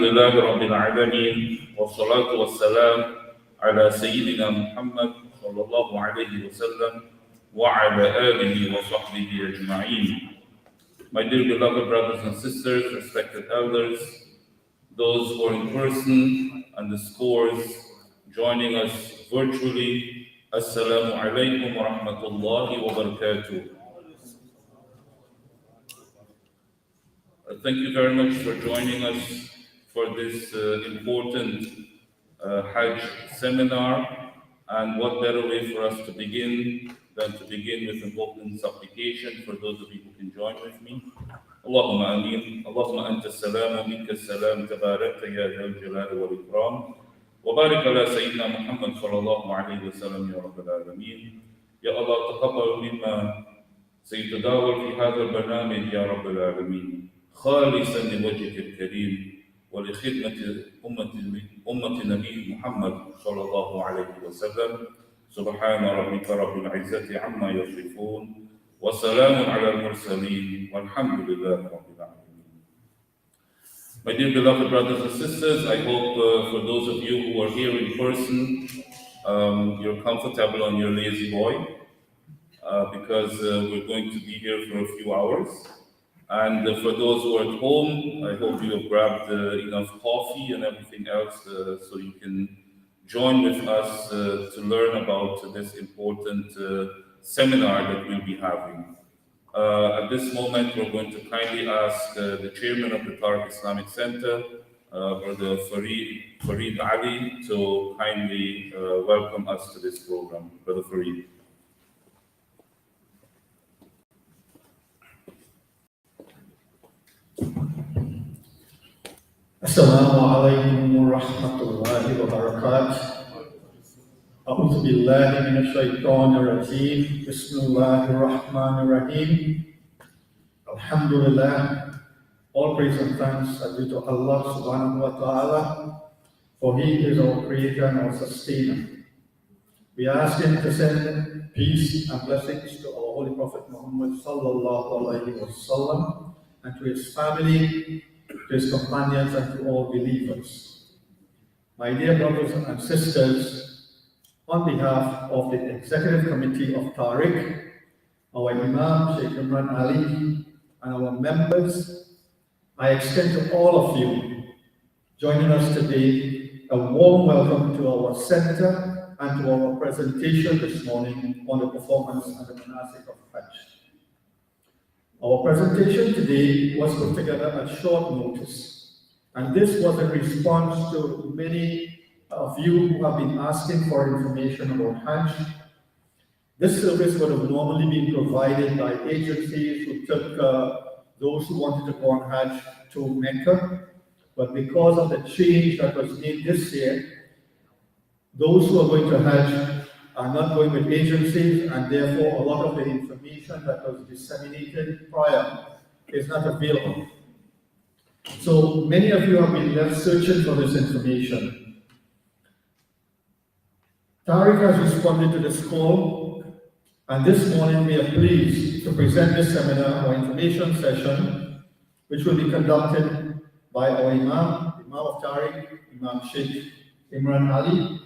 لله رب العالمين والصلاة والسلام على سيدنا محمد صلى الله عليه وسلم وعلى آله وصحبه أجمعين. My dear beloved brothers and sisters, respected elders, those who are in person and the scores joining us virtually, Assalamu alaikum wa rahmatullahi wa barakatuh. Thank you very much for joining us for this important Hajj seminar. And what better way for us to begin than to begin with an open supplication for those of you who can join with me. Allahumma ameen. Allahumma anta salam wa minka salam tabarakta ya dhal jalali wal ikram. Wa barik ala sayyidina Muhammad sallallahu alayhi wa sallam ya rabbal alameen. Ya Allah taqabbal mimma سيتداول في هذا البرنامج يا رب العالمين خالصا لوجهك الكريم ولخدمة أمة نبي محمد صلى الله عليه وسلم. سبحان ربك رب العزة عما يصفون وسلام على المرسلين والحمد لله رب العالمين. My dear beloved brothers and sisters, I hope for those of you who are here in person, you're comfortable on your lazy boy. Because we're going to be here for a few hours. And for those who are at home, I hope you have grabbed enough coffee and everything else so you can join with us to learn about this important seminar that we'll be having. At this moment, we're going to kindly ask the chairman of the TARIC Islamic Center, Brother Farid Ali, to kindly welcome us to this program. Brother Farid. Assalamu alaikum wa rahmatullahi wa barakatuh. A'udhu billahi minash shaitanir rajeem. Bismillahir rahmanir rahim. Alhamdulillah. All praise and thanks are due to Allah subhanahu wa ta'ala, for He is our creator and our sustainer. We ask Him to send peace and blessings to our Holy Prophet Muhammad sallallahu alaihi wasallam and to his family, to his companions, and to all believers. My dear brothers and sisters, on behalf of the Executive Committee of TARIC, our Imam Sh.Imran Ally, and our members, I extend to all of you joining us today a warm welcome to our center and to our presentation this morning on the performance and the manasik of Hajj. Our presentation today was put together at short notice, and this was in response to many of you who have been asking for information about Hajj. This service would have normally been provided by agencies who took those who wanted to go on Hajj to Mecca, but because of the change that was made this year, those who are going to Hajj are not going with agencies, and therefore a lot of the information that was disseminated prior is not available. So many of you have been left searching for this information. TARIC has responded to this call, and this morning we are pleased to present this seminar or information session, which will be conducted by our Imam of TARIC, Imam Sh.Imran Ally,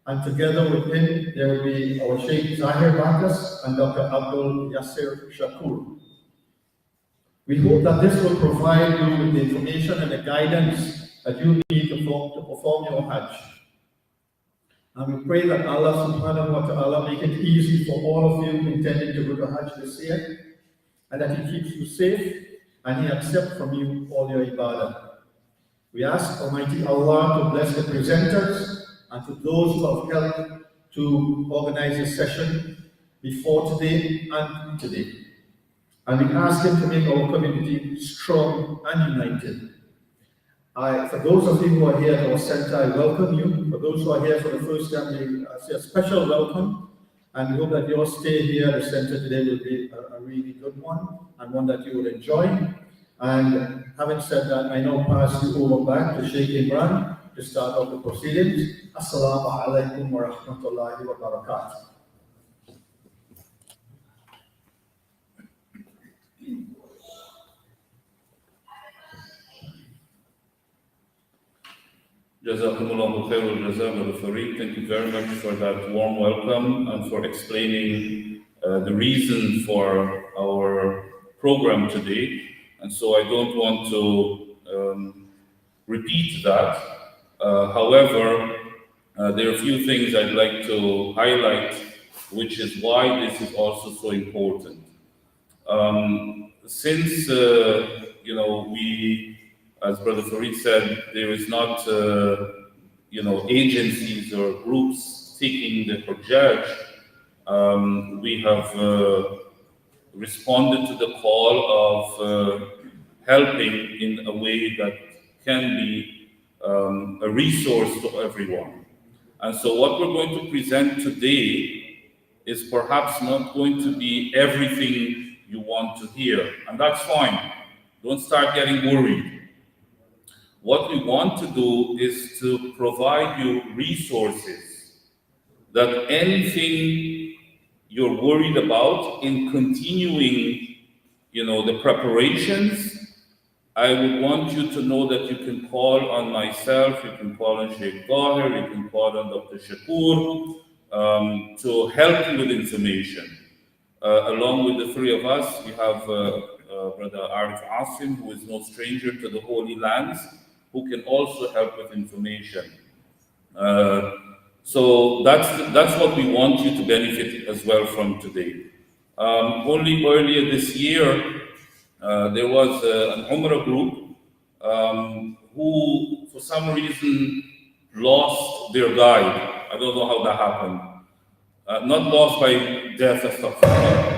and together with him, there will be our Sheikh Zahir Bacchus and Dr. Abdul Yasir Shakur. We hope that this will provide you with the information and the guidance that you need to perform your Hajj. And we pray that Allah subhanahu wa ta'ala make it easy for all of you intending to go to Hajj this year, and that He keeps you safe and He accepts from you all your ibadah. We ask Almighty Allah to bless the presenters and to those who have helped to organize this session before today and today. And we ask Him to make our community strong and united. For those of you who are here at our center, I welcome you. For those who are here for the first time, I say a special welcome. And we hope that your stay here at the center today will be a really good one and one that you will enjoy. And having said that, I now pass you over back to Sheikh Imran to start off the proceedings. Assalamu alaikum wa rahmatullahi wa barakatuh. Jazakumullahu khairul jaza, Brother Fareed. Thank you very much for that warm welcome and for explaining the reason for our program today. And so I don't want to repeat that. However, there are a few things I'd like to highlight, which is why this is also so important. Since we, as Brother Fareed said, there is not agencies or groups taking the Hajj, we have responded to the call of helping in a way that can be a resource to everyone. And so what we're going to present today is perhaps not going to be everything you want to hear, and that's fine. Don't start getting worried. What we want to do is to provide you resources that anything you're worried about in continuing, the preparations, I would want you to know that you can call on myself, you can call on Sheikh Zahir, you can call on Dr. Shakur to help you with information. Along with the three of us, we have Brother Arif Asim, who is no stranger to the Holy Lands, who can also help with information. So that's what we want you to benefit as well from today. Only earlier this year, there was an Umrah group who, for some reason, lost their guide. I don't know how that happened. Not lost by death or stuff.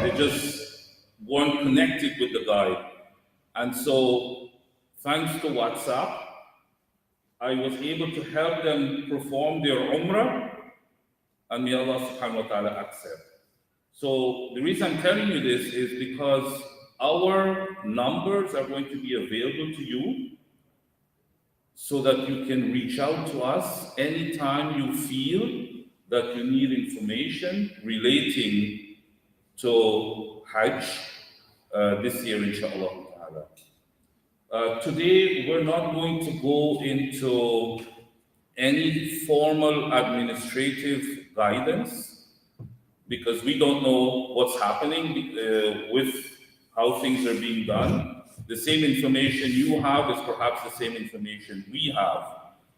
They just weren't connected with the guide. And so, thanks to WhatsApp, I was able to help them perform their Umrah, and may Allah subhanahu wa ta'ala accept. So the reason I'm telling you this is because our numbers are going to be available to you so that you can reach out to us anytime you feel that you need information relating to Hajj this year, inshallah. Today, we're not going to go into any formal administrative guidance because we don't know what's happening with how things are being done. The same information you have is perhaps the same information we have.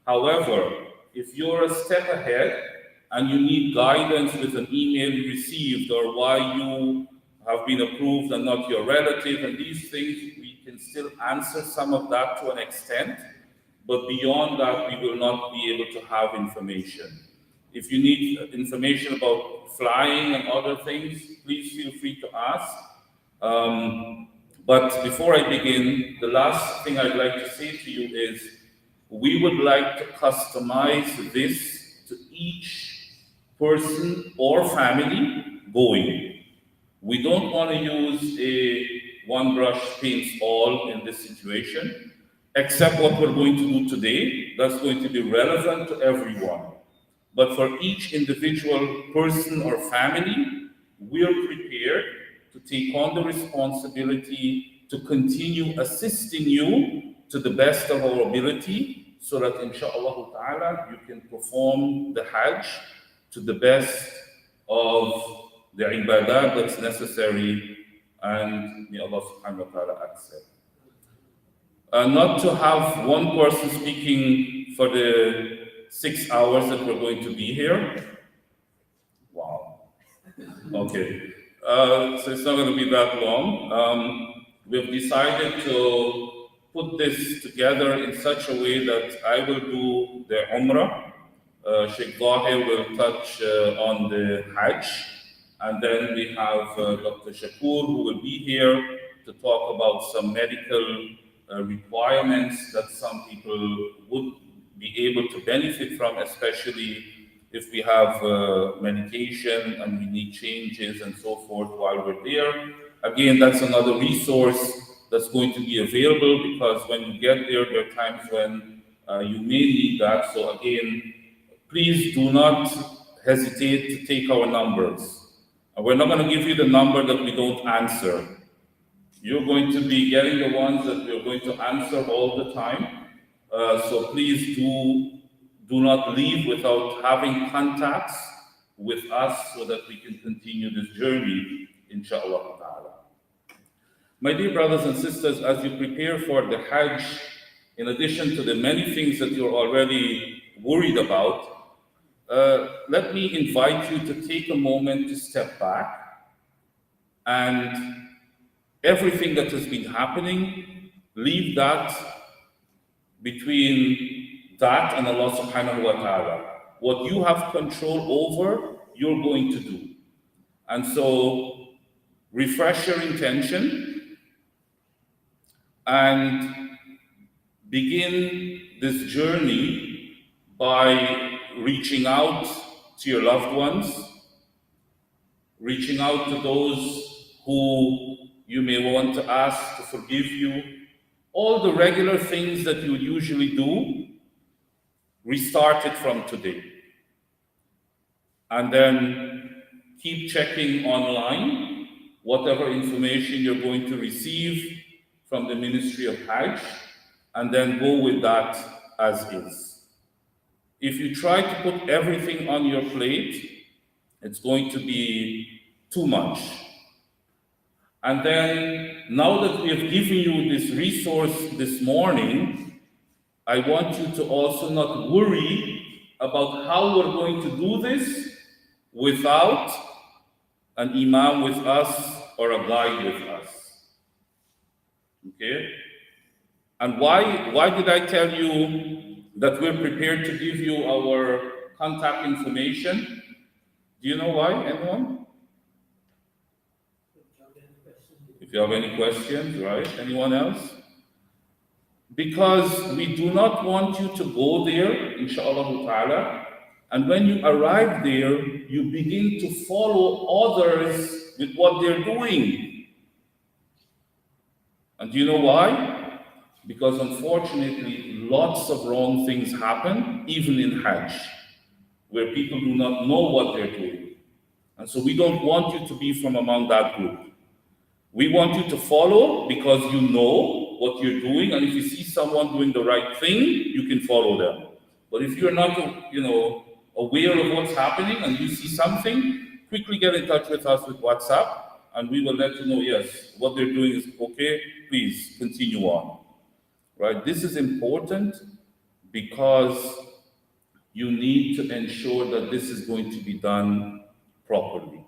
However, if you're a step ahead and you need guidance with an email you received or why you have been approved and not your relative and these things, we can still answer some of that to an extent, but beyond that, we will not be able to have information. If you need information about flying and other things, please feel free to ask. But before I begin, the last thing I'd like to say to you is we would like to customize this to each person or family going. We don't want to use a one brush paints all in this situation, except what we're going to do today. That's going to be relevant to everyone. But for each individual person or family, we're prepared to take on the responsibility to continue assisting you to the best of our ability so that inshallah ta'ala you can perform the Hajj to the best of the ibadah that's necessary, and may Allah subhanahu wa ta'ala accept. Not to have one person speaking for the 6 hours that we're going to be here. Wow. Okay. So it's not going to be that long. We've decided to put this together in such a way that I will do the Umrah. Sheikh Zahir will touch on the Hajj. And then we have Dr. Shakur, who will be here to talk about some medical requirements that some people would be able to benefit from, especially if we have medication and we need changes and so forth while we're there. Again, that's another resource that's going to be available because when you get there, there are times when you may need that. So again, please do not hesitate to take our numbers. We're not going to give you the number that we don't answer. You're going to be getting the ones that we're going to answer all the time. So please do do not leave without having contacts with us so that we can continue this journey, inshallah ta'ala. My dear brothers and sisters, as you prepare for the Hajj, in addition to the many things that you're already worried about, let me invite you to take a moment to step back and everything that has been happening, leave that between that and Allah subhanahu wa ta'ala. What you have control over, you're going to do. And so, refresh your intention and begin this journey by reaching out to your loved ones, reaching out to those who you may want to ask to forgive you. All the regular things that you usually do, restart it from today. And then keep checking online whatever information you're going to receive from the Ministry of Hajj, and then go with that as is. If you try to put everything on your plate, it's going to be too much. And then, now that we have given you this resource this morning, I want you to also not worry about how we're going to do this without an imam with us or a guide with us. Okay? And why did I tell you that we're prepared to give you our contact information? Do you know why, anyone? If you have any questions, right? Anyone else? Because we do not want you to go there, inshallah ta'ala, and when you arrive there, you begin to follow others with what they're doing. And do you know why? Because unfortunately, lots of wrong things happen, even in Hajj, where people do not know what they're doing. And so we don't want you to be from among that group. We want you to follow because you know what you're doing, and if you see someone doing the right thing, you can follow them. But if you're not, aware of what's happening and you see something, quickly get in touch with us with WhatsApp, and we will let you know, yes, what they're doing is okay, please continue on. Right? This is important because you need to ensure that this is going to be done properly.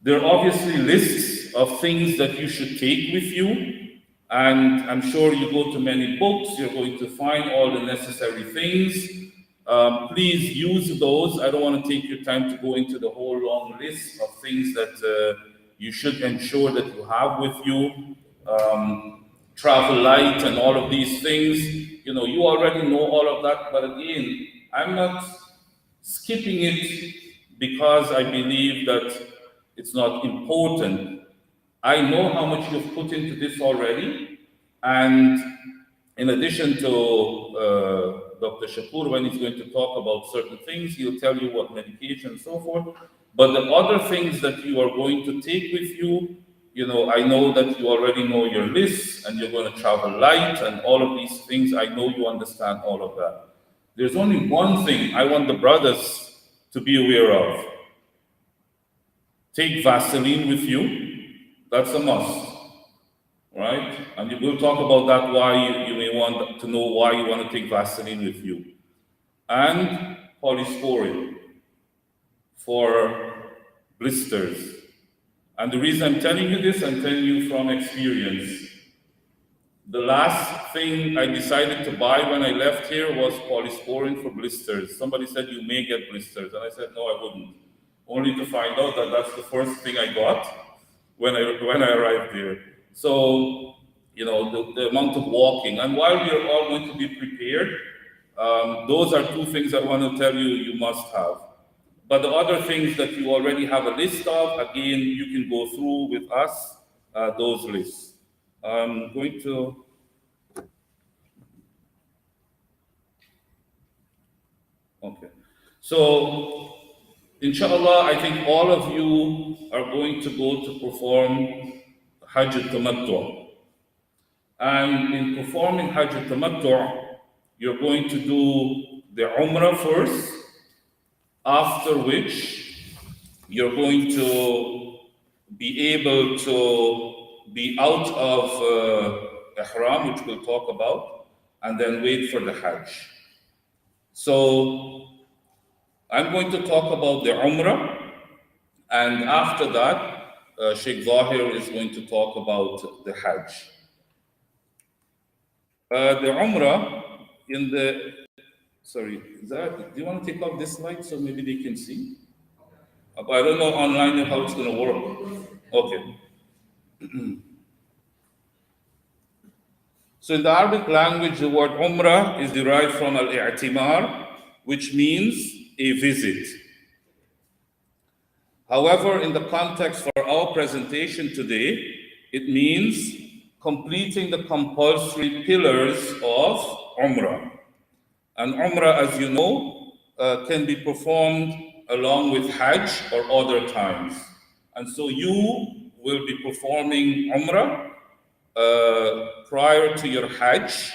There are obviously lists of things that you should take with you, and I'm sure you go to many books, you're going to find all the necessary things. Please use those. I don't want to take your time to go into the whole long list of things that you should ensure that you have with you. Travel light and all of these things. You already know all of that, but again, I'm not skipping it because I believe that it's not important. I know how much you've put into this already, and in addition to Dr. Shakur, when he's going to talk about certain things, he'll tell you what medication and so forth. But the other things that you are going to take with you, I know that you already know your lists and you're going to travel light and all of these things. I know you understand all of that. There's only one thing I want the brothers to be aware of. Take Vaseline with you. That's a must. Right? And we'll talk about that, why you may want to know why you want to take Vaseline with you. And polysporin for blisters. And the reason I'm telling you this, I'm telling you from experience. The last thing I decided to buy when I left here was polysporin for blisters. Somebody said you may get blisters, and I said no, I wouldn't. Only to find out that that's the first thing I got when I arrived there. So, the amount of walking, and while we are all going to be prepared, those are two things I want to tell you must have. But the other things that you already have a list of, again, you can go through with us those lists. I'm going to... Okay. So, inshallah, I think all of you are going to go to perform Hajj al-Tamattu'. And in performing Hajj al-Tamattu', you're going to do the Umrah first, after which you're going to be able to be out of Ihram, which we'll talk about, and then wait for the Hajj. So I'm going to talk about the Umrah, and after that, Sheikh Zahir is going to talk about the Hajj. The Umrah in the, sorry, do you want to take off this light so maybe they can see? I don't know online how it's going to work. Okay. So in the Arabic language, the word Umrah is derived from al-i'timar, which means a visit. However, in the context for our presentation today, it means completing the compulsory pillars of Umrah. And Umrah, as you know, can be performed along with Hajj or other times. And so you will be performing Umrah prior to your Hajj.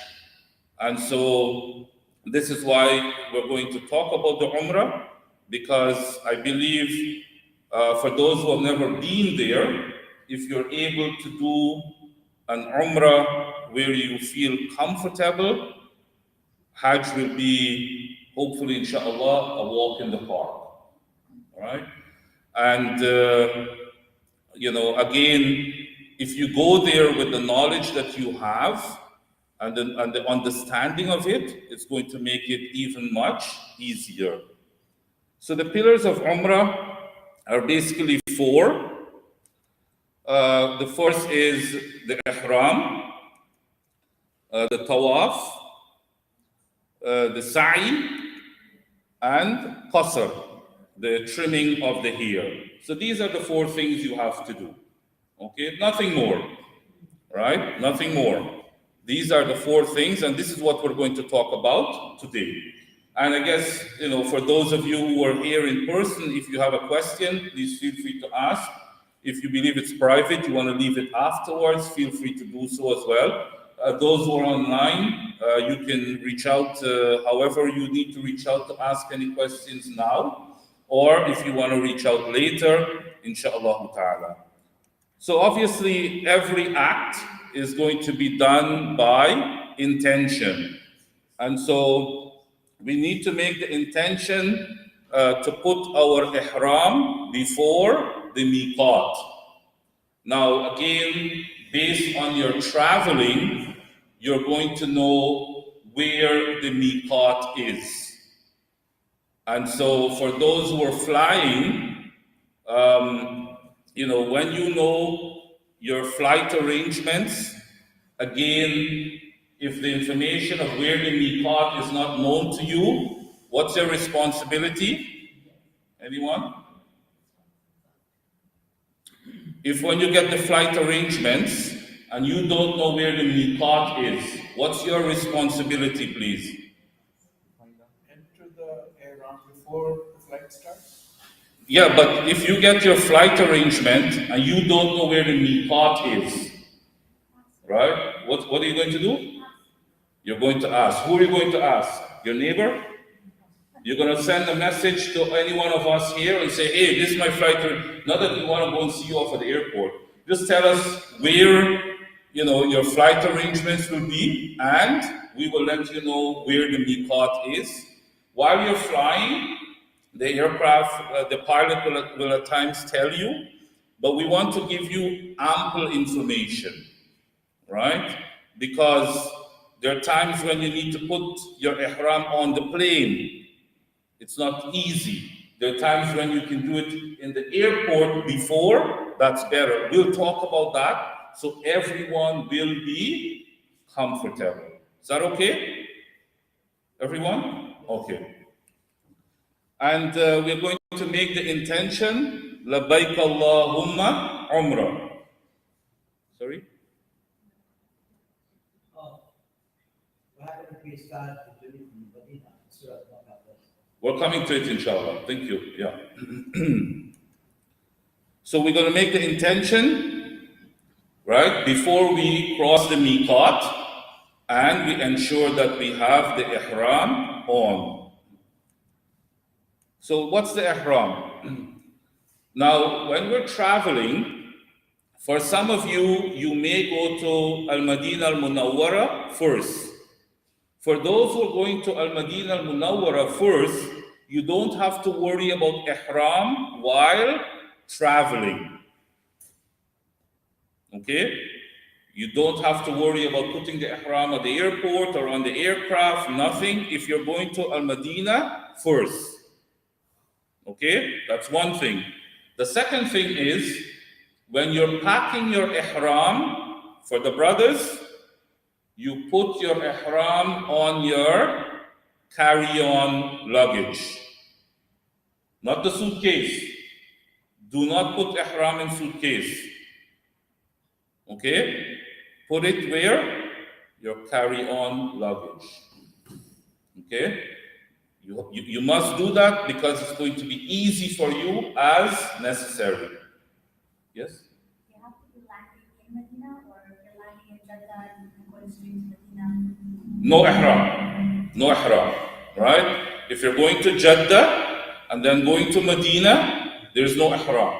And so this is why we're going to talk about the Umrah, because I believe for those who have never been there, if you're able to do an Umrah where you feel comfortable, Hajj will be, hopefully, inshallah, a walk in the park. All right? And, you know, again, if you go there with the knowledge that you have and the understanding of it, it's going to make it even much easier. So the pillars of Umrah are basically four. The first is the Ihram, the Tawaf, the Sa'i, and Qasr, the trimming of the hair. So these are the four things you have to do. Okay, nothing more, right? Nothing more. These are the four things, and this is what we're going to talk about today. And I guess, you know, for those of you who are here in person, if you have a question, please feel free to ask. If you believe it's private, you want to leave it afterwards, feel free to do so as well. Those who are online, you can reach out however you need to reach out to ask any questions now, or if you want to reach out later, inshallah ta'ala. So obviously, every act is going to be done by intention. And so we need to make the intention to put our ihram before the miqat. Now, again, based on your traveling, you're going to know where the miqat is. And so for those who are flying, you know, when you know your flight arrangements, again, if the information of where the miqat is not known to you, what's your responsibility? Anyone? If when you get the flight arrangements and you don't know where the miqat is, what's your responsibility, please? Enter the airline before the flight starts. Yeah, but if you get your flight arrangement and you don't know where the miqat is, right? What are you going to do? You're going to ask. Who are you going to ask? Your neighbor? You're going to send a message to any one of us here and say, hey, this is my flight. Not that we want to go and see you off at the airport. Just tell us where, you know, your flight arrangements will be, and we will let you know where the miqat is. While you're flying, the aircraft, the pilot will at times tell you, but we want to give you ample information, right? Because there are times when you need to put your ihram on the plane. It's not easy. There are times when you can do it in the airport before, that's better. We'll talk about that, so everyone will be comfortable. Is that okay? Everyone? Okay. And we're going to make the intention, Labbaik Allahumma Umrah. Sorry? What happened if we start the journey from Medina instead of Makkah? We're coming to it, inshallah. Thank you. Yeah. So we're going to make the intention, right, before we cross the miqat, and we ensure that we have the ihram on. So what's the ihram? Now, when we're traveling, for some of you, you may go to Al-Madinah Al-Munawwara first. For those who are going to Al-Madinah Al-Munawwara first, you don't have to worry about ihram while traveling. Okay? You don't have to worry about putting the ihram at the airport or on the aircraft, nothing, if you're going to Al-Madinah first. Okay? That's one thing. The second thing is, when you're packing your ihram, for the brothers, you put your ihram on your carry-on luggage. Not the suitcase. Do not put ihram in suitcase. Okay? Put it where? Your carry-on luggage. Okay? You must do that because it's going to be easy for you as necessary. Yes? You have to be landing in Medina, or if you're landing in Jeddah and going straight to Medina? No ihram. No ihram. Right? If you're going to Jeddah and then going to Medina, there's no ihram.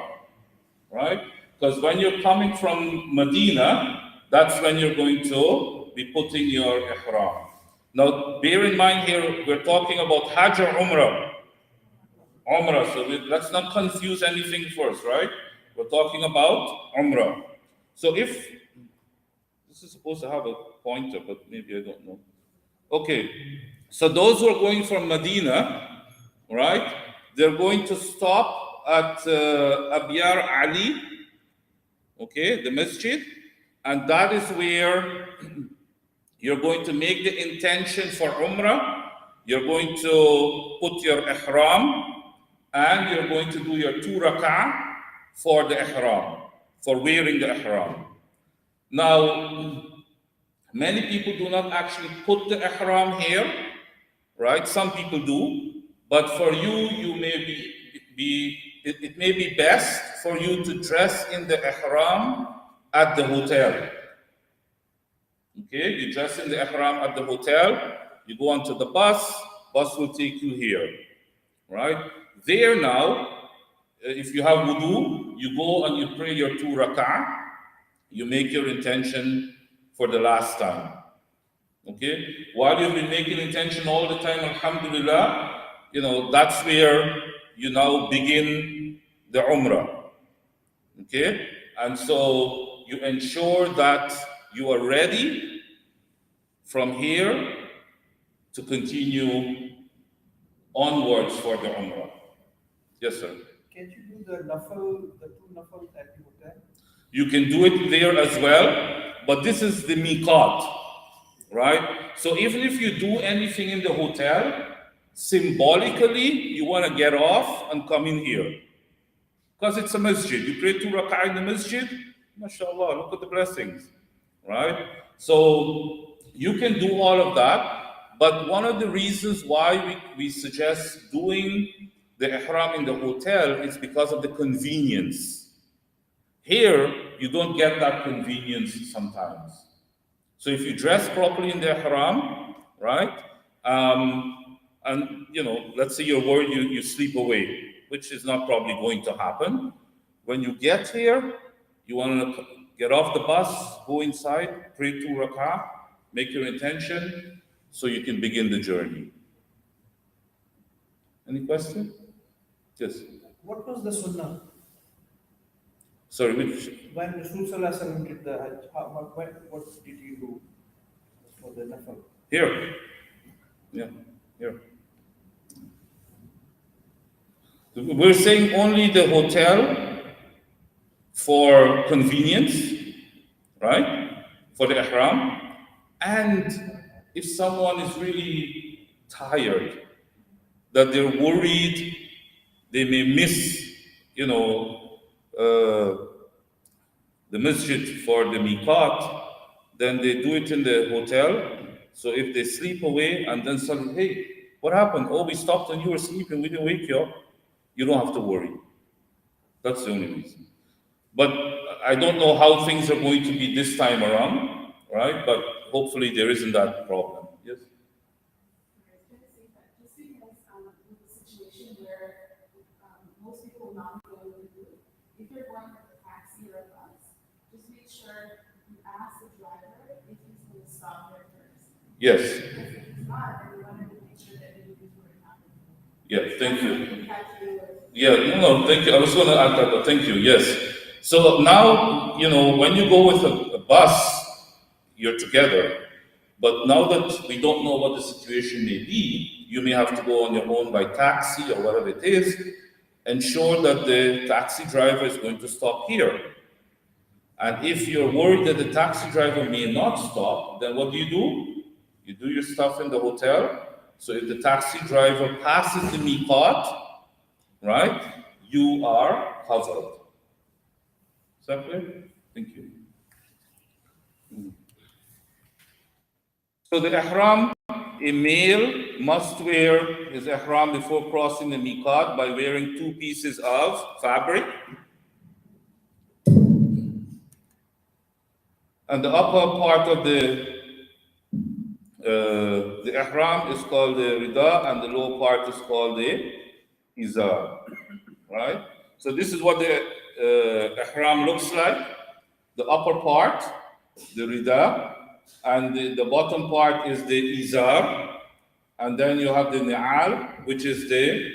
Right? Because when you're coming from Medina, that's when you're going to be putting your ihram. Now, bear in mind here, we're talking about Hajj or Umrah. Umrah, so let's not confuse anything first, right? We're talking about Umrah. So if, this is supposed to have a pointer, but maybe I don't know. Okay, so those who are going from Medina, right, they're going to stop at Abyar Ali, okay, the masjid, and that is where you're going to make the intention for Umrah. You're going to put your ihram, and you're going to do your 2 rak'ah for the ihram, for wearing the ihram. Now, many people do not actually put the ihram here, right? Some people do, but for you, it may be best for you to dress in the ihram at the hotel. Okay, you dress in the ihram at the hotel, you go onto the bus will take you here, right? There now, if you have wudu, you go and you pray your 2 rak'ah, you make your intention for the last time. Okay, while you've been making intention all the time, alhamdulillah, that's where you now begin the Umrah. Okay, and so you ensure that you are ready from here to continue onwards for the Umrah. Yes, sir. Can you do the 2 nafal at the hotel? You can do it there as well, but this is the miqat, right? So even if you do anything in the hotel, symbolically, you want to get off and come in here. Because it's a masjid. You pray 2 rak'ah in the masjid, mashallah, look at the blessings, right? So you can do all of that, but one of the reasons why we suggest doing the ihram in the hotel is because of the convenience. Here, you don't get that convenience sometimes. So if you dress properly in the ihram, right, and let's say you're worried you sleep away, which is not probably going to happen. When you get here, you want to get off the bus, go inside, pray 2 rak'ah, make your intention, so you can begin the journey. Any question? Yes. What was the sunnah? Sorry, which? When Rasul did the Hajj, what did you do for the nafal? Here. Yeah, here. We're saying only the hotel for convenience, right? For the ihram. And if someone is really tired, that they're worried they may miss, the masjid for the miqat, then they do it in the hotel. So if they sleep away and then suddenly, hey, what happened? Oh, we stopped and you were sleeping, we didn't wake you up. You don't have to worry. That's the only reason. But I don't know how things are going to be this time around, right? But hopefully there isn't that problem. Yes? I was going to say that just because with the situation where most people will not be going with you, if you're going with a taxi or a bus, just make sure you ask the driver if he's going to stop there first. Yes. Because if he's not, then we wanted to make sure that we knew where to happen. Yeah, thank you. You. Yeah, no, thank you. I was going to add that, but thank you. Yes. So now, when you go with a bus, you're together. But now that we don't know what the situation may be, you may have to go on your own by taxi or whatever it is. Ensure that the taxi driver is going to stop here. And if you're worried that the taxi driver may not stop, then what do? You do your stuff in the hotel. So if the taxi driver passes the miqat, right, you are covered. Is that clear? Thank you. So the ihram, a male must wear his ihram before crossing the miqat by wearing 2 pieces of fabric. And the upper part of the ihram is called the rida, and the lower part is called the izar, right? So this is what the ihram looks like. The upper part, the rida, and the bottom part is the izar, and then you have the ni'al, which is the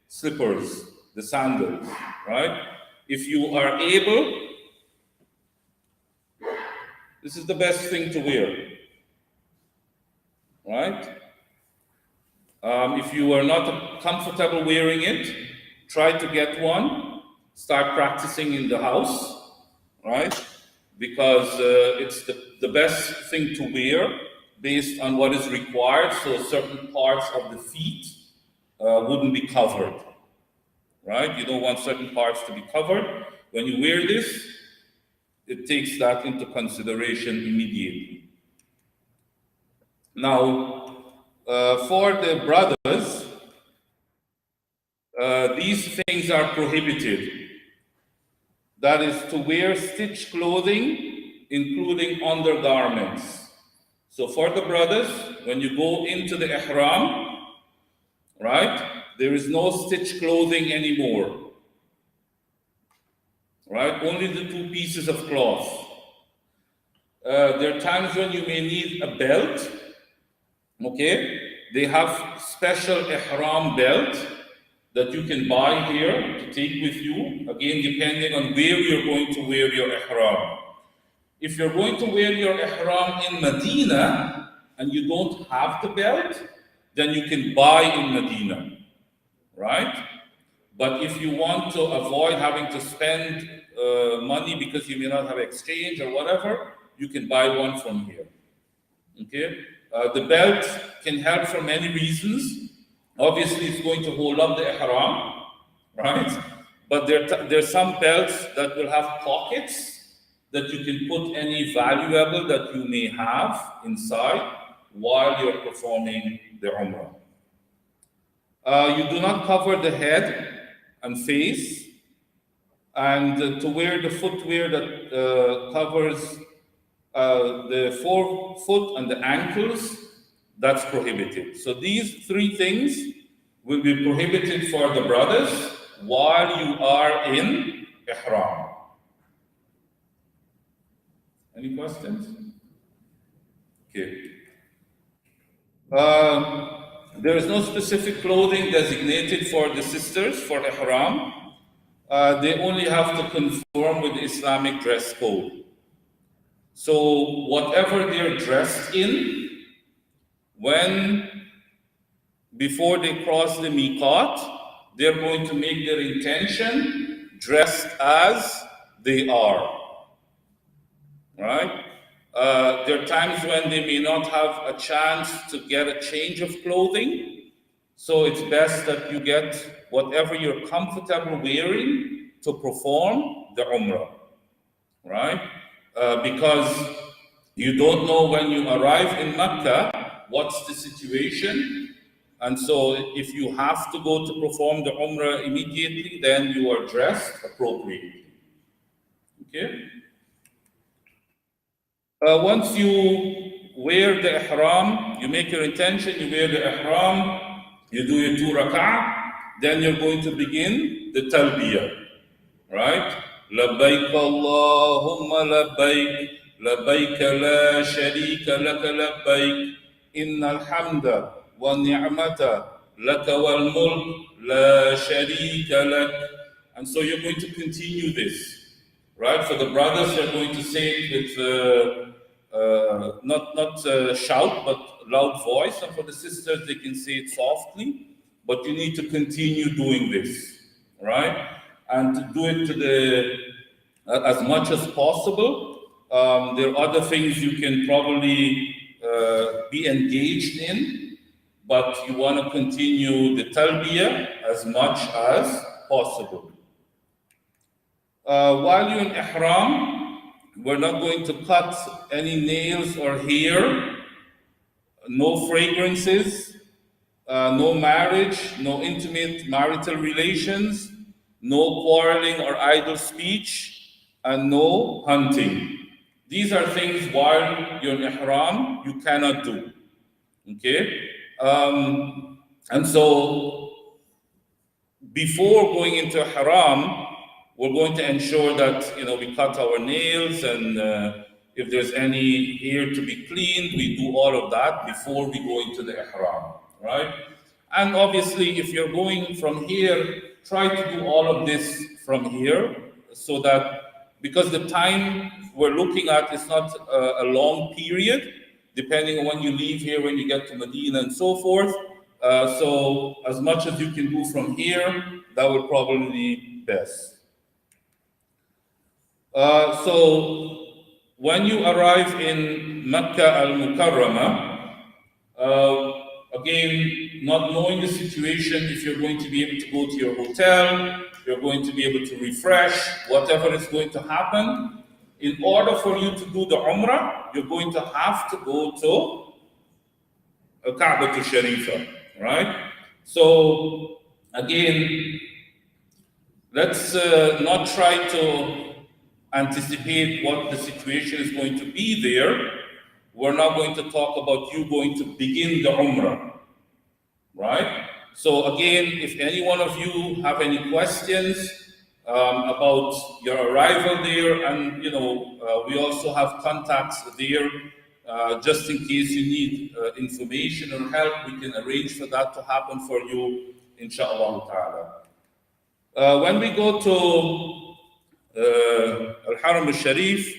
slippers, the sandals, right? If you are able, this is the best thing to wear, right? If you are not comfortable wearing it, try to get one, start practicing in the house, right? Because it's the best thing to wear based on what is required, so certain parts of the feet wouldn't be covered, right? You don't want certain parts to be covered. When you wear this, it takes that into consideration immediately. Now, for the brothers, these things are prohibited. That is to wear stitched clothing, including undergarments. So for the brothers, when you go into the ihram, right, there is no stitched clothing anymore, right? Only the 2 pieces of cloth. There are times when you may need a belt, okay? They have special ihram belt that you can buy here to take with you, again, depending on where you're going to wear your ihram. If you're going to wear your ihram in Medina and you don't have the belt, then you can buy in Medina, right? But if you want to avoid having to spend money because you may not have exchange or whatever, you can buy one from here, okay? The belt can help for many reasons. Obviously, it's going to hold up the ihram, right? But there's some belts that will have pockets that you can put any valuable that you may have inside while you're performing the Umrah. You do not cover the head and face, and to wear the footwear that covers the forefoot and the ankles, that's prohibited. So these 3 things will be prohibited for the brothers while you are in ihram. Any questions? Okay. There is no specific clothing designated for the sisters for ihram. They only have to conform with the Islamic dress code. So whatever they're dressed in, before they cross the miqat, they're going to make their intention dressed as they are, right? There are times when they may not have a chance to get a change of clothing, so it's best that you get whatever you're comfortable wearing to perform the Umrah, right? Because you don't know when you arrive in Mecca, what's the situation. And so if you have to go to perform the Umrah immediately, then you are dressed appropriately. Okay? Once you wear the ihram, you make your intention, you wear the ihram, You do your 2 rak'ah, then you're going to begin the talbiyah, right? لبيك اللهم لبيك لبيك لا شريك لك لبيك إن الحمد والنعمة لك والملك لا شريك لك. And so you're going to continue this, right? For the brothers, they're going to say it with not shout, but loud voice. And for the sisters, they can say it softly. But you need to continue doing this, right? And to do it to the as much as possible. There are other things you can probably be engaged in, but you want to continue the talbiyah as much as possible. While you're in ihram, we're not going to cut any nails or hair, no fragrances, no marriage, no intimate marital relations, no quarreling or idle speech, and no hunting. These are things while you're in ihram, you cannot do. Okay? And so, before going into haram, we're going to ensure that we cut our nails, and if there's any hair to be cleaned, we do all of that before we go into the ihram, right? And obviously, if you're going from here, try to do all of this from here, so that, because the time we're looking at is not a long period, depending on when you leave here, when you get to Medina and so forth. So as much as you can do from here, that would probably be best. So when you arrive in Mecca al-Mukarramah, again, not knowing the situation, if you're going to be able to go to your hotel, you're going to be able to refresh, whatever is going to happen, in order for you to do the Umrah, you're going to have to go to Kaaba to Sharifa, right? So again, let's not try to anticipate what the situation is going to be there. We're not going to talk about you going to begin the Umrah, right? So again, if any one of you have any questions about your arrival there, and we also have contacts there, just in case you need information or help, we can arrange for that to happen for you, inshallah ta'ala. When we go to Al-Haram al-Sharif,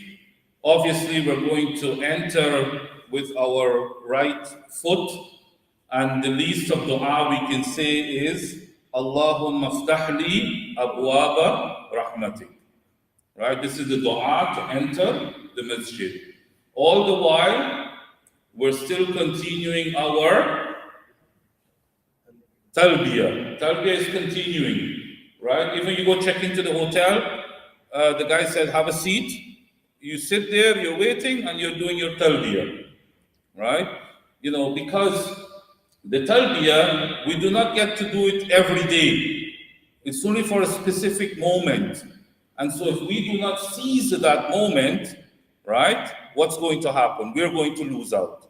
obviously we're going to enter with our right foot, and the least of dua we can say is Allahumma aftahli abwaba rahmatik. Right? This is the dua to enter the masjid. All the while, we're still continuing our talbiyah. Talbiyah is continuing, right? Even you go check into the hotel, the guy said, have a seat. You sit there, you're waiting, and you're doing your talbiyah, right? Because the talbiyah, we do not get to do it every day. It's only for a specific moment. And so if we do not seize that moment, right, what's going to happen? We're going to lose out.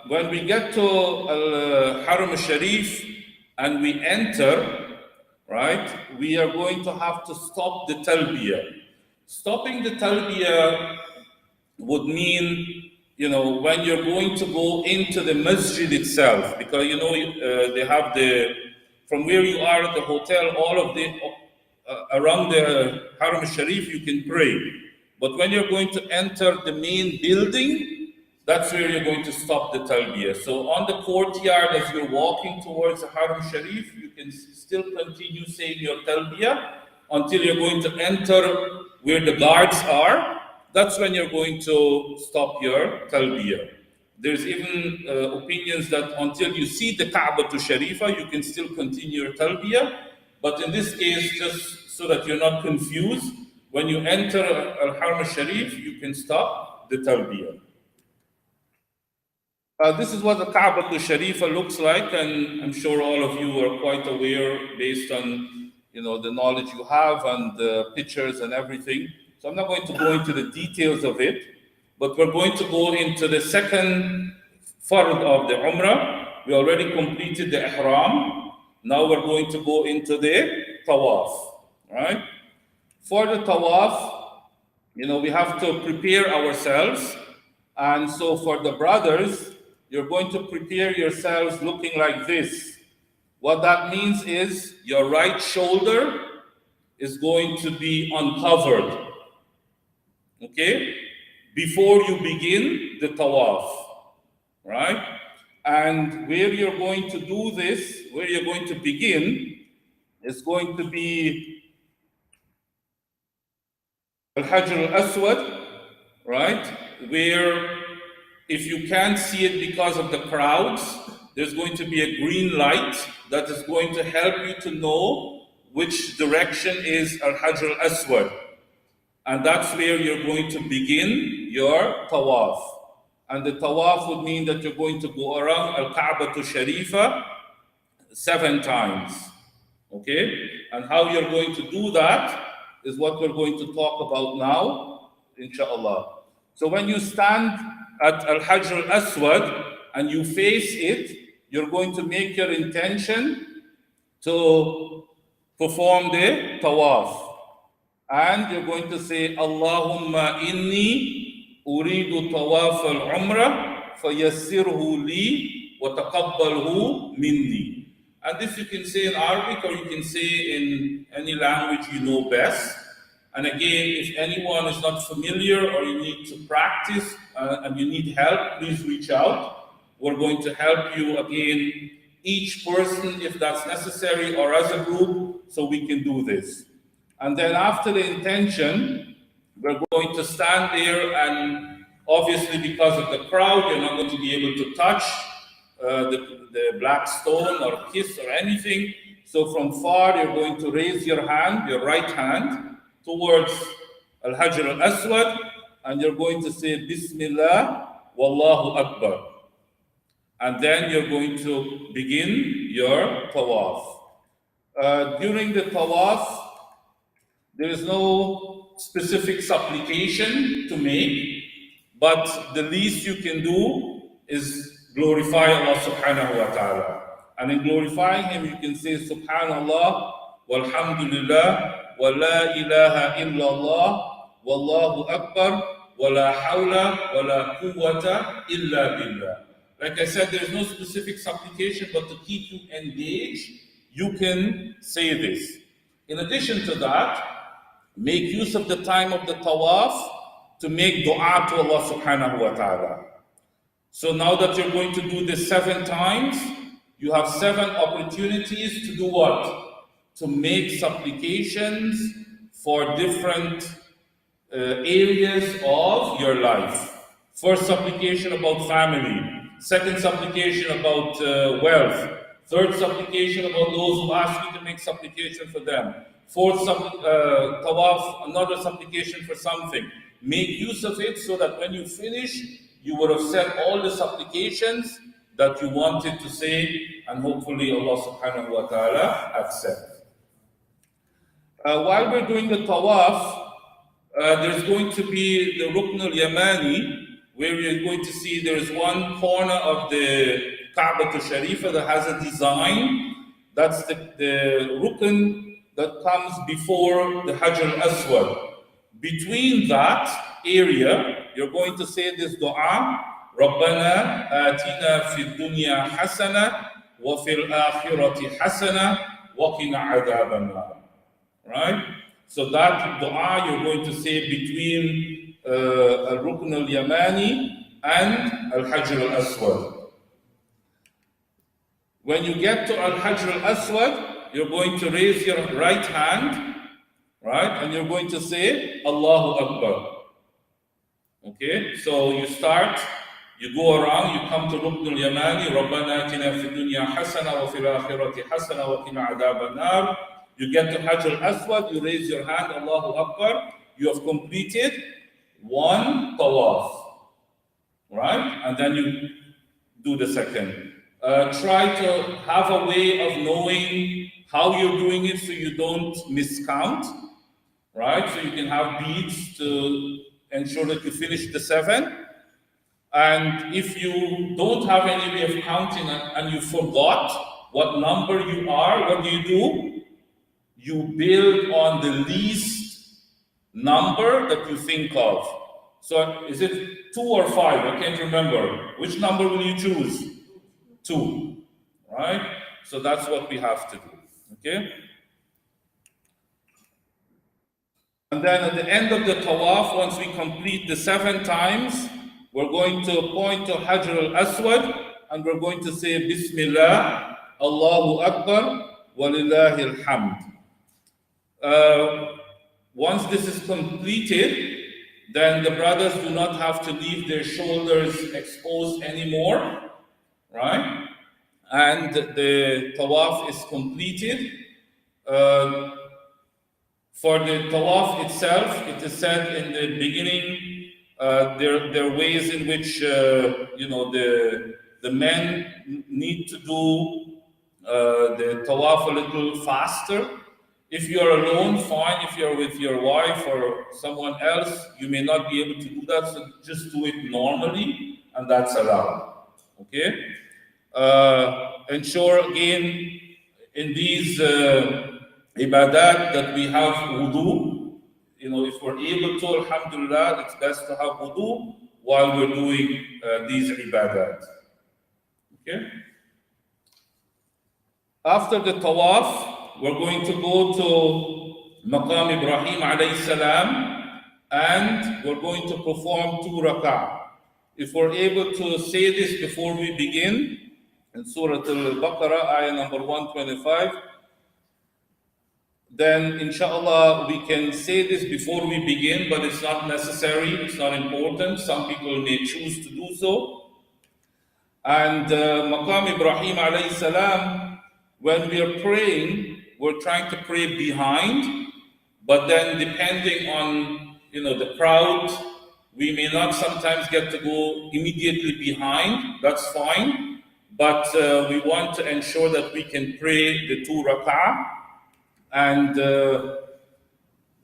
When we get to Al-Haram al-Sharif and we enter, right, we are going to have to stop the talbiyah. Stopping the talbiyah would mean, when you're going to go into the masjid itself, because they have from where you are at the hotel, all of the around the Haram al-Sharif, you can pray. But when you're going to enter the main building, that's where you're going to stop the talbiyah. So on the courtyard, as you're walking towards the Haram al-Sharif, you can still continue saying your talbiyah until you're going to enter where the guards are. That's when you're going to stop your talbiyah. There's even opinions that until you see the Kaaba to Sharifa, you can still continue your talbiyah. But in this case, just so that you're not confused, when you enter Al-Haram al-Sharif, you can stop the talbiyah. This is what the Kaaba to Sharifa looks like, and I'm sure all of you are quite aware based on the knowledge you have and the pictures and everything. So I'm not going to go into the details of it, but we're going to go into the second fard of the Umrah. We already completed the Ihram. Now we're going to go into the Tawaf, right? For the Tawaf, we have to prepare ourselves. And so for the brothers, you're going to prepare yourselves looking like this. What that means is your right shoulder is going to be uncovered, okay? Before you begin the Tawaf, right? And where you're going to do this, where you're going to begin, is going to be Al-Hajj al-Aswad, right? Where if you can't see it because of the crowds, there's going to be a green light that is going to help you to know which direction is Al-Hajj al-Aswad. And that's where you're going to begin your Tawaf. And the Tawaf would mean that you're going to go around Al-Kaaba to Sharifa 7 times. Okay? And how you're going to do that is what we're going to talk about now, inshallah. So when you stand at Al-Hajj al-Aswad and you face it, you're going to make your intention to perform the Tawaf. And you're going to say, Allahumma inni uridu tawaf al-umrah fayassirhu li wa taqabbalhu minni. And this you can say in Arabic or you can say in any language you know best. And again, if anyone is not familiar or you need to practice and you need help, please reach out. We're going to help you again, each person if that's necessary or as a group, so we can do this. And then after the intention, we're going to stand there, and obviously because of the crowd, you're not going to be able to touch the black stone or kiss or anything. So from far, you're going to raise your hand, your right hand, towards Al-Hajj al-Aswad, and you're going to say, Bismillah, Wallahu Akbar. And then you're going to begin your Tawaf. During the Tawaf, there is no specific supplication to make, but the least you can do is glorify Allah subhanahu wa ta'ala. And in glorifying Him, you can say Subhanallah, Walhamdulillah, wa la ilaha illallah, Wallahu Akbar, wa la hawla, wa la quwwata illa billah. Like I said, there is no specific supplication, but to keep you engaged, you can say this. In addition to that, make use of the time of the Tawaf to make dua to Allah subhanahu wa ta'ala. So now that you're going to do this 7 times, you have 7 opportunities to do what? To make supplications for different areas of your life. First supplication about family. Second supplication about wealth. Third supplication about those who ask you to make supplication for them. Fourth tawaf, another supplication for something. Make use of it so that when you finish, you would have said all the supplications that you wanted to say, and hopefully Allah subhanahu wa ta'ala accept. While we're doing the tawaf, there's going to be the Rukn al-Yamani, where you're going to see there's one corner of the Kaaba to Sharifa that has a design. That's the Rukn that comes before the Hajj al-Aswad. Between that area, you're going to say this dua, رَبَّنَا آتِنَا فِي الدُّنْيا حَسَنَةً وَفِي الْآخِرَةِ حَسَنَةً وَقِنَا عَذَابَ النَّارِ. Right? So that dua you're going to say between Al-Rukn al-Yamani and Al-Hajj al-Aswad. When you get to Al-Hajj al-Aswad, you're going to raise your right hand, right? And you're going to say, Allahu Akbar. Okay? So you start, you go around, you come to Rukn al-Yamani, رَبَّنَا آتِنَا فِي الدُّنْيا حَسَنَةً وَفِي الْآخِرَةِ حَسَنَةً وَقِنَا عَذَابَ النَّارِ. You get to Hajj al-Aswad, you raise your hand, Allahu Akbar. You have completed 1 tawaf, right? And then you do the second. Try to have a way of knowing how you're doing it so you don't miscount, right? So you can have beads to ensure that you finish the 7. And if you don't have any way of counting and you forgot what number you are, what do? You build on the least number that you think of. So is it 2 or 5? I can't remember. Which number will you choose? 2, right? So that's what we have to do, okay? And then at the end of the tawaf, once we complete the 7 times, we're going to point to Hajar al-Aswad and we're going to say Bismillah, Allahu Akbar, Walillahi alhamd. Once this is completed, then the brothers do not have to leave their shoulders exposed anymore, right? And the tawaf is completed. For the tawaf itself, it is said in the beginning, there are ways in which the men need to do the tawaf a little faster. If you are alone, fine. If you are with your wife or someone else, you may not be able to do that. So just do it normally, and that's allowed. Okay. Ensure again in these ibadat that we have wudu. If we're able to, alhamdulillah, it's best to have wudu while we're doing these ibadat. Okay? After the tawaf, we're going to go to Maqam Ibrahim alayhi salam, and we're going to perform 2 rak'ah. If we're able to say this before we begin, in Surah Al-Baqarah, ayah number 125, then inshallah we can say this before we begin, but it's not necessary, it's not important. Some people may choose to do so. And Maqam Ibrahim alayhi salam, when we are praying, we're trying to pray behind, but then depending on the crowd, we may not sometimes get to go immediately behind, that's fine, but we want to ensure that we can pray the 2 rak'ah. And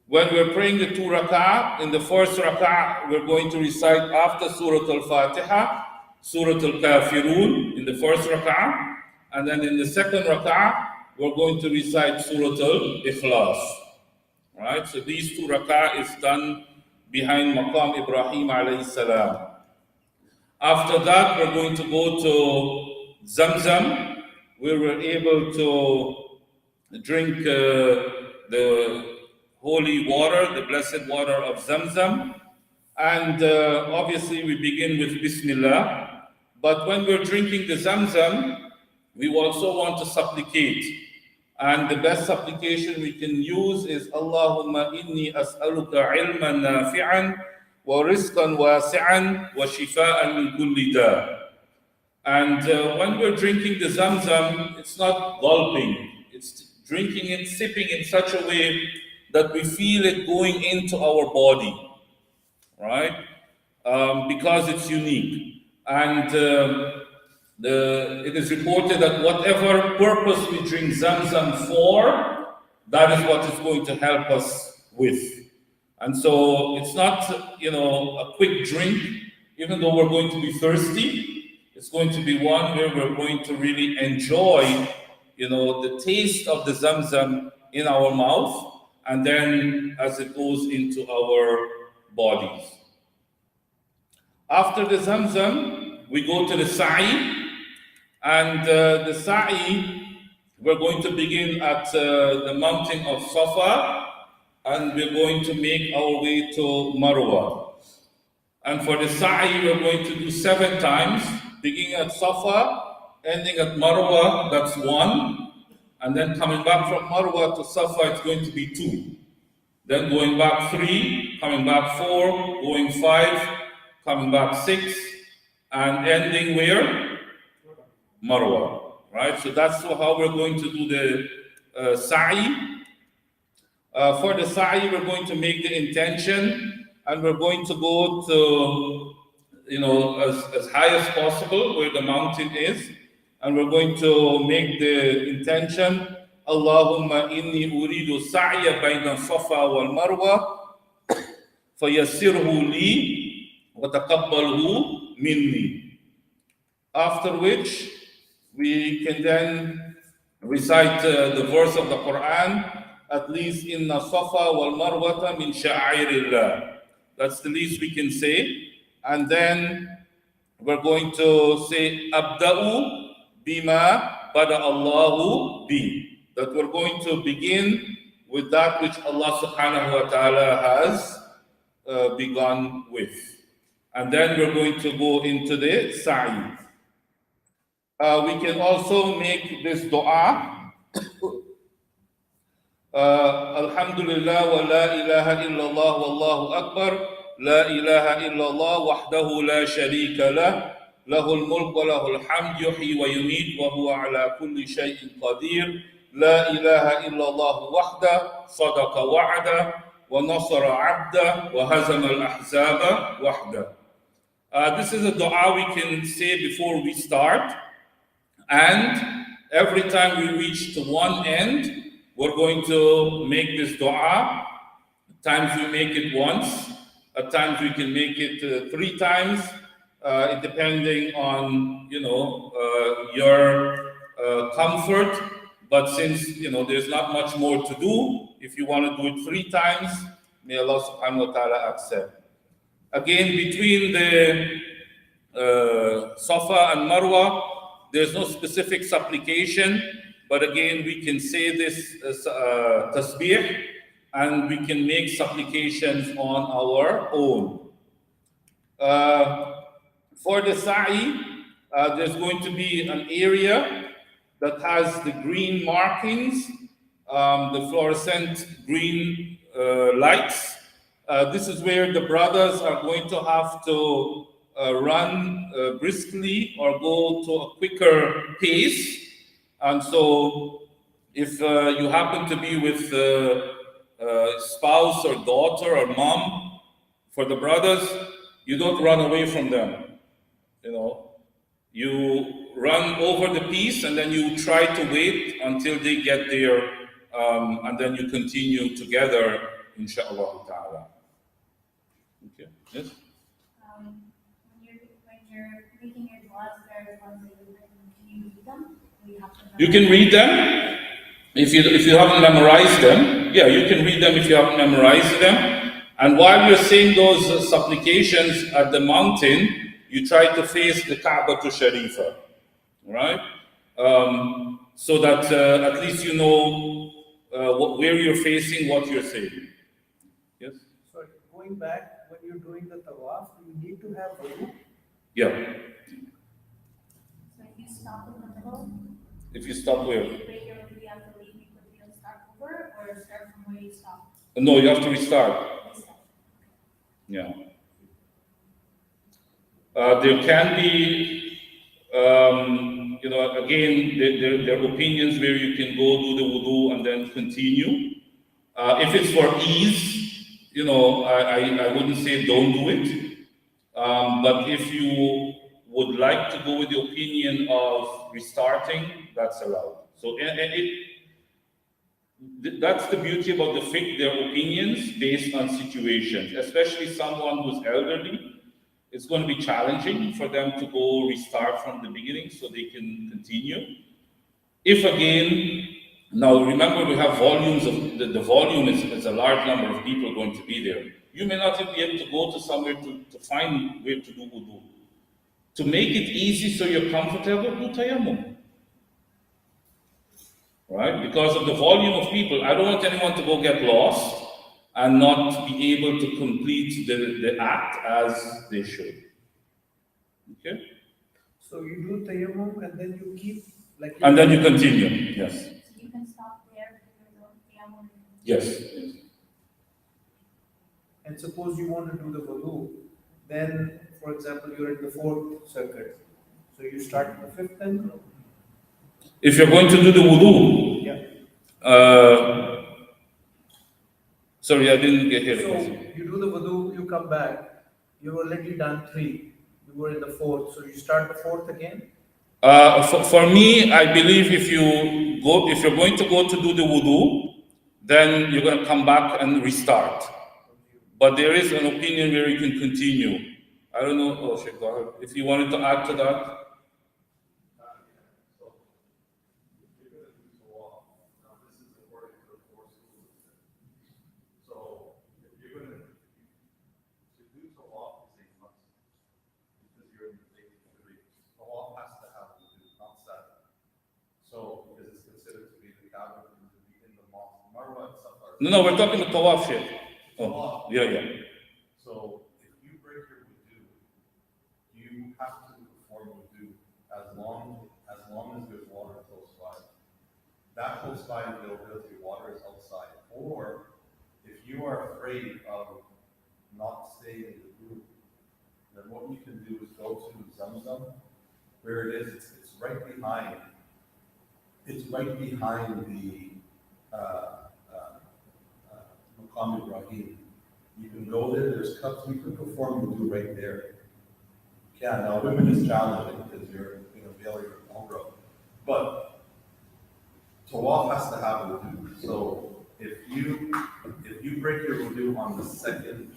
when we're praying the 2 rak'ah, in the first rak'ah, we're going to recite after Surah Al-Fatiha, Surah Al-Kafirun in the first rak'ah, and then in the second rak'ah, we're going to recite Surah Al-Ikhlas. Right? So these 2 rak'ah is done behind Maqam Ibrahim alayhi salam. After that, we're going to go to Zamzam, where we're able to drink the holy water, the blessed water of Zamzam. And obviously we begin with Bismillah. But when we're drinking the Zamzam, we also want to supplicate. And the best supplication we can use is Allahumma inni as'aluka ilman nafi'an wa rizqan wasi'an wa shifa'an min kulli da'. And when we're drinking the Zamzam, it's not gulping. It's drinking it, sipping in such a way that we feel it going into our body, right? Because it's unique. And it is reported that whatever purpose we drink Zamzam for, that is what is going to help us with. And so it's not, a quick drink, even though we're going to be thirsty. It's going to be one where we're going to really enjoy, the taste of the Zamzam in our mouth, and then as it goes into our bodies. After the Zamzam, we go to the Sa'i. And the Sa'i, we're going to begin at the mountain of Safa, and we're going to make our way to Marwa. And for the Sa'i, we're going to do 7 times, beginning at Safa, ending at Marwa, that's 1. And then coming back from Marwa to Safa, it's going to be 2. Then going back 3, coming back 4, going 5, coming back 6, and ending where? Marwa, right? So that's how we're going to do the Sa'i. For the Sa'i, we're going to make the intention, and we're going to go to, as high as possible where the mountain is, and we're going to make the intention, Allahumma inni uridu sa'ya bayna Safa wal Marwa, fayassirhu li wa taqabbalhu minni. After which, we can then recite the verse of the Quran, at least inna safa wal marwata min sha'airillah. That's the least we can say. And then we're going to say abda'u bima bada Allahu bi. That we're going to begin with that which Allah subhanahu wa ta'ala has begun with. And then we're going to go into the sa'i. We can also make this dua. Alhamdulillah wa la ilaha illallah wallahu akbar. La ilaha illallah wahdahu la sharika lah. Lahul mulk wa lahul hamd yuhyi wa yumeet wa huwa ala kulli shay'in qadir. La ilaha illallah wahda sadaqa wa'ada wa nasara 'abda wa hazama al-ahzaba wahda. This is a dua we can say before we start. And every time we reach to one end, we're going to make this dua. At times we make it once, at times we can make it 3 times, depending on your comfort. But since there's not much more to do, if you want to do it 3 times, may Allah subhanahu wa ta'ala accept. Again, between the Safa and Marwa, there's no specific supplication, but again, we can say this tasbih, and we can make supplications on our own. For the sa'i, there's going to be an area that has the green markings, the fluorescent green lights. This is where the brothers are going to have to run briskly or go to a quicker pace. And so if you happen to be with spouse or daughter or mom, for the brothers, you don't run away from them. You run over the piece and then you try to wait until they get there, and then you continue together, inshallah ta'ala. Okay, yes? When you're making your du'as, there are ones that you read them. You can read them if you haven't memorized them. Yeah, you can read them if you haven't memorized them. And while you're saying those supplications at the mountain, you try to face the Kaaba to Sharifa, right? So that at least you know where you're facing, what you're saying. Yes? Sorry, going back, when you're doing the tawaf, you need to have wudu. Yeah. So if you stop in the middle, If you stop where? you break your wudu, you have to leave because you don't start over, or start from where you stop. No, you have to restart. Restart. Yeah. There can be, again, there are opinions where you can go do the wudu and then continue. If it's for ease, I wouldn't say don't do it. But if you would like to go with the opinion of restarting, that's allowed. So that's the beauty about the fiqh, their opinions based on situations, especially someone who's elderly. It's going to be challenging for them to go restart from the beginning so they can continue. If again, now remember we have volumes of, the volume is a large number of people going to be there. You may not even be able to go to somewhere to find where to do wudu. To make it easy so you're comfortable, do tayammum. Right? Because of the volume of people, I don't want anyone to go get lost and not be able to complete the act as they should. Okay? So you do tayammum and then you keep like. And then you continue, yes. So you can stop there because of tayammum. Yes. And suppose you want to do the wudu, then, for example, you're in the 4th circuit. So you start the 5th then? If you're going to do the wudu, Yeah. sorry, I didn't get So here. you do the wudu, you come back, you've already done 3. You were in the 4th, so you start the 4th again? For me, I believe if you're going to go to do the wudu, then you're going to come back and restart. But there is an opinion where you can continue. I don't know, oh, Sheikh Zahir, if you wanted to add to that. So, if you're gonna do tawaf, now this is according to the 4 schools. So, if you're gonna, to do tawaf is a must, because you're in the big three. Tawaf has to have wudu, not 7. So, because it's considered to be the Kaaba, to be in the mosque. Marwa and Safa. No, we're talking about tawaf, Sheikh. Oh, Tawaf. yeah. So, if you break your wudu, you have to perform wudu as long as there's water close by. That close by availability of water is outside. Or if you are afraid of not staying in the group, then what you can do is go to Zamzam, where it is. It's right behind. It's right behind the Maqam Ibrahim. You can go there. There's cups. You can perform wudu right there. Yeah, now women is challenging because you're veil your umrah, but tawaf has to have wudu. So if you break your wudu on the second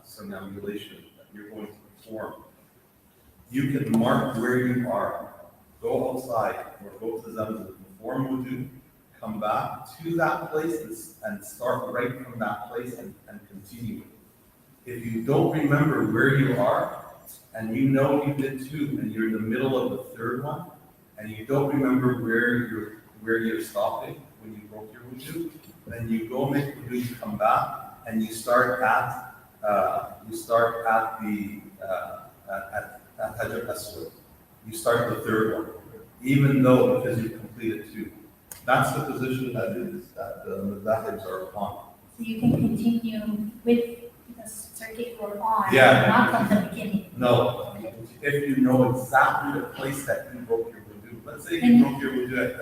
circumambulation that you're going to perform, you can mark where you are, go outside or go to Zamzam, perform wudu, come back to that place and start right from that place and continue. If you don't remember where you are, and you know you did 2, and you're in the middle of the 3rd one, and you don't remember where you're stopping when you broke your wudu, then you go make wudu, you come back, and you start at the at Hajj Aswad. You start the 3rd one, even though because you completed 2. That's the position that the Madhahibs are upon. So you can continue with the circuit you're on, Yeah. not from the beginning. No, if you know exactly the place that you broke your wudu. Let's say you broke your wudu at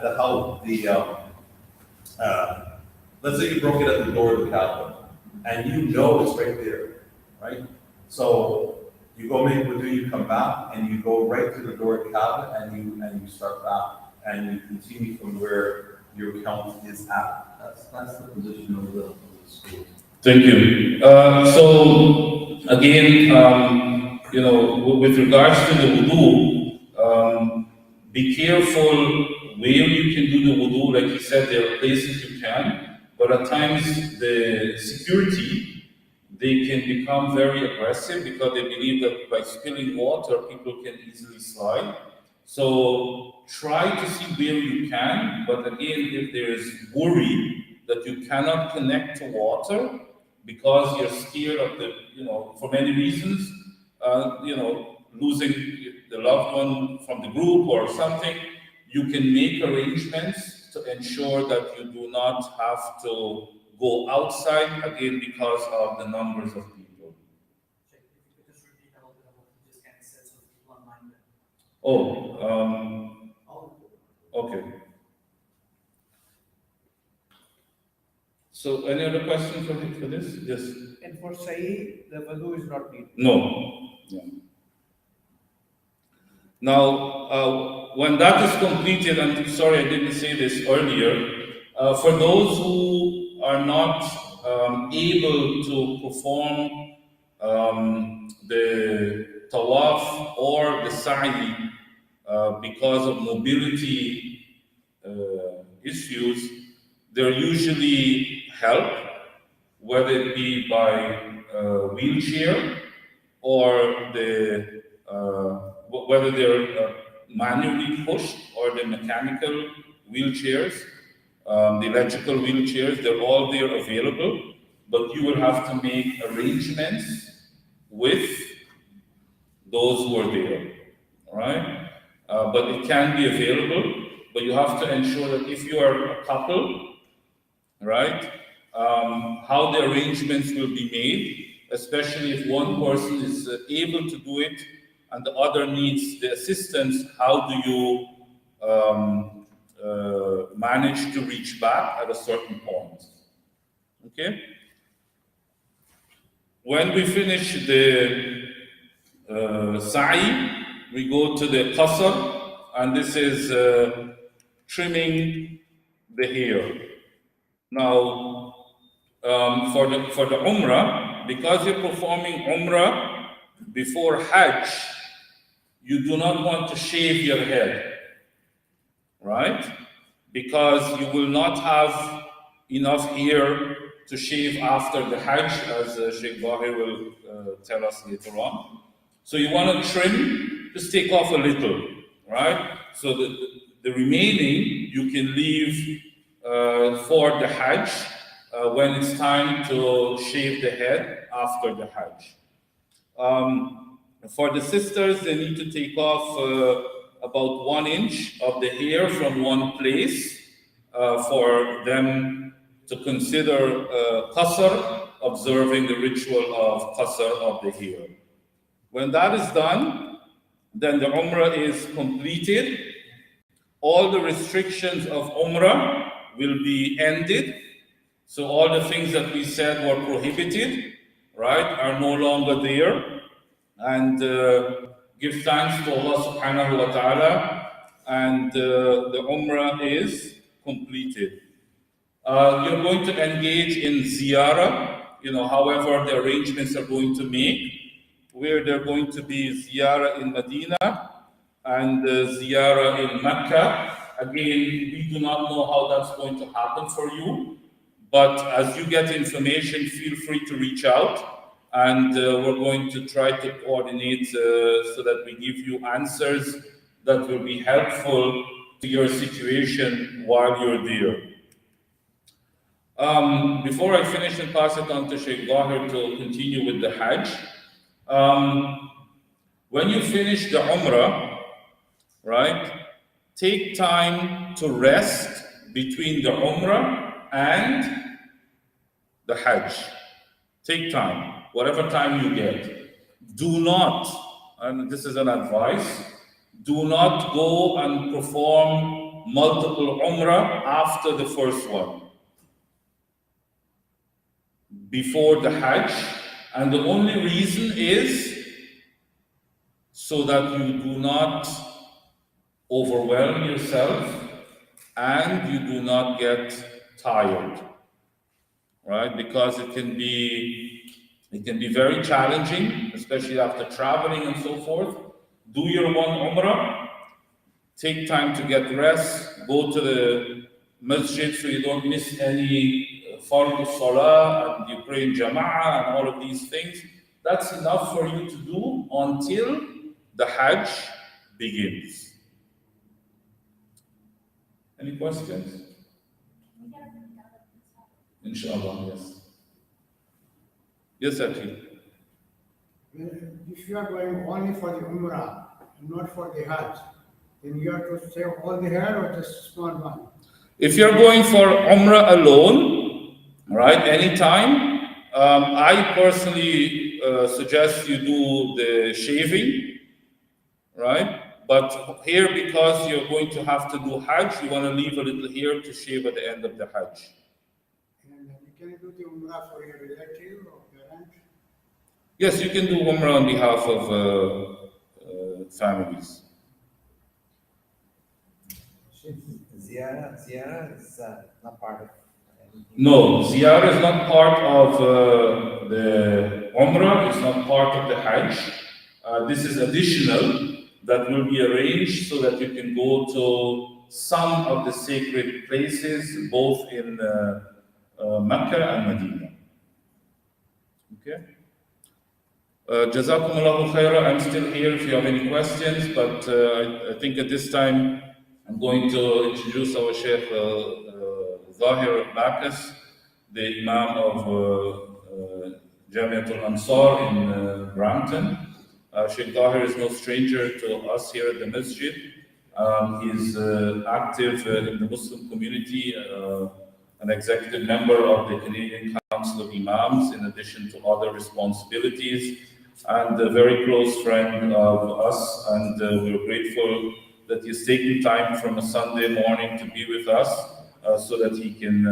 the house, let's say you broke it at the door of the Kaaba, and you know it's right there, right? So you go make wudu, you come back, and you go right to the door of the Kaaba, and you start back, and you continue from where your count is at. That's the position of the school. Thank you. So again, with regards to the wudu, be careful where you can do the wudu. Like you said, there are places you can, but at times the security, they can become very aggressive because they believe that by spilling water, people can easily slide. So try to see where you can, but again, if there is worry that you cannot connect to water because you're scared of for many reasons, losing the loved one from the group or something, you can make arrangements to ensure that you do not have to go outside again because of the numbers of people. Check if you could just repeat a little bit of what you just kind of said so people online. Okay. So any other questions for this? Yes. And for Sa'i, the wudu is not needed. No. Now, when that is completed, and sorry I didn't say this earlier, for those who are not able to perform the tawaf or the sa'i because of mobility issues, they're usually help, whether it be by wheelchair or whether they're manually pushed or the mechanical wheelchairs, the electrical wheelchairs, they're all there available, but you will have to make arrangements with those who are there, all right? But it can be available, but you have to ensure that if you are a couple, right, how the arrangements will be made, especially if one person is able to do it and the other needs the assistance, how do you manage to reach back at a certain point? Okay? When we finish the sa'i, we go to the qasr, and this is trimming the hair. Now, for the umrah, because you're performing Umrah before Hajj, you do not want to shave your head, right? Because you will not have enough hair to shave after the Hajj, as Sheikh Zahir will tell us later on. So you want to trim, just take off a little, right? So the remaining you can leave for the Hajj when it's time to shave the head after the Hajj. For the sisters, they need to take off about 1 inch of the hair from one place for them to consider qasr, observing the ritual of qasr of the hair. When that is done, then the Umrah is completed. All the restrictions of Umrah will be ended. So all the things that we said were prohibited, right, are no longer there. And give thanks to Allah subhanahu wa ta'ala, and the Umrah is completed. You're going to engage in ziyarah, however the arrangements are going to make, where they're going to be ziyarah in Medina and ziyarah in Mecca. Again, we do not know how that's going to happen for you, but as you get information, feel free to reach out, and we're going to try to coordinate so that we give you answers that will be helpful to your situation while you're there. Before I finish and pass it on to Sheikh Zahir to continue with the Hajj, when you finish the Umrah, right, take time to rest between the Umrah and the Hajj. Take time, whatever time you get. Do not, and this is an advice, do not go and perform multiple Umrah after the first one, before the Hajj, and the only reason is so that you do not overwhelm yourself and you do not get tired, right? Because it can be very challenging, especially after traveling and so forth. Do your one Umrah, take time to get rest, go to the masjid so you don't miss any Fard Salah, and you pray in Jama'ah and all of these things. That's enough for you to do until the Hajj begins. Any questions? Inshallah, yes. Yes, actually. If you are going only for the Umrah and not for the Hajj, then you have to save all the hair or just small one? If you're going for Umrah alone, right, anytime, I personally suggest you do the shaving, right? But here, because you're going to have to do Hajj, you want to leave a little here to shave at the end of the Hajj. And can you do the Umrah for your relative or parent? Yes, you can do Umrah on behalf of families. Ziyarah is not part of anything. No, ziyarah is not part of the Umrah, it's not part of the Hajj. This is additional that will be arranged so that you can go to some of the sacred places, both in Mecca and Medina. Okay? Jazakumullahu khaira. I'm still here if you have any questions, but I think at this time I'm going to introduce our Sheikh Zahir Bacchus, the Imam of Jamiatul Ansar in Brampton. Sheikh Zahir is no stranger to us here at the masjid. He's active in the Muslim community, an executive member of the Canadian Council of Imams, in addition to other responsibilities, and a very close friend of us. And we're grateful that he's taking time from a Sunday morning to be with us so that he can,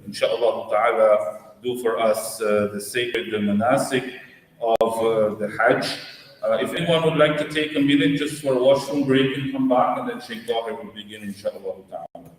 inshallah ta'ala, do for us the sacred manasik of the Hajj. If anyone would like to take a minute just for a washroom break and come back, and then Sheikh Zahir will begin, inshallah ta'ala.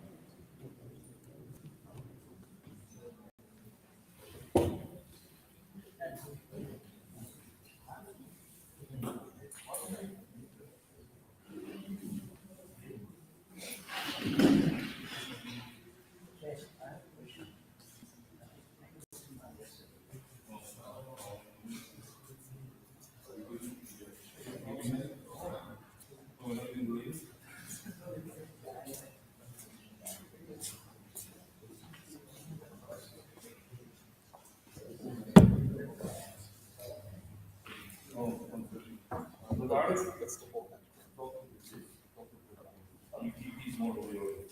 more away with it.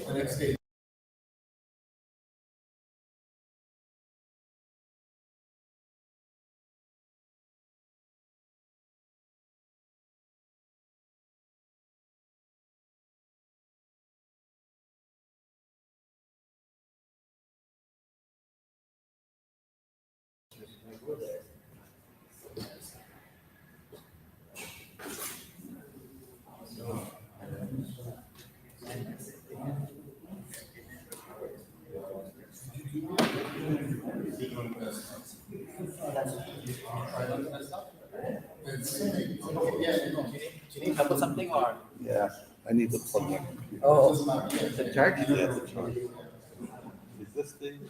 The next day. Do you need help with something or? Yeah, I need to plug my computer. Oh, the charge? Yeah, the charge. Is this thing?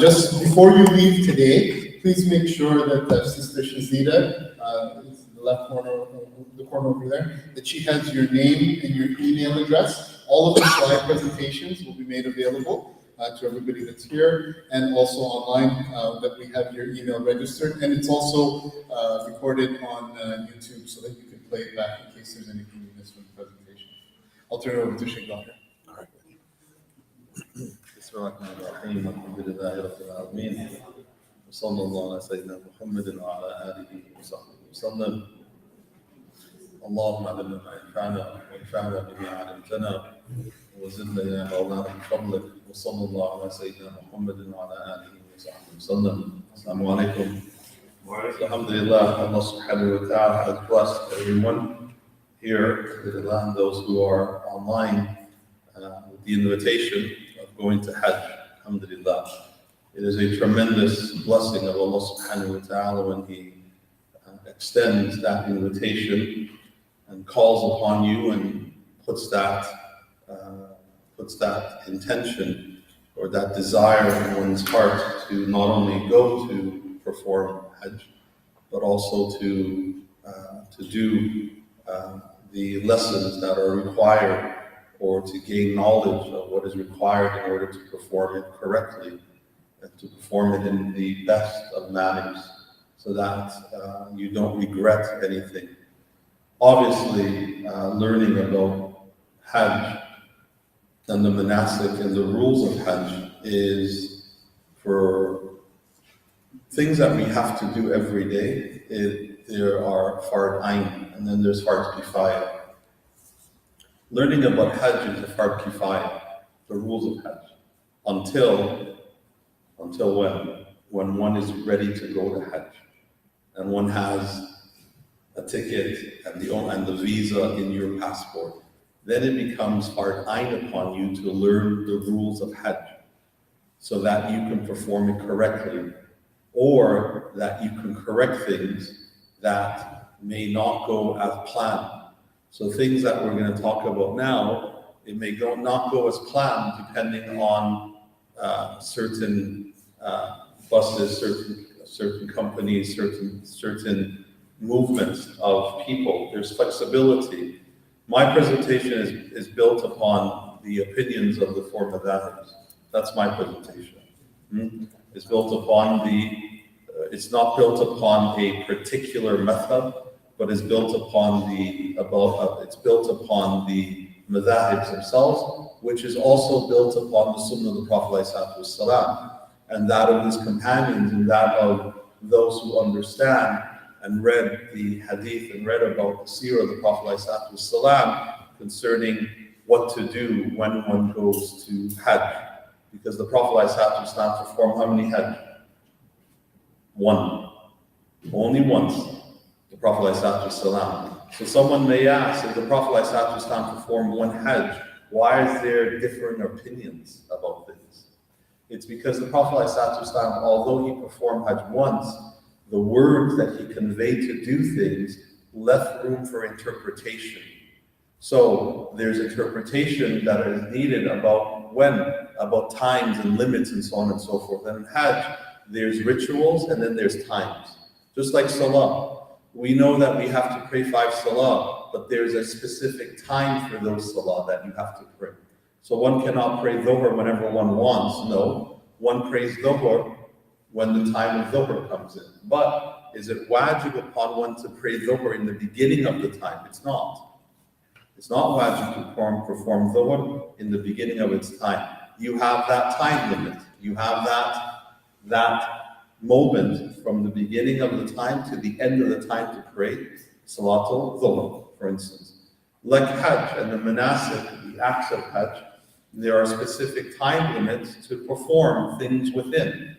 Just before you leave today, please make sure that Sister Shazida, is in the left corner, the corner over there, that she has your name and your email address. All of the slide presentations will be made available to everybody that's here, and also online, that we have your email registered, and it's also recorded on YouTube so that you can play it back in case there's anything you missed from the presentation. I'll turn it over to Sheikh Zahir. بسم الله الرحمن الرحيم والحمد لله رب العالمين وصلى الله على سيدنا محمد وعلى آله وصحبه وسلم. اللهم علمنا ما ينفعنا وانفعنا بما علمتنا وزدنا يا مولانا من فضلك وصلى الله على سيدنا محمد وعلى اله وصحبه وسلم. Assalamu alaikum. Alhamdulillah, Allah subhanahu wa ta'ala has blessed everyone here, alhamdulillah, and those who are online with the invitation of going to Hajj. Alhamdulillah. It is a tremendous blessing of Allah subhanahu wa ta'ala when He extends that invitation and calls upon you and puts that intention or that desire in one's heart to not only go to perform Hajj, but also to do the lessons that are required, or to gain knowledge of what is required in order to perform it correctly, and to perform it in the best of manners, so that you don't regret anything. Obviously, learning about Hajj and the manasik and the rules of Hajj is for things that we have to do every day. There are fard ayn, and then there's fard kifaya. Learning about Hajj is a fard kifaya, the rules of Hajj, until when? When one is ready to go to Hajj, and one has a ticket and the visa in your passport. Then it becomes fard ayn upon you to learn the rules of Hajj, so that you can perform it correctly, or that you can correct things that may not go as planned. So things that we're going to talk about now, it may not go as planned depending on certain buses, certain companies, certain movements of people. There's flexibility. My presentation is built upon the opinions of the four madhabs. That's my presentation. It's built upon it's not built upon a particular method, but it's built upon the madhabs themselves, which is also built upon the sunnah of the Prophet ﷺ, and that of his companions, and that of those who understand and read the hadith and read about the seerah of the Prophet ﷺ concerning what to do when one goes to Hajj. Because the Prophet ﷺ performed how many Hajj? One. Only once. The Prophet ﷺ. So someone may ask, if the Prophet ﷺ performed one Hajj, why is there different opinions about things? It's because the Prophet ﷺ, although he performed Hajj once, the words that he conveyed to do things left room for interpretation. So there's interpretation that is needed about when, about times and limits and so on and so forth. And in Hajj, there's rituals and then there's times. Just like Salah. We know that we have to pray 5 Salah, but there's a specific time for those Salah that you have to pray. So one cannot pray Dhuhr whenever one wants. No, one prays Dhuhr when the time of Dhuhr comes in. But is it wajib upon one to pray Dhuhr in the beginning of the time? It's not. It's not wajib to perform Dhuhr in the beginning of its time. You have that time limit. You have that moment from the beginning of the time to the end of the time to pray Salatul Dhuhr, for instance. Like Hajj and the manasik, the acts of Hajj, there are specific time limits to perform things within.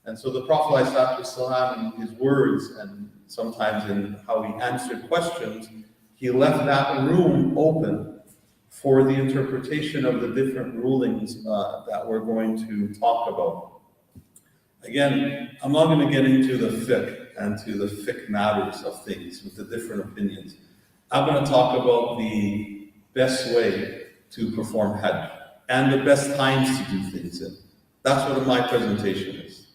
And so the Prophet ﷺ, in his words and sometimes in how he answered questions, he left that room open for the interpretation of the different rulings that we're going to talk about. Again, I'm not going to get into the fiqh and to the fiqh matters of things with the different opinions. I'm going to talk about the best way to perform Hajj and the best times to do things in. That's what my presentation is.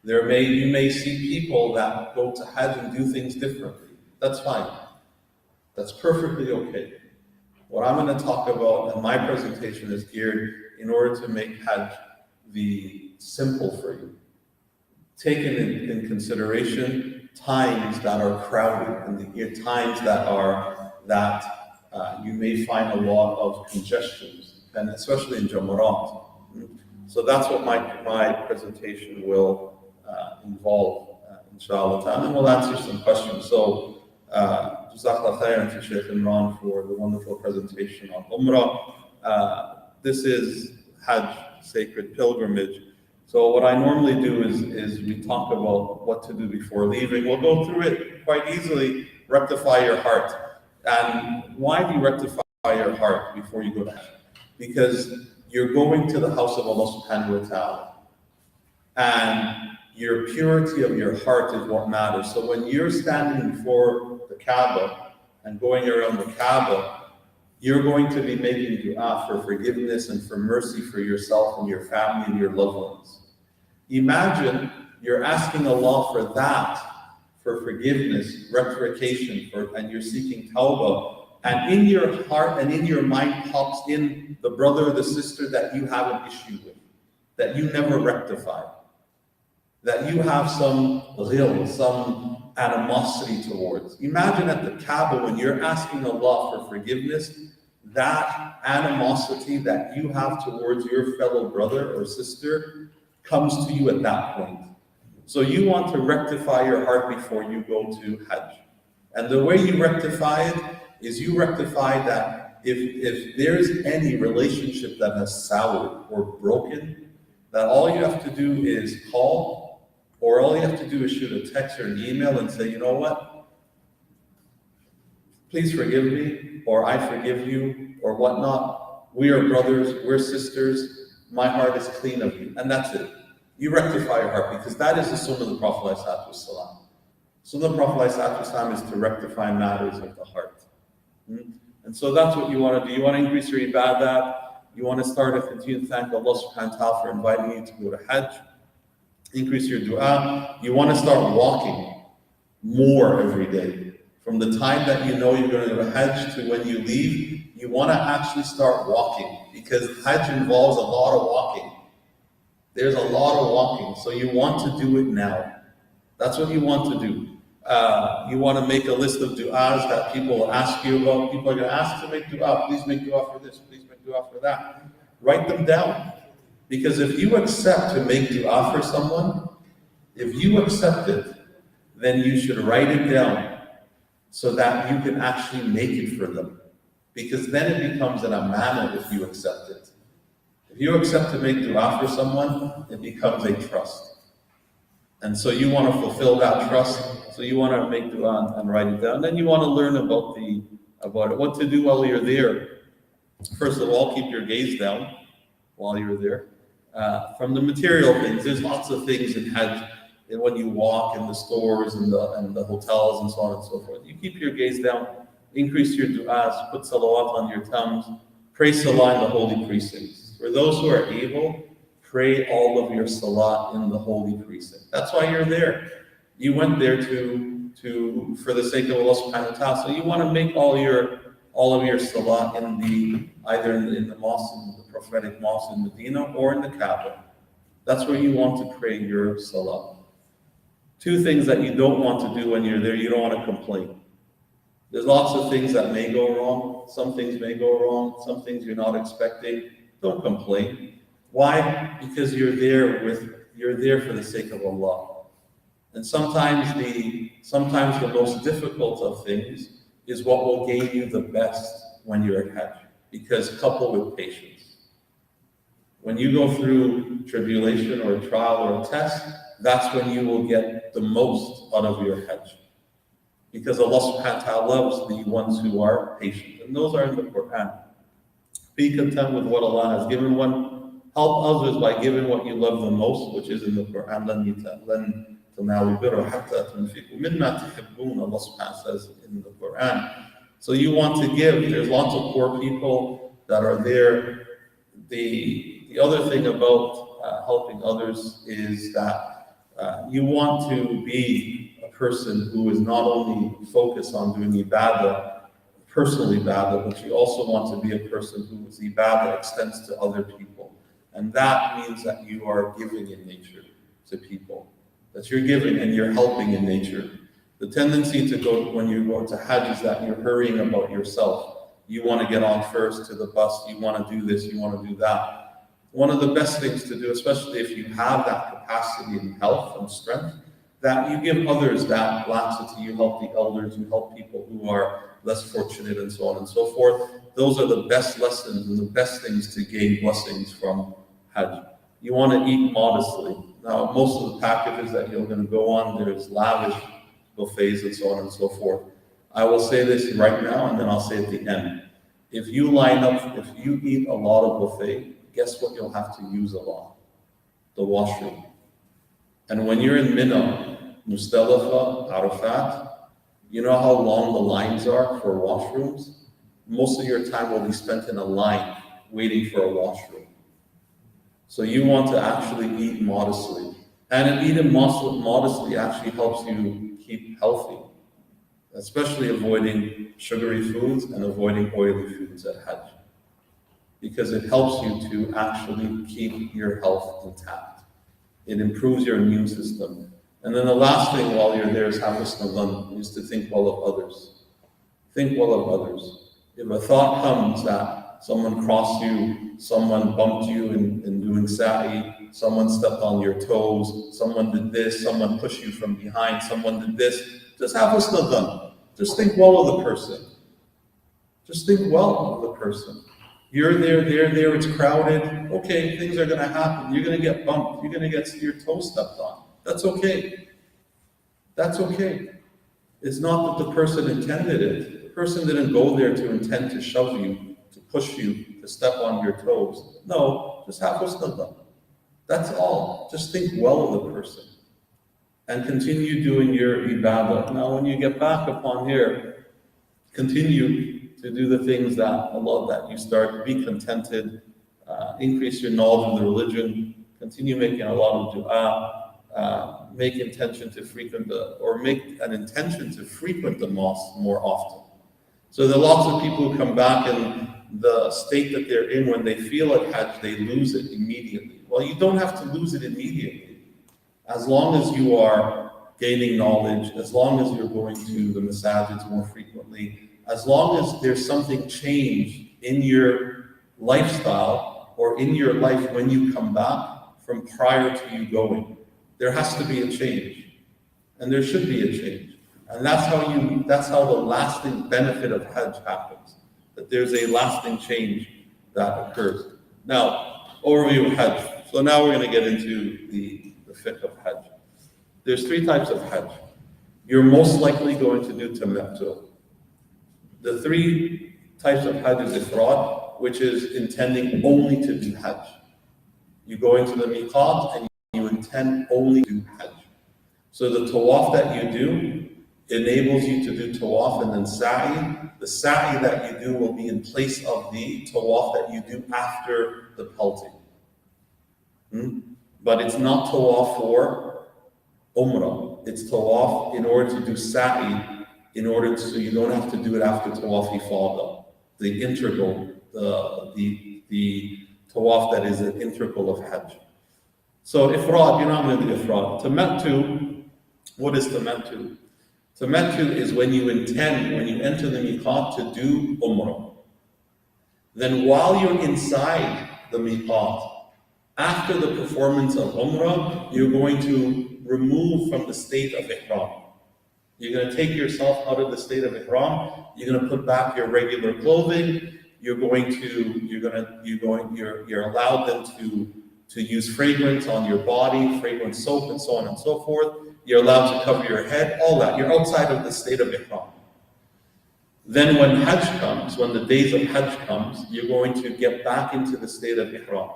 You may see people that go to Hajj and do things differently. That's fine. That's perfectly okay. What I'm going to talk about in my presentation is geared in order to make Hajj be simple for you. Taking in consideration times that are crowded and the times that you may find a lot of congestions, and especially in Jamarat. So that's what my presentation will involve, inshallah ta'ala, and we'll answer some questions. So Jazakallah khairan to Sheikh Imran for the wonderful presentation on Umrah. This is Hajj, sacred pilgrimage. So what I normally do is we talk about what to do before leaving. We'll go through it quite easily. Rectify your heart. And why do you rectify your heart before you go to Hajj? Because you're going to the house of Allah subhanahu wa ta'ala. And your purity of your heart is what matters. So when you're standing before the Kaaba and going around the Kaaba, you're going to be making dua for forgiveness and for mercy for yourself and your family and your loved ones. Imagine you're asking Allah for that, for forgiveness, rectification, and you're seeking tawbah, and in your heart and in your mind pops in the brother or the sister that you have an issue with, that you never rectified, that you have some ghil, some animosity towards. Imagine at the Kaaba when you're asking Allah for forgiveness, that animosity that you have towards your fellow brother or sister comes to you at that point. So you want to rectify your heart before you go to Hajj. And the way you rectify it is you rectify that if there's any relationship that has soured or broken, that all you have to do is call, or all you have to do is shoot a text or an email and say, you know what? Please forgive me, or I forgive you, or whatnot. We are brothers, we're sisters. My heart is clean of you. And that's it. You rectify your heart, because that is the sunnah of the Prophet ﷺ. Sunnah of the Prophet ﷺ is to rectify matters of the heart. And so that's what you want to do. You want to increase your ibadah. You want to start to continue to thank Allah subhanahu wa ta'ala for inviting you to go to Hajj. Increase your dua. You want to start walking more every day. From the time that you know you're going to go to Hajj to when you leave, you want to actually start walking, because Hajj involves a lot of walking. There's a lot of walking, so you want to do it now. That's what you want to do. You want to make a list of du'as that people will ask you about. People are going to ask to make dua. Please make dua for this. Please make dua for that. Write them down. Because if you accept to make dua for someone, if you accept it, then you should write it down so that you can actually make it for them. Because then it becomes an amanah if you accept it. If you accept to make dua for someone, it becomes a trust. And so you want to fulfill that trust. So you want to make dua and write it down. Then you want to learn about it, what to do while you're there. First of all, keep your gaze down while you're there. From the material things, there's lots of things in Hajj. And when you walk in the stores and the hotels and so on and so forth, you keep your gaze down, increase your du'as, put salawat on your tongues, pray salah in the holy precincts. For those who are able, pray all of your salah in the holy precinct. That's why you're there. You went there for the sake of Allah subhanahu wa ta'ala. So you want to make all of your salah either in the mosque, in the prophetic mosque in Medina, or in the Kaaba. That's where you want to pray your salah. Two things that you don't want to do when you're there. You don't want to complain. There's lots of things that may go wrong. Some things may go wrong. Some things you're not expecting. Don't complain. Why? Because you're there for the sake of Allah. And sometimes the most difficult of things is what will gain you the best when you're at Hajj. Because coupled with patience. When you go through tribulation or a trial or a test, that's when you will get the most out of your Hajj. Because Allah subhanahu wa ta'ala loves the ones who are patient. And those are in the Quran. Be content with what Allah has given one. Help others by giving what you love the most, which is in the Quran. لَن تَنَالُوا الْبِرَّ حَتَّى تُنْفِقُوا مِمَّا تُحِبُّونَ, Allah subhanahu wa ta'ala says in the Quran. So you want to give. There's lots of poor people that are there. The other thing about helping others is that you want to be a person who is not only focused on doing ibadah, personal ibadah, but you also want to be a person whose ibadah extends to other people. And that means that you are giving in nature to people. That you're giving and you're helping in nature. The tendency when you go to Hajj is that you're hurrying about yourself. You want to get on first to the bus, you want to do this, you want to do that. One of the best things to do, especially if you have that capacity and health and strength, that you give others that laxity, you help the elders, you help people who are less fortunate and so on and so forth. Those are the best lessons and the best things to gain blessings from Hajj. You want to eat modestly. Now, most of the packages that you're going to go on, there's lavish buffets and so on and so forth. I will say this right now and then I'll say at the end. If you line up, if you eat a lot of buffet, guess what you'll have to use a lot? The washroom. And when you're in Mina, Muzdalifah, Arafat, you know how long the lines are for washrooms? Most of your time will be spent in a line waiting for a washroom. So you want to actually eat modestly. And eating modestly actually helps you keep healthy, especially avoiding sugary foods and avoiding oily foods at Hajj, because it helps you to actually keep your health intact. It improves your immune system. And then the last thing while you're there is is to think well of others. Think well of others. If a thought comes that someone crossed you, someone bumped you in doing sa'i, someone stepped on your toes, someone did this, someone pushed you from behind, someone did this, just have husna dhan. Just think well of the person. Just think well of the person. You're there, it's crowded. Okay, things are going to happen. You're going to get bumped. You're going to get your toes stepped on. That's okay. That's okay. It's not that the person intended it. The person didn't go there to intend to shove you, to push you, to step on your toes. No, just have husna dhan. That's all. Just think well of the person. And continue doing your ibadah. Now, when you get back upon here, continue to do the things that Allah, that you start, be contented, increase your knowledge of the religion, continue making a lot of dua, make an intention to frequent the mosque more often. So there are lots of people who come back and the state that they're in when they feel at Hajj, they lose it immediately. Well, you don't have to lose it immediately. As long as you are gaining knowledge, as long as you're going to the masajids more frequently, as long as there's something changed in your lifestyle or in your life when you come back from prior to you going, there has to be a change. And there should be a change. And that's how the lasting benefit of Hajj happens. That there's a lasting change that occurs. Now, overview of Hajj. So now we're going to get into the fiqh of Hajj. There's 3 types of Hajj. You're most likely going to do tamattu. The 3 types of Hajj is ifrad, which is intending only to do Hajj. You go into the miqat and you intend only to do Hajj. So the tawaf that you do enables you to do tawaf and then sa'i. The sa'i that you do will be in place of the tawaf that you do after the pelting. But it's not tawaf for Umrah. It's tawaf in order to do sa'i, so you don't have to do it after tawaf ifadah, the integral, the tawaf that is an integral of Hajj. So ifrad, you're not going to do ifrad. Tamattu, what is tamattu? Tamattu is when you enter the miqat to do Umrah. Then while you're inside the miqat, after the performance of Umrah, you're going to remove from the state of Ihram. You're going to take yourself out of the state of Ihram. You're going to put back your regular clothing. You're allowed then to use fragrance on your body, fragrance soap, and so on and so forth. You're allowed to cover your head, all that. You're outside of the state of Ihram. Then when Hajj comes, when the days of Hajj comes, you're going to get back into the state of Ihram.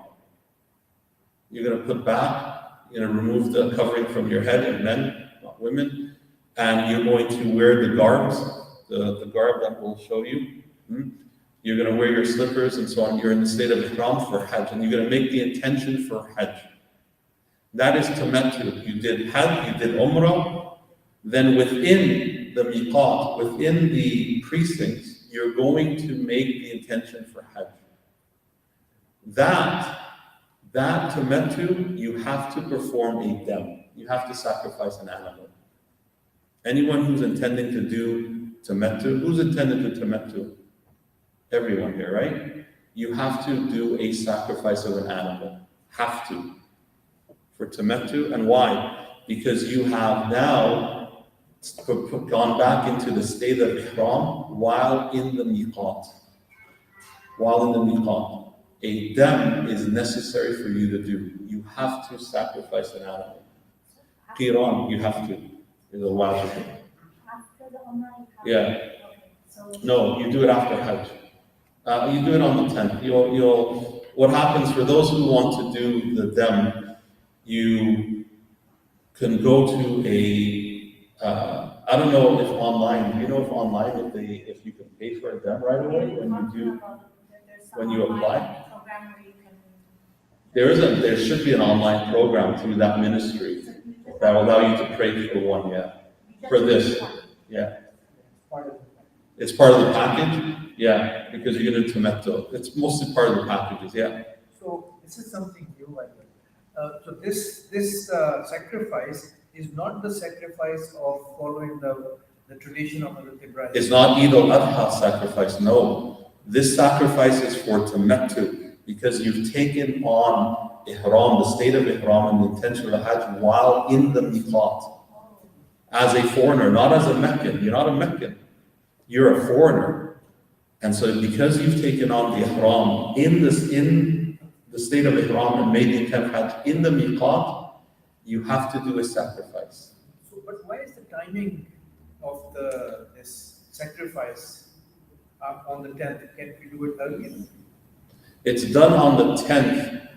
You're going to put back, you're going to remove the covering from your head, and men, not women, and you're going to wear the garbs, the garb that we'll show you. You're going to wear your slippers and so on. You're in the state of Ihram for Hajj, and you're going to make the intention for Hajj. That is tamattu. You did Hajj, you did Umrah, then within the miqat, within the precincts, you're going to make the intention for Hajj. That tamattu, you have to perform a dam. You have to sacrifice an animal. Anyone who's intending to do tamattu, who's intended to tamattu? Everyone here, right? You have to do a sacrifice of an animal. Have to. For tamattu. And why? Because you have now gone back into the state of ihram while in the miqat. While in the miqat. A dam is necessary for you to do. You have to sacrifice an animal. Qiran, you have to. Is a wajib. After the Umrah, you have Yeah. Okay, so No, you do it after Hajj. You do it on the 10th. What happens for those who want to do the dam, you can go to I don't know if online, do you know if online, if you can pay for a dam right away when you apply? There should be an online program through that ministry that will allow you to pray for one, yeah. For this, yeah. It's part of the package, yeah, because you're going to tamattu. It's mostly part of the packages, yeah. So this is something new, I think. So this sacrifice is not the sacrifice of following the tradition of Hazrat Ibrahim. It's not Eid al-Adha sacrifice, no. This sacrifice is for tamattu, because you've taken on ihram, the state of ihram, and the intention of the Hajj while in the miqat. As a foreigner, not as a Meccan. You're not a Meccan. You're a foreigner. And so because you've taken on the ihram in the state of ihram and made the intent of Hajj in the miqat, you have to do a sacrifice. So, but why is the timing of this sacrifice on the 10th? Can't we do it earlier? It's done on the 10th.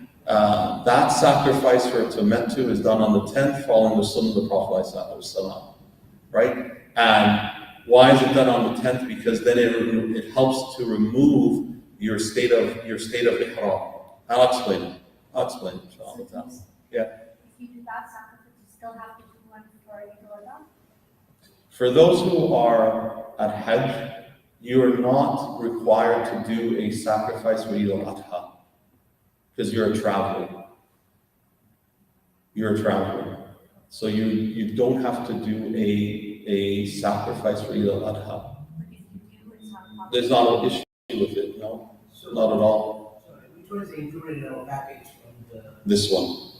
That sacrifice for tamattu is done on the 10th, following the sunnah of the Prophet ﷺ, right? And why is it done on the 10th? Because then it helps to remove your state of ihram. I'll explain it. Inshallah. Yeah. If you do that sacrifice, you still have to do one for Eid al-Adha? For those who are at Hajj, you are not required to do a sacrifice for Eid al-Adha because you're a traveler. You're a traveler. So you don't have to do a sacrifice for Eid al-Adha. But if you do, it's not There's not an issue with it, no, not at all. Which one is included in our package? This one,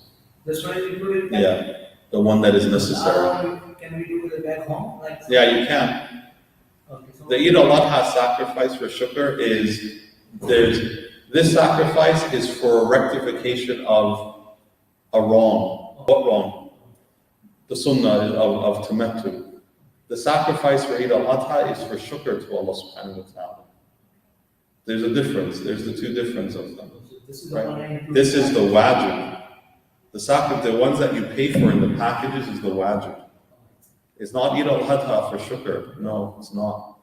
This one is included? yeah, the one that is necessary. Can we do it back home? Like, Yeah, you can. okay, so The Eid al-Adha sacrifice for shukr this sacrifice is for rectification of a wrong. What wrong? The sunnah of tamattu. The sacrifice for Eid al-Adha is for shukr to Allah subhanahu wa ta'ala. There's a difference. There's the two differences of them. this is the Right. one I included. This is the wajib. The ones that you pay for in the packages is the wajib. It's not Eid al-Adha for shukr. No, it's not.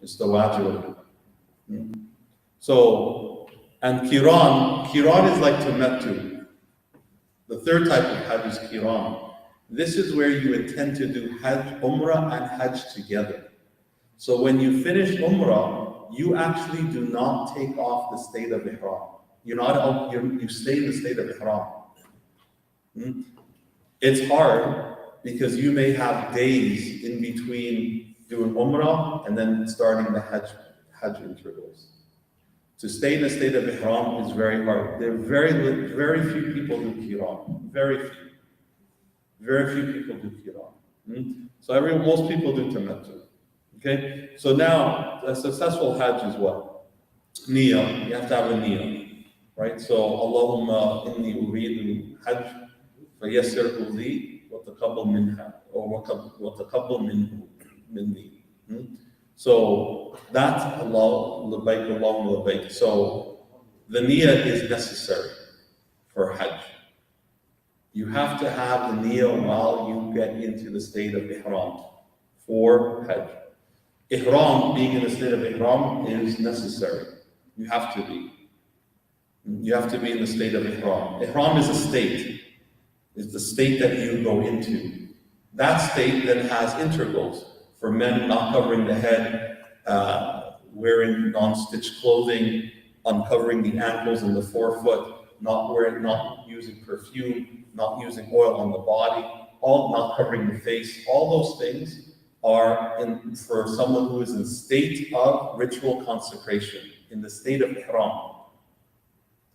It's the wajib. So, and Qiran is like tamattu. The third type of Hajj is Qiran. This is where you intend to do Hajj, Umrah and Hajj together. So when you finish Umrah, you actually do not take off the state of Ihram. You stay in the state of Ihram. It's hard because you may have days in between doing Umrah and then starting the Hajj intervals. To stay in the state of Ihram is very hard. There are very few people do Qiran. Very few. Very few people do Qiran. So most people do Tamattu. Okay? So now, a successful Hajj is what? Niyyah. You have to have a niyyah. Right? So, Allahumma inni uridu Hajj fayassirhu li wa taqabbal minha or wa taqabbal minni. So that's Allah labbaik Allahumma labbaik. So the niyyah is necessary for Hajj. You have to have the niyyah while you get into the state of ihram for Hajj. Ihram, being in the state of ihram, is necessary. You have to be. You have to be in the state of ihram. Ihram is a state. It's the state that you go into. That state then has intervals. For men, not covering the head, wearing non-stitched clothing, uncovering the ankles and the forefoot, not using perfume, not using oil on the body, not covering the face. All those things are for someone who is in state of ritual consecration, in the state of ihram.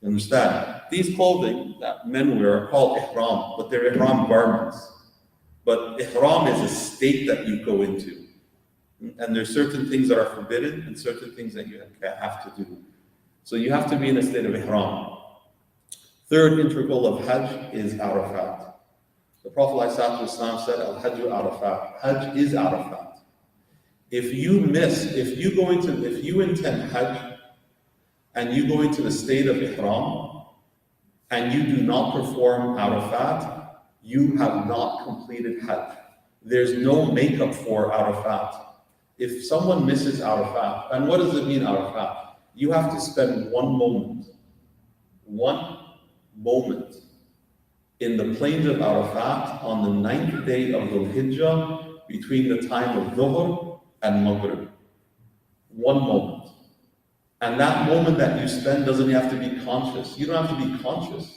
You understand? These clothing that men wear are called ihram, but they're ihram garments. But ihram is a state that you go into. And there's certain things that are forbidden and certain things that you have to do. So you have to be in a state of ihram. Third integral of Hajj is Arafat. The Prophet ﷺ said, Al-Hajju Arafat. Hajj is Arafat. If you intend Hajj and you go into the state of ihram and you do not perform Arafat, you have not completed Hajj. There's no makeup for Arafat. If someone misses Arafat, and what does it mean Arafat? You have to spend one moment in the plains of Arafat on the 9th day of Dhul Hijjah between the time of Dhuhr and Maghrib. One moment. And that moment that you spend doesn't have to be conscious. You don't have to be conscious.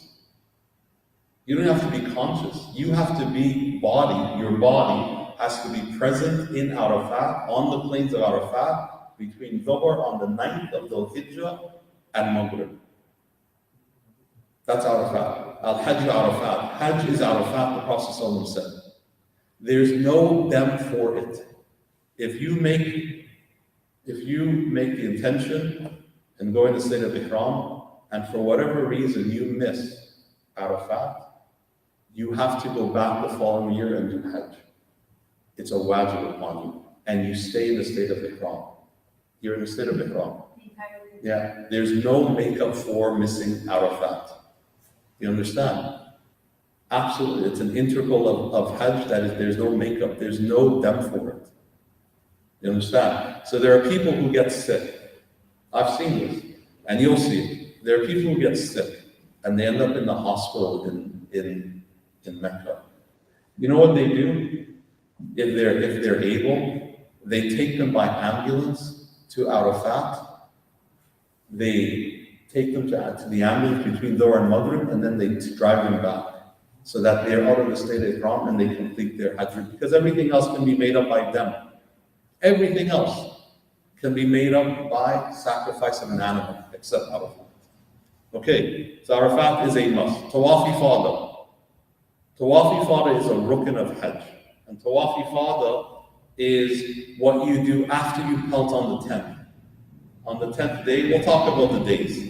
You don't have to be conscious. You have to be your body has to be present in Arafat, on the plains of Arafat, between Dhuhr on the 9th of Dhul Hijjah and Maghrib. That's Arafat. Al-Hajj Arafat. Hajj is Arafat, the Prophet ﷺ said. There's no them for it. If you make the intention and go in the state of ihram, and for whatever reason you miss Arafat, you have to go back the following year and do Hajj. It's a wajib upon you. And you stay in the state of ihram. You're in the state of ihram. Yeah, there's no makeup for missing Arafat. You understand? Absolutely. It's an integral of Hajj there's no makeup. There's no depth for it. You understand? So there are people who get sick. I've seen this. And you'll see it. There are people who get sick and they end up in the hospital in Mecca. You know what they do? If they're able, they take them by ambulance to Arafat. They take them to the ambulance between Dhuhr and Maghrib, and then they drive them back so that they're out of the state of ihram and they complete their Hajj. Because everything else can be made up by them. Everything else can be made up by sacrifice of an animal, except Arafat. Okay, so Arafat is a must. Tawaf Ifada. Tawaf Ifada is a rukn of Hajj. And Tawaf Ifada is what you do after you pelt on the 10th. On the 10th day, we'll talk about the days,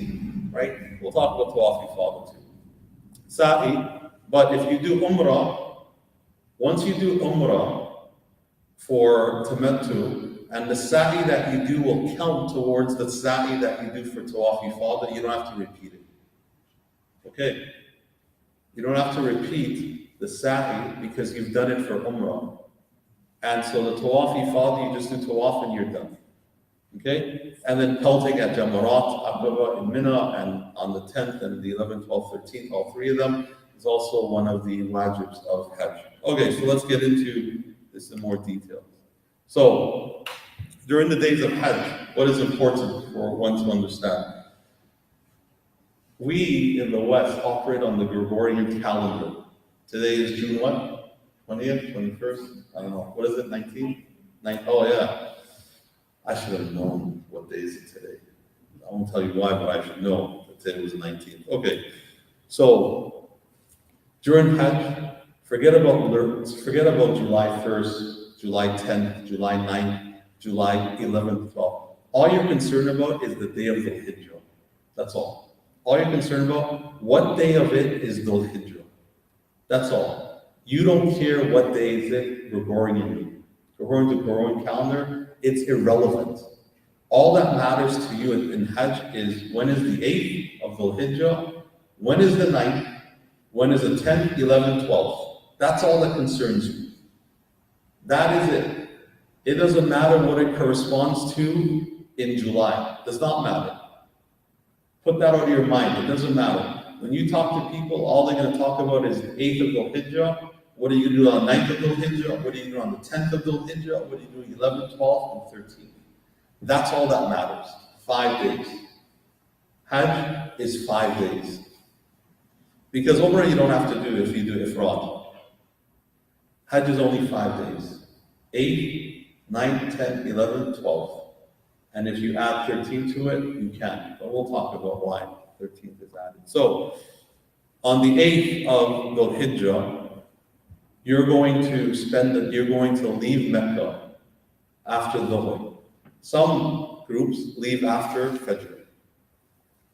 right? We'll talk about Tawaf Ifada too. Sa'i, but if you do Umrah, once you do Umrah for Tamattu, and the Sa'i that you do will count towards the Sa'i that you do for Tawaf Ifada, you don't have to repeat it. Okay? You don't have to repeat the Sa'i because you've done it for Umrah. And so the Tawaf Ifada, you just do Tawaf and you're done. Okay? And then pelting at Jamarat, Aqaba in Mina, and on the 10th and the 11th, 12th, 13th, all three of them, is also one of the wajibs of Hajj. Okay, so let's get into this in more detail. So, during the days of Hajj, what is important for one to understand? We in the West operate on the Gregorian calendar. Today is June what? 20th, 21st? I don't know. What is it, 19th? Oh yeah. I should have known what day is it today. I won't tell you why, but I should know that today was the 19th. Okay, so during Hajj, forget about July 1st, July 10th, July 9th, July 11th, 12th. All you're concerned about is the day of Dhul Hijjah. That's all. All you're concerned about, what day of it is Dhul Hijjah. That's all. You don't care what day is it Gregorianly. According to the Gregorian calendar, it's irrelevant. All that matters to you in Hajj is when is the 8th of Dhul Hijjah, when is the 9th, when is the 10th, 11th, 12th. That's all that concerns you. That is it. It doesn't matter what it corresponds to in July. It does not matter. Put that out of your mind. It doesn't matter. When you talk to people, all they're going to talk about is the 8th of Dhul Hijjah. What are you doing on the 9th of Dhul Hijjah? What are you doing on the 10th of Dhul Hijjah? What are you doing 11th, 12th, and 13th? That's all that matters. 5 days. Hajj is 5 days. Because Umrah you don't have to do if you do Ifrad. Hajj is only 5 days. 8, 9, 10, 11, 12. And if you add 13 to it, you can. But we'll talk about why 13th is added. So, on the 8th of Dhul Hijjah, you're going to leave Mecca after Dhuhr. Some groups leave after Fajr.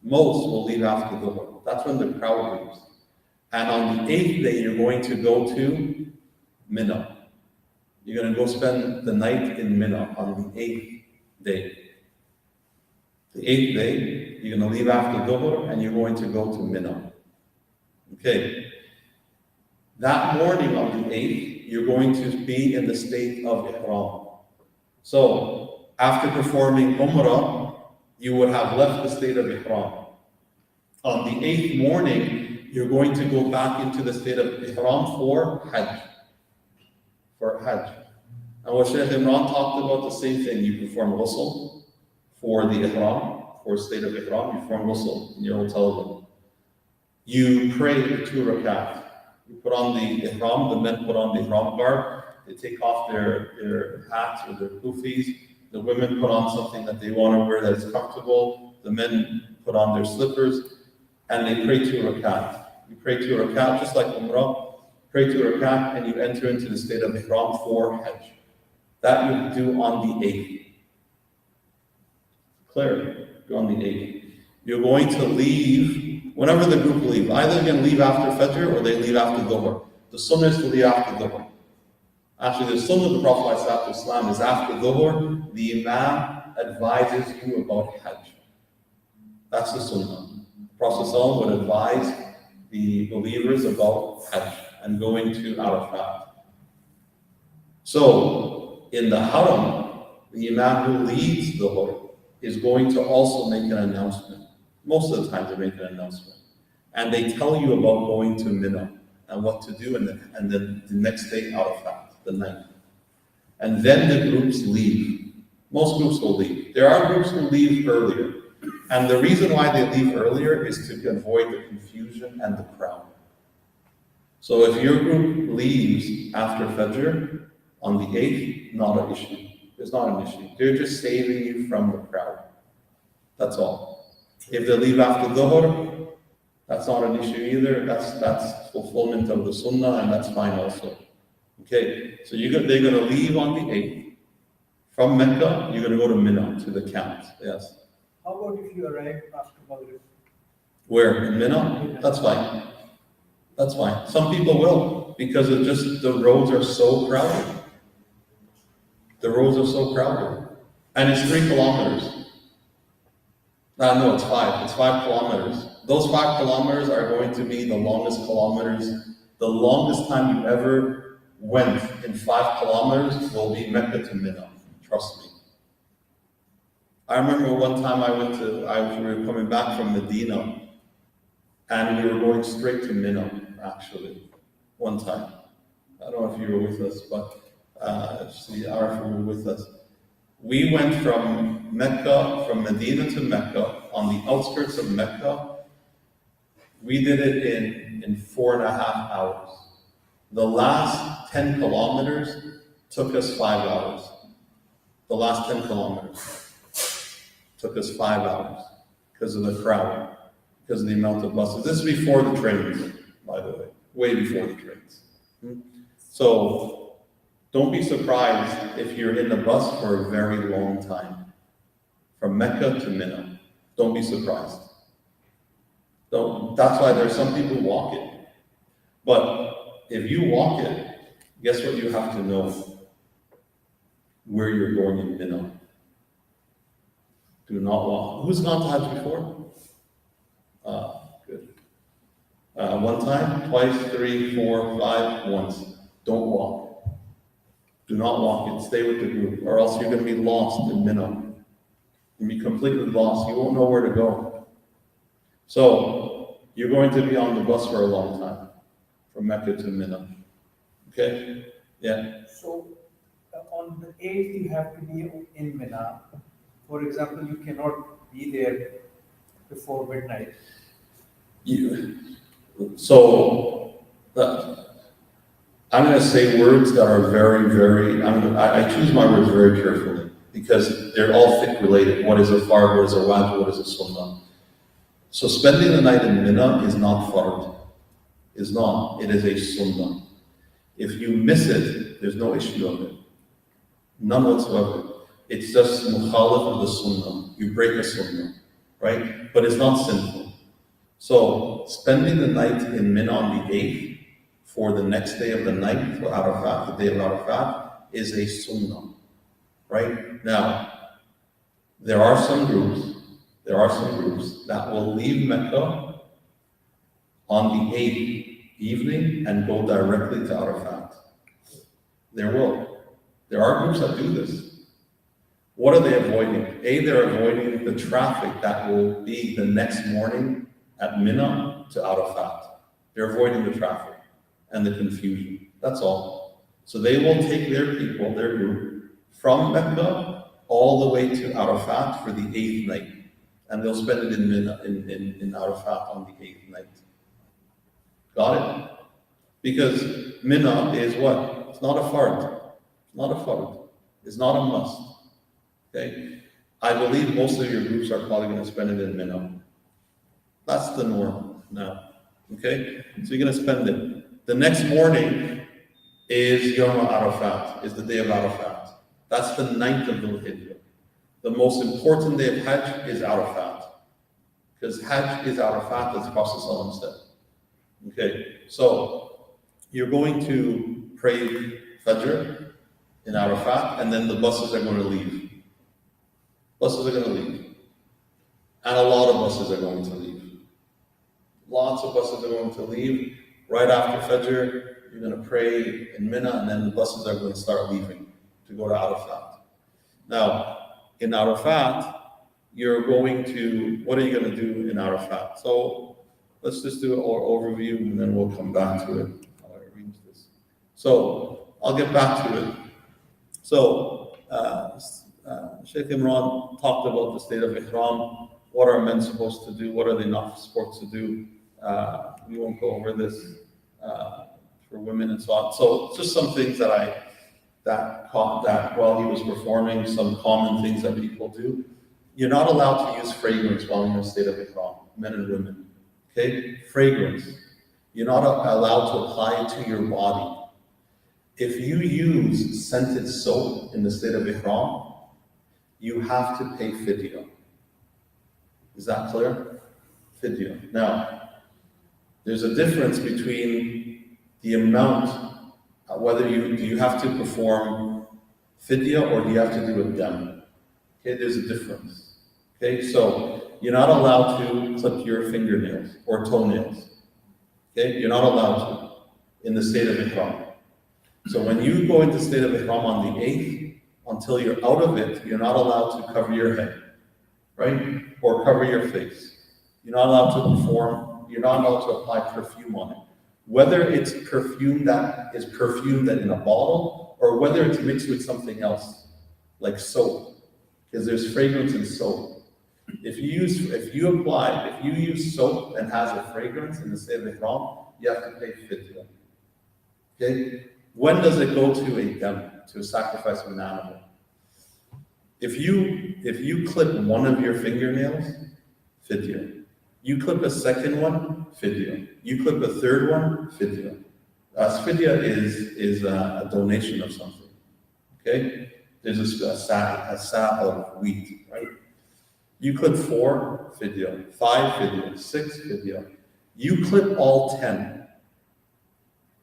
Most will leave after Dhuhr. That's when the crowd leaves. And on the 8th day, you're going to go to Mina. You're going to go spend the night in Mina on the 8th day. The 8th day, you're going to leave after Dhuhr and you're going to go to Mina. Okay. That morning on the 8th, you're going to be in the state of Ihram. So, after performing Umrah, you would have left the state of Ihram. On the 8th morning, you're going to go back into the state of Ihram for Hajj. For Hajj. And what Shaykh Imran talked about, the same thing. You perform ghusl for the Ihram, for state of Ihram, you perform ghusl in your hotel room. You pray 2 rakat. You put on the Ihram, the men put on the Ihram garb, they take off their hats or their kufis, the women put on something that they want to wear that is comfortable, the men put on their slippers, and they pray 2 rakat. You pray 2 rakat, just like Umrah, pray 2 rakat, and you enter into the state of Ihram for Hajj. That you do on the 8th. Clear? You're on the 8th. You're going to leave, whenever the group leave, either they're going to leave after Fajr or they leave after Dhuhr. The sunnah is to leave after Dhuhr. Actually, the sunnah of the Prophet ﷺ is after Dhuhr, the Imam advises you about Hajj. That's the sunnah. The Prophet ﷺ would advise the believers about Hajj and going to Arafat. So, in the Haram, the Imam who leads Dhuhr is going to also make an announcement. Most of the time they make an announcement. And they tell you about going to Mina and what to do, and then the next day Arafat, the 9th. And then the groups leave. Most groups will leave. There are groups who leave earlier. And the reason why they leave earlier is to avoid the confusion and the crowd. So if your group leaves after Fajr on the 8th, not an issue. It's not an issue. They're just saving you from the crowd. That's all. If they leave after Dhuhr, that's not an issue either. That's fulfillment of the Sunnah, and that's fine also. Okay, so they're going to leave on the 8th. From Mecca, you're going to go to Mina, to the camp. Yes. How about if you arrive after Maghrib? Where? In Mina? That's fine. That's fine. Some people will, because it's just the roads are so crowded. The roads are so crowded. And it's 3 kilometers. No, it's 5. It's 5 kilometers. Those 5 kilometers are going to be the longest kilometers. The longest time you ever went in 5 kilometers will be Mecca to Mina. Trust me. I remember one time we were coming back from Medina, and we were going straight to Mina, actually, one time. I don't know if you were with us, but Arif were with us. We went from Medina to Mecca, on the outskirts of Mecca. We did it in 4.5 hours. The last 10 kilometers took us 5 hours. The last 10 kilometers took us 5 hours because of the crowd, because of the amount of buses. This is before the trains, by the way, way before the trains. So don't be surprised if you're in the bus for a very long time, from Mecca to Mina. Don't be surprised. That's why there's some people who walk it. But if you walk it, guess what you have to know? Where you're going in Mina. Do not walk. Who's gone to Hajj before? Good. One time, twice, 3, 4, 5, once. Don't walk. Do not walk it. Stay with the group, or else you're going to be lost in Mina. You'll be completely lost. You won't know where to go. So, you're going to be on the bus for a long time, from Mecca to Mina. Okay? Yeah. So, on the 8th, you have to be in Mina. For example, you cannot be there before midnight. I'm going to say words that are very, very, I choose my words very carefully because they're all fiqh related. What is a fard, what is a wajib, what is a sunnah? So spending the night in Mina is not fard. Is not. It is a sunnah. If you miss it, there's no issue of it. None whatsoever. It's just mukhalif of the sunnah. You break a sunnah, right? But it's not sinful. So spending the night in Mina on the 8th for the next day of the night, for Arafat, the day of Arafat, is a sunnah, right? Now, there are some groups that will leave Mecca on the 8th evening and go directly to Arafat. There are groups that do this. What are they avoiding? They're avoiding the traffic that will be the next morning at Mina to Arafat. They're avoiding the traffic and the confusion. That's all. So they will take their people, their group, from Mecca all the way to Arafat for the 8th night. And they'll spend it in Mina, in Arafat on the 8th night. Got it? Because Mina is what? It's not a fard. It's not a fard. It's not a must. Okay? I believe most of your groups are probably going to spend it in Mina. That's the norm now. Okay? So you're going to spend it. The next morning is Yom Arafat, is the day of Arafat. That's the 9th of Dhul Hijjah. The most important day of Hajj is Arafat. Because Hajj is Arafat, as the Prophet ﷺ said. Okay, so you're going to pray Fajr in Arafat, and then the buses are going to leave. Buses are going to leave. And a lot of buses are going to leave. Lots of buses are going to leave. Right after Fajr, you're going to pray in Mina, and then the buses are going to start leaving to go to Arafat. Now, in Arafat, you're going to, what are you going to do in Arafat? So let's just do an overview, and then we'll come back to it. How I arrange this. So I'll get back to it. So Sheikh Imran talked about the state of Ihram. What are men supposed to do? What are they not supposed to do? We won't go over this for women and so on. So just some things that while he was performing, some common things that people do. You're not allowed to use fragrance while you're in a state of Ihram, men and women. Okay? Fragrance. You're not allowed to apply it to your body. If you use scented soap in the state of Ihram, you have to pay fidya. Is that clear? Fidya. Now, there's a difference between the amount, whether you have to perform fidya or do you have to do a dam. Okay, there's a difference. Okay, so you're not allowed to clip your fingernails or toenails. Okay, you're not allowed to in the state of Ihram. So when you go into state of Ihram on the 8th, until you're out of it, you're not allowed to cover your head, right? Or cover your face. You're not allowed to perform, you're not allowed to apply perfume on it. Whether it's perfume that is perfumed in a bottle, or whether it's mixed with something else, like soap, because there's fragrance in soap. If you use soap and has a fragrance in the state of Ihram, you have to pay fidya. Okay? When does it go to a dam, to a sacrifice of an animal? If you clip one of your fingernails, fidya. You clip a second one, fidya. You clip a third one, fidya. Fidya is a donation of something. Okay? There's a sa of wheat, right? You clip 4, fidya. 5, fidya. 6, fidya. You clip all 10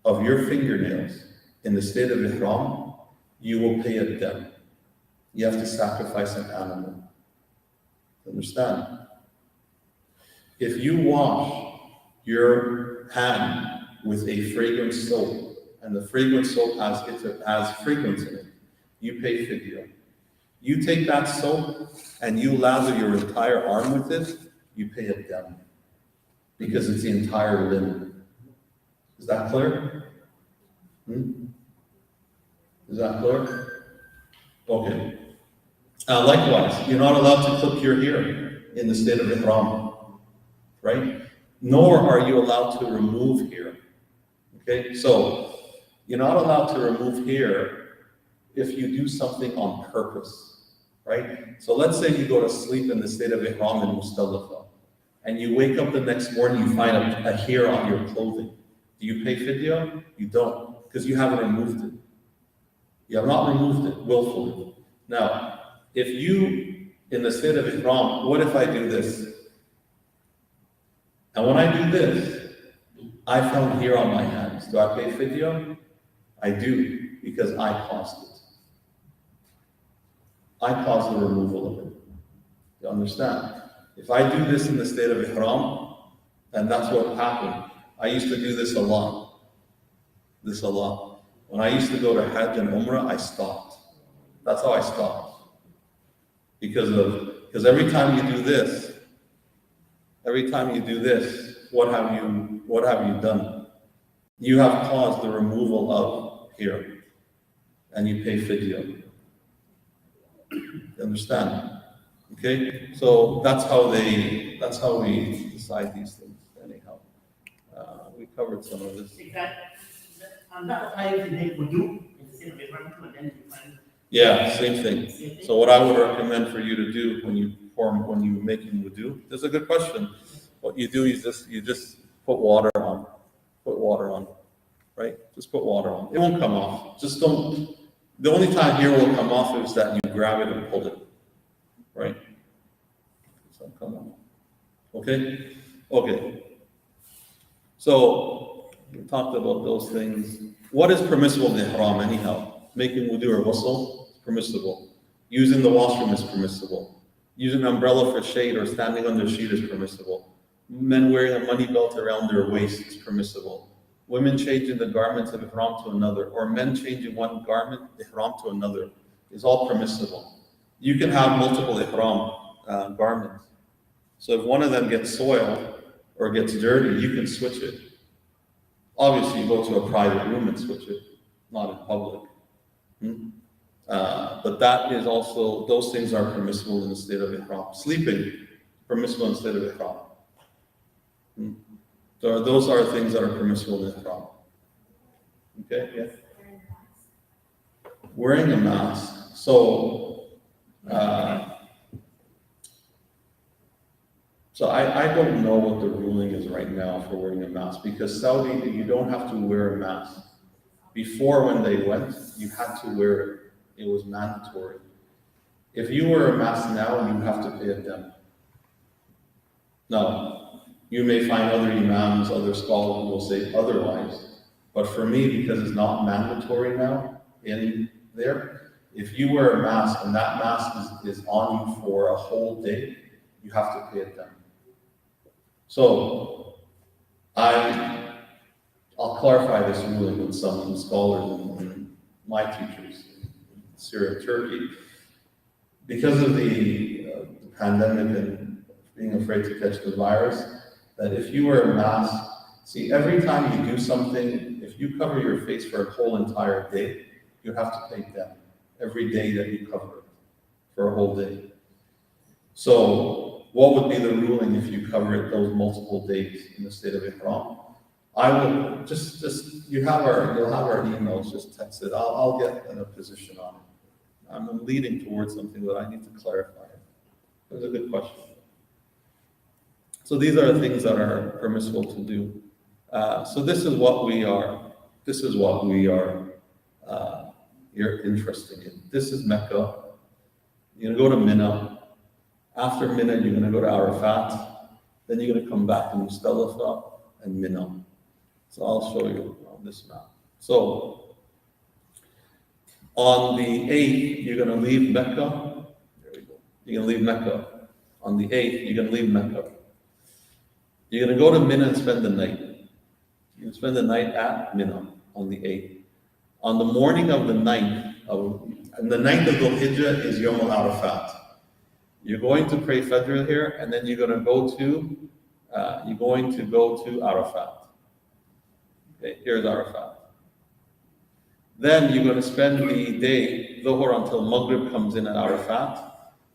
of your fingernails in the state of Ihram, you will pay a dam. You have to sacrifice an animal. Understand? If you wash your hand with a fragrance soap, and the fragrance soap has fragrance in it, you pay fidya. You take that soap and you lather your entire arm with it, you pay a dam. Because it's the entire limb. Is that clear? Is that clear? Okay. Likewise, you're not allowed to clip your hair in the state of Ihram, right? Nor are you allowed to remove hair. Okay, so you're not allowed to remove hair if you do something on purpose, right? So let's say you go to sleep in the state of Ihram in Muzdalifah, and you wake up the next morning, you find a hair on your clothing. Do you pay fidya? You don't, because you haven't removed it. You have not removed it willfully. Now, if you, in the state of ihram, what if I do this? And when I do this, I found hair on my hands. Do I pay fidya? I do, because I caused it. I caused the removal of it. You understand? If I do this in the state of ihram, and that's what happened. I used to do this a lot. When I used to go to Hajj and Umrah, I stopped. That's how I stopped. Because every time you do this, what have you done? You have caused the removal of hair, and you pay fidya. You understand? Okay, so that's how we decide these things. Anyhow, we covered some of this. On that time, you make wudu, instead of and then you find. Yeah, same thing. So what I would recommend for you to do when you're making wudu, this is a good question. What you do is you just put water on, right? Just put water on. It won't come off. Just don't. The only time hair will come off is that you grab it and pull it, right? So come on. Okay. So we talked about those things. What is permissible in ihram anyhow? Making wudu or ghusl is permissible. Using the washroom is permissible. Using an umbrella for shade or standing under shade is permissible. Men wearing a money belt around their waist is permissible. Women changing the garments of ihram to another, or men changing one garment, ihram, to another, is all permissible. You can have multiple ihram garments. So if one of them gets soiled or gets dirty, you can switch it. Obviously, you go to a private room and switch it, not in public. But that is also, those things are permissible in the state of ihram. Sleeping, permissible in the state of ihram. So those are things that are permissible in ihram. Okay, yeah. Wearing a mask. So I don't know what the ruling is right now for wearing a mask, because Saudi, you don't have to wear a mask. Before, when they went, you had to wear it. It was mandatory. If you wear a mask now, you have to pay a dam. Now, you may find other imams, other scholars who will say otherwise, but for me, because it's not mandatory now in there, if you wear a mask and that mask is on you for a whole day, you have to pay a dam. So, I'll clarify this ruling with some scholars and my teachers in Syria and Turkey. Because of the pandemic and being afraid to catch the virus, that if you wear a mask, see, every time you do something, if you cover your face for a whole entire day, you have to pay debt every day that you cover it for a whole day. So what would be the ruling if you cover it those multiple days in the state of ihram? I will you'll have our emails, just text it. I'll get in a position on it. I'm leading towards something that I need to clarify. It was a good question. So these are the things that are permissible to do. So this is what we are. You're interested in. This is Mecca. You're gonna go to Mina. After Mina, you're gonna go to Arafat. Then you're gonna come back to Muzdalifah and Mina. So I'll show you on this map. So on the 8th, you're gonna leave Mecca. There we go. You're gonna leave Mecca. On the 8th, you're gonna leave Mecca. You're gonna go to Mina and spend the night. You're gonna spend the night at Mina on the 8th. On the morning of the 9th, and the 9th of Dhul Hijjah is Yom al-Arafat. You're going to pray Fajr here, and then you're going to go to Arafat. Okay, here's Arafat. Then you're going to spend the day, Dhuhr, until Maghrib comes in at Arafat.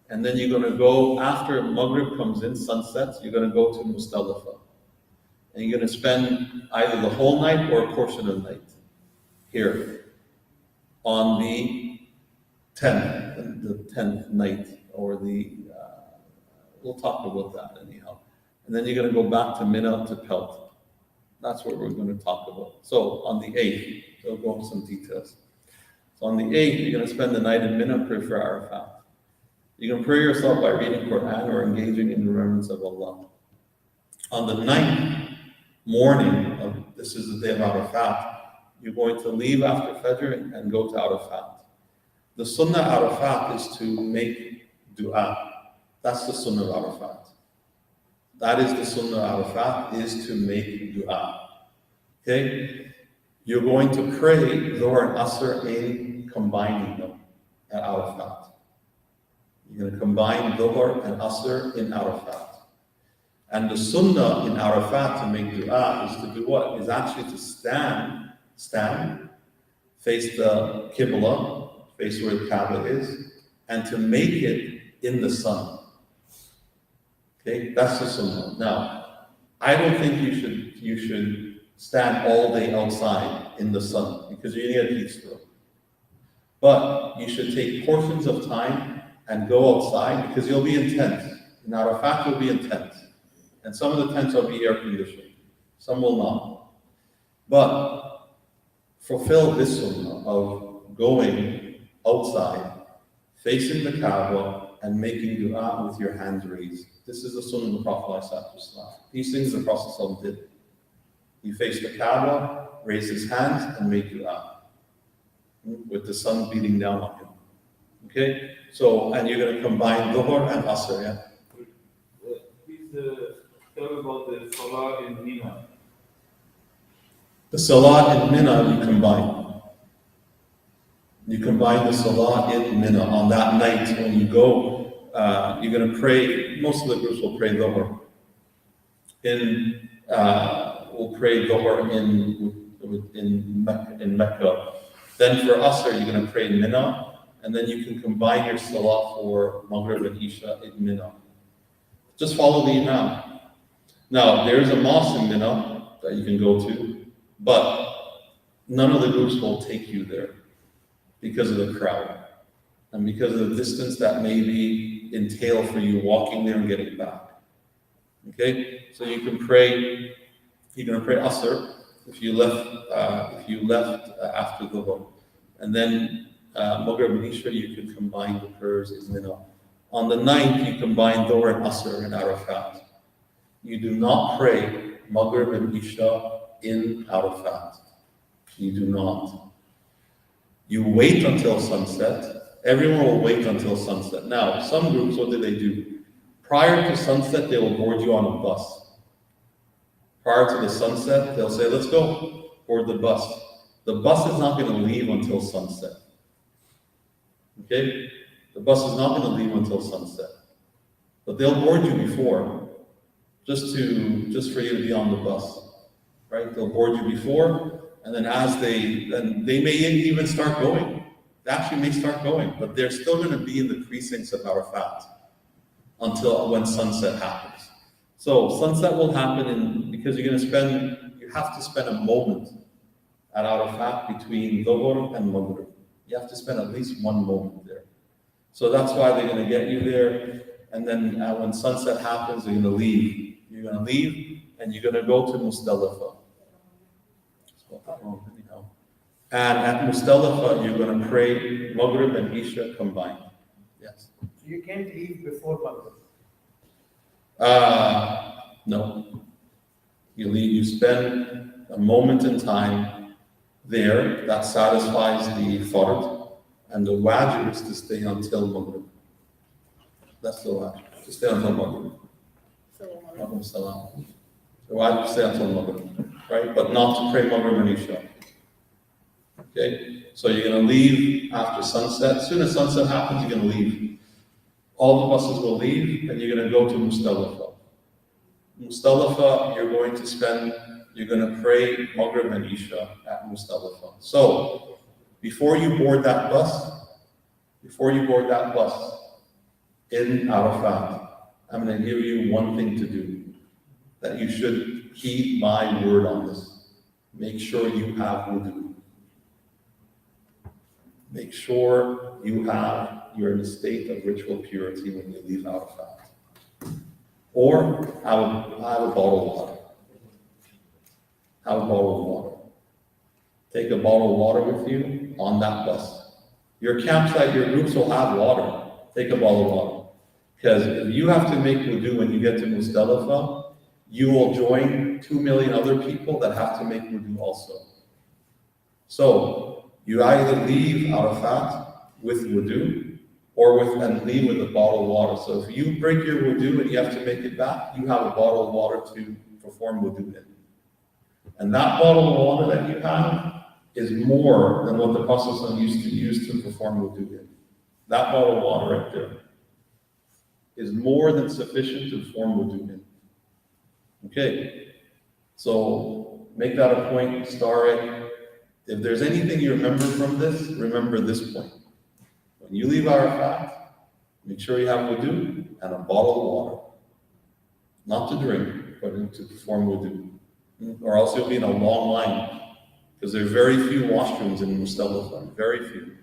And then you're going to go, after Maghrib comes in, sunsets, you're going to go to Muzdalifah. And you're going to spend either the whole night or a portion of the night here on the 10th night, or we'll talk about that anyhow. And then you're going to go back to Mina to Pelt. That's what we're going to talk about. So on the 8th, They'll go into some details. So on the 8th, you're going to spend the night in Mina, pray for Arafat. You can pray yourself by reading Quran or engaging in remembrance of Allah. On the 9th morning, this is the day of Arafat, you're going to leave after Fajr and go to Arafat. The Sunnah Arafat is to make dua. That's the Sunnah of Arafat. That is the Sunnah of Arafat, is to make dua. Okay? You're going to pray Dhuhr and Asr in combining them at Arafat. You're going to combine Dhuhr and Asr in Arafat. And the Sunnah in Arafat to make dua is to do what? Is actually to stand, face the Qibla, face where the Kaaba is, and to make it in the sun. Okay, that's the Sunnah. Now, I don't think you should stand all day outside in the sun because you get heat stroke. But you should take portions of time and go outside because you'll be in tents. In Arafat, you'll be in tents. And some of the tents will be air conditioned. Some will not. But fulfill this Sunnah of going outside, facing the Kaaba, and making dua with your hands raised. This is the Sunnah of the Prophet ﷺ. These things the Prophet ﷺ did. He faced the Kaaba, raised his hands, and made dua with the sun beating down on him. Okay? So, and you're going to combine Dhuhr and Asr, yeah? Please tell about the Salah in Mina. The Salah in Mina you combine. You combine the Salah in Mina on that night when you go. You're going to pray, most of the groups will pray Dhuhr. We'll pray Dhuhr in Mecca. Then for Asr, you're going to pray in Mina, and then you can combine your Salah for Maghrib and Isha in Mina. Just follow the Imam. Now, there's a mosque in Mina that you can go to, but none of the groups will take you there because of the crowd and because of the distance that maybe entail for you walking there and getting back. Okay, so you can pray. You're going to pray Asr if you left after Dhuhr, and then Maghrib and Isha you can combine the prayers in Mina. On the 9th, you combine Dhuhr and Asr in Arafat. You do not pray Maghrib and Isha in Arafat. You do not. You wait until sunset. Everyone will wait until sunset. Now, some groups, what do? Prior to sunset, they will board you on a bus. Prior to the sunset, they'll say, let's go, board the bus. The bus is not going to leave until sunset. Okay? The bus is not going to leave until sunset. But they'll board you before, just for you to be on the bus. Right? They'll board you before, and then they may even start going. They actually may start going, but they're still going to be in the precincts of Arafat until when sunset happens. So sunset will happen because you have to spend a moment at Arafat between Dhuhr and Maghrib. You have to spend at least one moment there. So that's why they're going to get you there, and then when sunset happens, they're going to leave. You're going to leave, and you're going to go to Muzdalifah. And at Muzdalifah, you're going to pray Maghrib and Isha combined. Yes. So you can't leave before Maghrib? No. You spend a moment in time there that satisfies the fard, and the wajib is to stay until Maghrib. That's the wajib, to stay until Maghrib. The wajib is to stay until Maghrib, right? But not to pray Maghrib and Isha. Okay, so you're going to leave after sunset. As soon as sunset happens, you're going to leave. All the buses will leave, and you're going to go to Muzdalifah. Muzdalifah, you're going to pray Maghrib and Isha at Muzdalifah. So, before you board that bus in Arafat, I'm going to give you one thing to do, that you should heed my word on this. Make sure you have wudu. Make sure you're in a state of ritual purity when you leave Arafat. Or have a bottle of water. Have a bottle of water. take a bottle of water with you on that bus. Your campsite, your groups will have water. Take a bottle of water. Because if you have to make wudu when you get to Muzdalifah, you will join 2 million other people that have to make wudu also. So you either leave Arafat with wudu and leave with a bottle of water. So if you break your wudu and you have to make it back, you have a bottle of water to perform wudu in. And that bottle of water that you have is more than what the Prophet used to use to perform wudu in. That bottle of water right there is more than sufficient to perform wudu in. Okay, so make that a point, star it. If there's anything you remember from this, remember this point. When you leave Arafat, make sure you have wudu and a bottle of water. Not to drink, but to perform wudu. Or else you'll be in a long line, because there are very few washrooms in Muzdalifah, very few,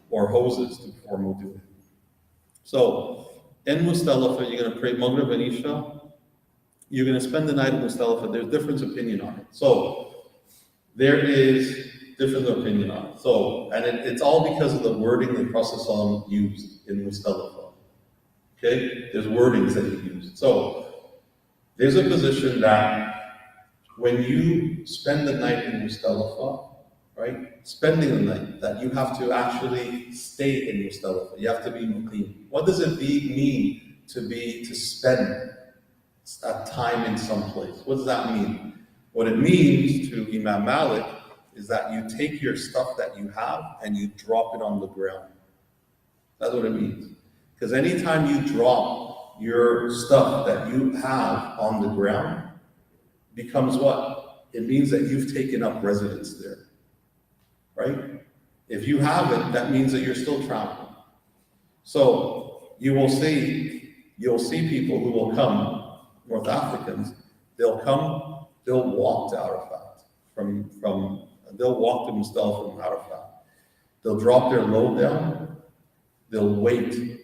or hoses to perform wudu. So, in Muzdalifah, you're going to pray Maghrib and Isha. You're going to spend the night in Muzdalifah. There's different opinion on it. So, there is different opinion on it. So, and it's all because of the wording the Prophet ﷺ used in Muzdalifah. Okay? There's wordings that he used. So, there's a position that when you spend the night in Muzdalifah, right? Spending the night, that you have to actually stay in Muzdalifah. You have to be muqim. What does it mean to spend a time in some place? What does that mean? What it means to Imam Malik is that you take your stuff that you have and you drop it on the ground. That's what it means. Because anytime you drop your stuff that you have on the ground, becomes what? It means that you've taken up residence there, right? If you haven't, that means that you're still traveling. So you'll see people who will come, North Africans, they'll walk to Arafat they'll walk to Muzdalifah from Arafat. They'll drop their load down, they'll wait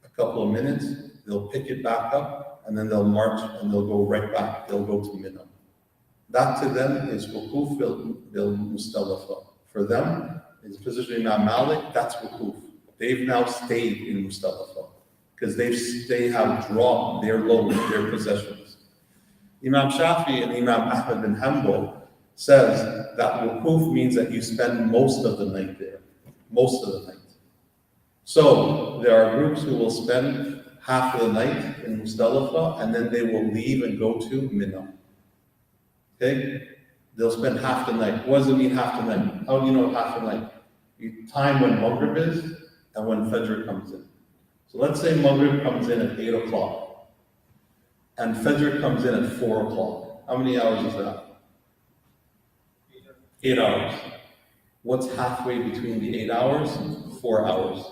a couple of minutes, they'll pick it back up, and then they'll march and they'll go right back. They'll go to Mina. That to them is wukuf bil Muzdalifah. For them, in the position of Imam Malik, that's wukuf. They've now stayed in Muzdalifah because they have dropped their load, their possessions. Imam Shafi and Imam Ahmad bin Hanbal says that wukuf means that you spend most of the night there, most of the night. So there are groups who will spend half of the night in Muzdalifah and then they will leave and go to Mina. Okay? They'll spend half the night. What does it mean half the night? How do you know half the night? You time when Maghrib is and when Fajr comes in. So let's say Maghrib comes in at 8 o'clock and Fajr comes in at 4 o'clock. How many hours is that? 8 hours. What's halfway between the 8 hours? 4 hours.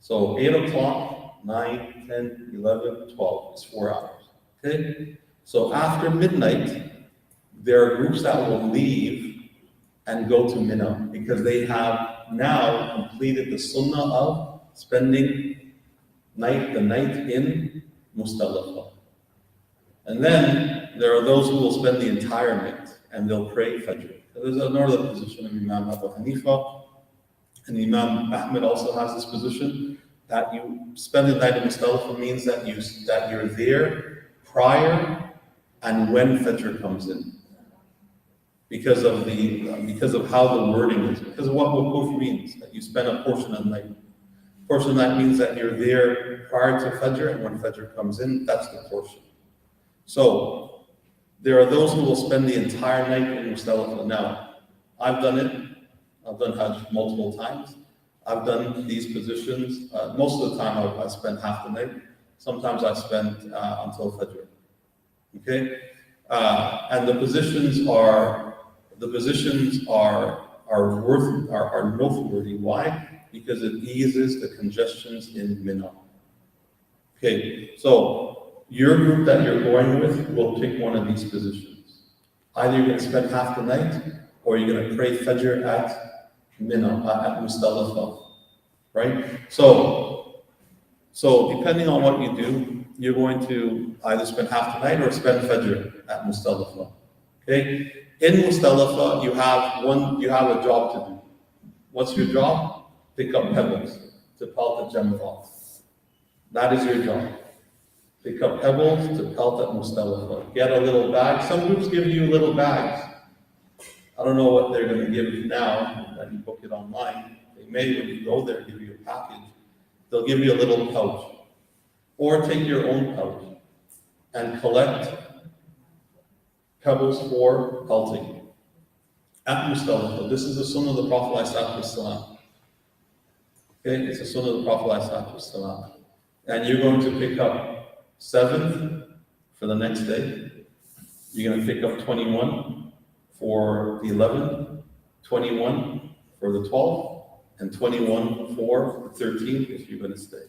So 8 o'clock, 9, 10, 11, 12 is 4 hours. Okay? So after midnight, there are groups that will leave and go to Mina because they have now completed the sunnah of spending the night in Muzdalifah. And then there are those who will spend the entire night and they'll pray Fajr. There's another position of Imam Abu Hanifa, and Imam Ahmed also has this position that you spend the night in Muzdalifah means that you're there prior and when Fajr comes in. Because of how the wording is, because of what wukuf means, that you spend a portion of the night. Portion of the night means that you're there prior to Fajr, and when Fajr comes in, that's the portion. So, there are those who will spend the entire night in Muzdalifah. Now, I've done it. I've done Hajj multiple times. I've done these positions. Most of the time, I spend half the night. Sometimes I spend until Fajr. Okay? And the positions are noteworthy. Why? Because it eases the congestions in Mina. Okay, so your group that you're going with will pick one of these positions. Either you're going to spend half the night, or you're going to pray Fajr at Mina, at Muzdalifah, right? So depending on what you do, you're going to either spend half the night or spend Fajr at Muzdalifah. Okay. In Muzdalifah, you have a job to do. What's your job? Pick up pebbles to pelt the Jamrat. That is your job. Pick up pebbles to pelt at Muzdalifah. Get a little bag. Some groups give you little bags. I don't know what they're going to give you now that you book it online. They may, when you go there, give you a package. They'll give you a little pouch. Or take your own pouch and collect pebbles for pelting at Muzdalifah. This is the sunnah of the Prophet ﷺ. Okay, it's the sunnah of the Prophet ﷺ. And you're going to pick up 7 for the next day. You're going to pick up 21 for the 11th, 21 for the 12th, and 21 for the 13th if you're going to stay.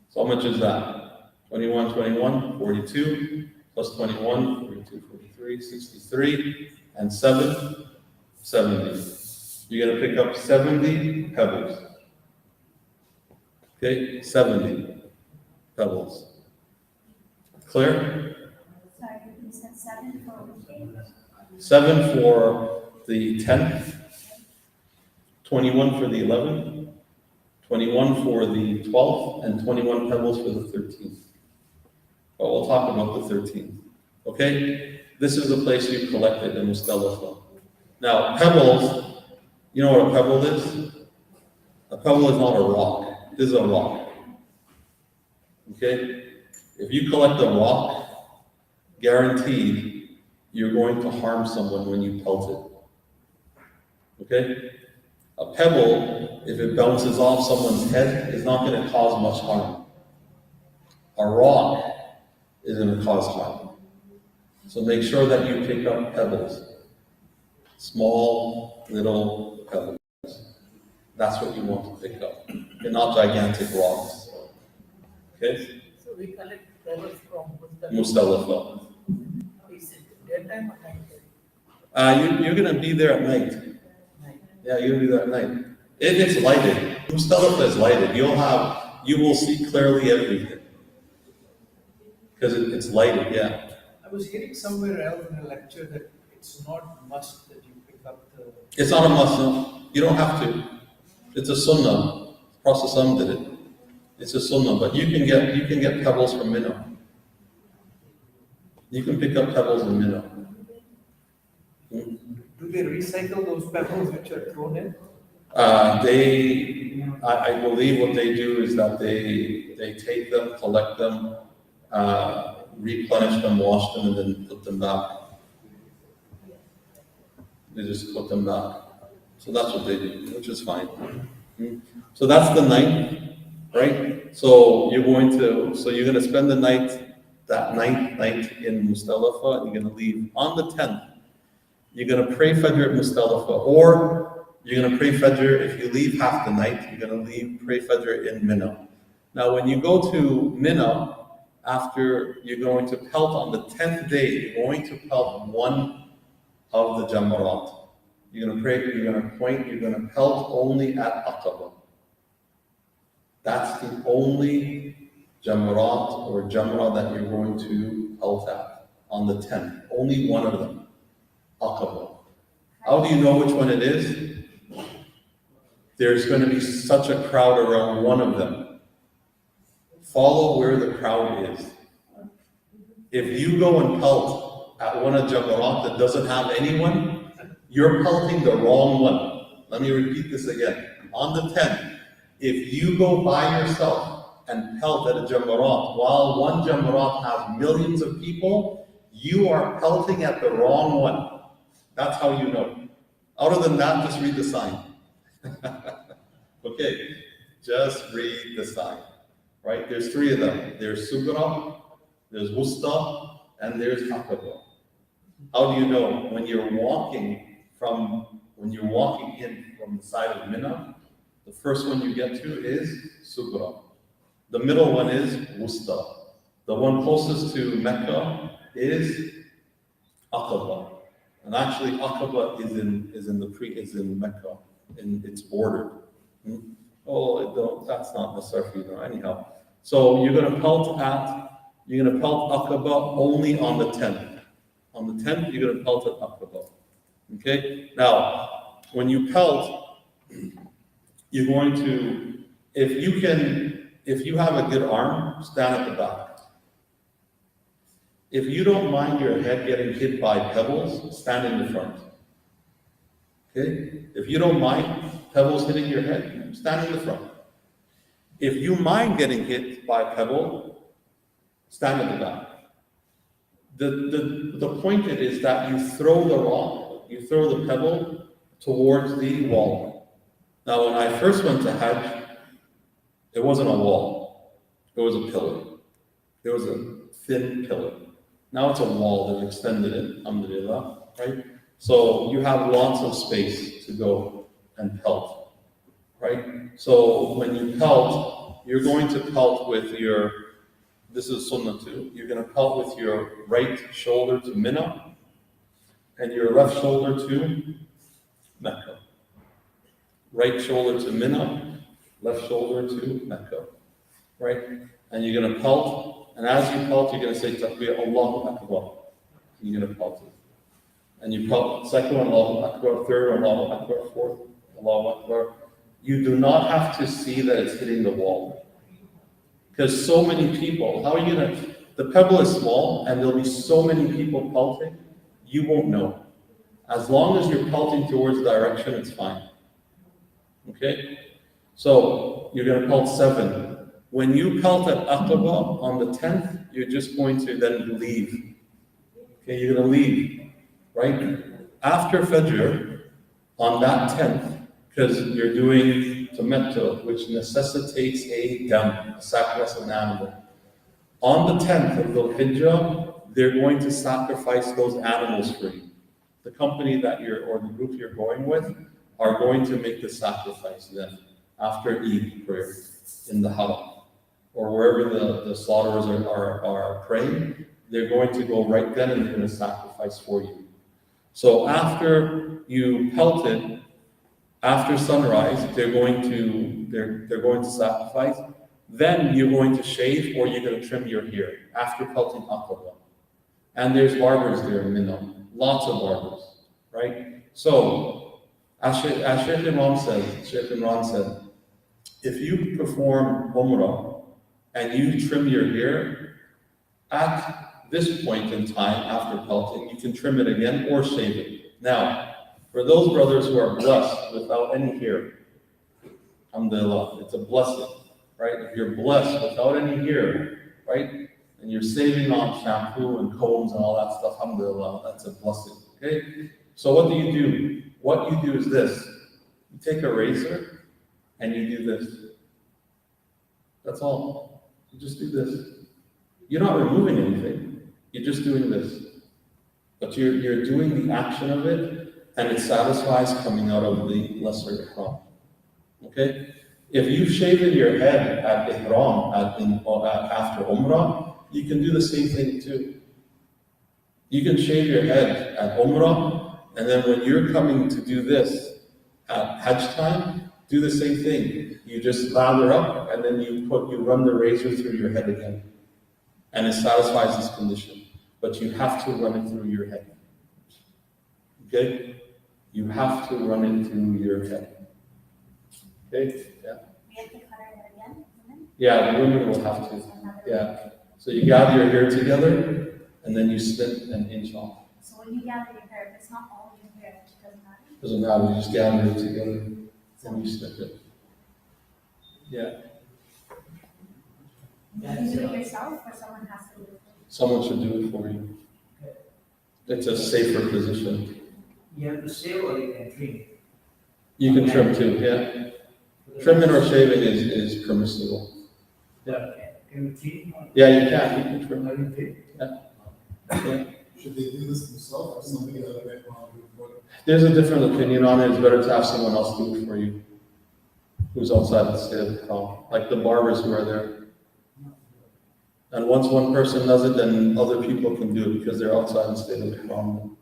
So how much is that? 21, 21, 42, plus 21, 42, 43, 63, and 7, 70. You're going to pick up 70 pebbles. Okay, 70 pebbles. Clear? Sorry, you said 7 for which day? 7 for the 10th, 21 for the 11th, 21 for the 12th, and 21 pebbles for the 13th. But we'll talk about the 13th. Okay? This is the place you collected in Muzdalifah. Now, pebbles, you know what a pebble is? A pebble is not a rock. This is a rock. Okay? If you collect a rock, guaranteed you're going to harm someone when you pelt it. Okay? A pebble, if it bounces off someone's head, is not going to cause much harm. A rock is going to cause harm. So make sure that you pick up pebbles. Small, little pebbles. That's what you want to pick up. And not gigantic rocks. Okay? So we collect pebbles from Muzdalifah. Is it daytime or night? You're going to be there at night. Yeah, you're going to be there at night. If it's lighted, Muzdalifah is lighted. You will see clearly everything. Because it's lighted, yeah. I was hearing somewhere else in a lecture that it's not must that you pick up the. It's not a must, no. You don't have to. It's a sunnah. Prophet ﷺ did it. It's a sunnah, but you can get pebbles from Mina. You can pick up pebbles in Mina. Do they recycle those pebbles which are thrown in? I believe what they do is that they take them, collect them, replenish them, wash them, and then put them back. They just put them back. So that's what they do, which is fine. So that's the night, right? So you're going to spend the night, that night in Muzdalifah, and you're going to leave on the 10th. You're going to pray Fajr at Muzdalifah, or you're going to pray Fajr, if you leave half the night, you're going to pray Fajr in Mina. Now when you go to Mina, after you're going to pelt on the 10th day, you're going to pelt one of the Jamarat. You're going to pray, you're going to point, you're going to pelt only at Aqaba. That's the only Jamarat or Jamra that you're going to pelt at on the 10th. Only one of them. Aqaba. How do you know which one it is? There's going to be such a crowd around one of them. Follow where the crowd is. If you go and pelt at one of Jamarat that doesn't have anyone, you're pelting the wrong one. Let me repeat this again. On the 10th, if you go by yourself and pelt at a Jamarat while one Jamarat has millions of people, you are pelting at the wrong one. That's how you know. Other than that, just read the sign. Okay, just read the sign. Right? There's 3 of them. There's Sugra, there's Wusta, and there's Aqaba. How do you know? When you're walking in from the side of Mina, the first one you get to is Sugra. The middle one is Wusta. The one closest to Mecca is Aqaba. And actually Aqaba is in Mecca, in its border. Oh, that's not necessary for you though, anyhow. So you're going to pelt Aqaba only on the 10th. On the 10th, you're going to pelt at Aqaba. Okay? Now, when you pelt, you're going to, if you have a good arm, stand at the back. If you don't mind your head getting hit by pebbles, stand in the front. Okay? If you don't mind pebbles hitting your head, stand in the front. If you mind getting hit by a pebble, stand in the back. The point is that you throw the rock, you throw the pebble towards the wall. Now, when I first went to Hajj, it wasn't a wall, it was a pillar. There was a thin pillar. Now it's a wall, they've extended it, alhamdulillah, right? So you have lots of space to go and pelt, right? So when you pelt, you're going to pelt with your, this is sunnah too, you're going to pelt with your right shoulder to Mina and your left shoulder to Mecca. Right shoulder to Mina, left shoulder to Mecca, right? And you're going to pelt, and as you pelt, you're going to say Takbir, Allahu Akbar. You're going to pelt it. And you pelt second one, Allahu Akbar, third one, Allahu Akbar, fourth, Allahu Akbar. You do not have to see that it's hitting the wall. Because so many people, how are you going to, the pebble is small, and there'll be so many people pelting, you won't know. As long as you're pelting towards the direction, it's fine. Okay? So, you're going to pelt 7. When you pelt at Aqaba on the 10th, you're just going to then leave. Okay, you're going to leave, right? After Fajr, on that 10th, because you're doing tamattu, which necessitates a dam, a sacrifice of an animal. On the 10th of Dhul Hijjah, they're going to sacrifice those animals for you. The company that or the group you're going with are going to make the sacrifice then, after Eid prayer in the Haram, or wherever the slaughterers are praying, they're going to go right then and they're going to sacrifice for you. So after you pelted, after sunrise, they're going to sacrifice. Then you're going to shave or you're going to trim your hair after pelting Aqaba. And there's barbers there in Mina, lots of barbers, right? So, as Sheikh Imran said, if you perform Umrah and you trim your hair, at this point in time after pelting, you can trim it again or shave it. Now, for those brothers who are blessed without any hair, alhamdulillah, it's a blessing, right? If you're blessed without any hair, right, and you're saving on shampoo and combs and all that stuff, alhamdulillah, that's a blessing, okay? So what do? What you do is this. You take a razor and you do this. That's all. You just do this. You're not removing anything. You're just doing this. But you're doing the action of it, and it satisfies coming out of the lesser ihram. Okay? If you've shaven your head at ihram, after umrah, you can do the same thing too. You can shave your head at umrah, and then when you're coming to do this at Hajj time, do the same thing. You just lather up, and then you run the razor through your head again. And it satisfies this condition. But you have to run it through your head. Okay? You have to run it through your head. Okay? Yeah. We have to cut our hair again, women? Yeah, the women will have to. Yeah. So you gather your hair together, and then you snip an inch off. So when you gather your hair, if it's not all your hair, it doesn't matter? Doesn't matter, you just gather it together, and you snip it. Yeah. Do you do it yourself, or someone has to do it? Someone should do it for you. It's a safer position. You have to shave or you can trim. You can trim too, yeah. Trimming or shaving is permissible. Yeah. Can you trim? Yeah, you can trim. Yeah. Should they do this themselves or somebody other than There's a different opinion on it. It's better to have someone else do it for you, who's outside the state of Ihram, like the barbers who are there. And once one person does it, then other people can do it because they're outside the state of Ihram.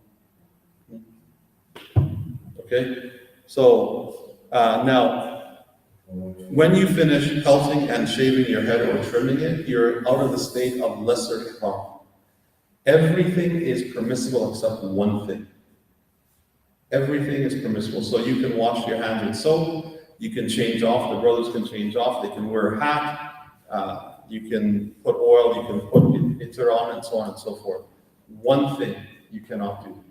Okay? So, now, when you finish pelting and shaving your head or trimming it, you're out of the state of lesser Ihram. Everything is permissible except one thing. Everything is permissible. So you can wash your hands with soap, you can change off, the brothers can change off, they can wear a hat, you can put oil, you can put itter on, and so on and so forth. One thing you cannot do.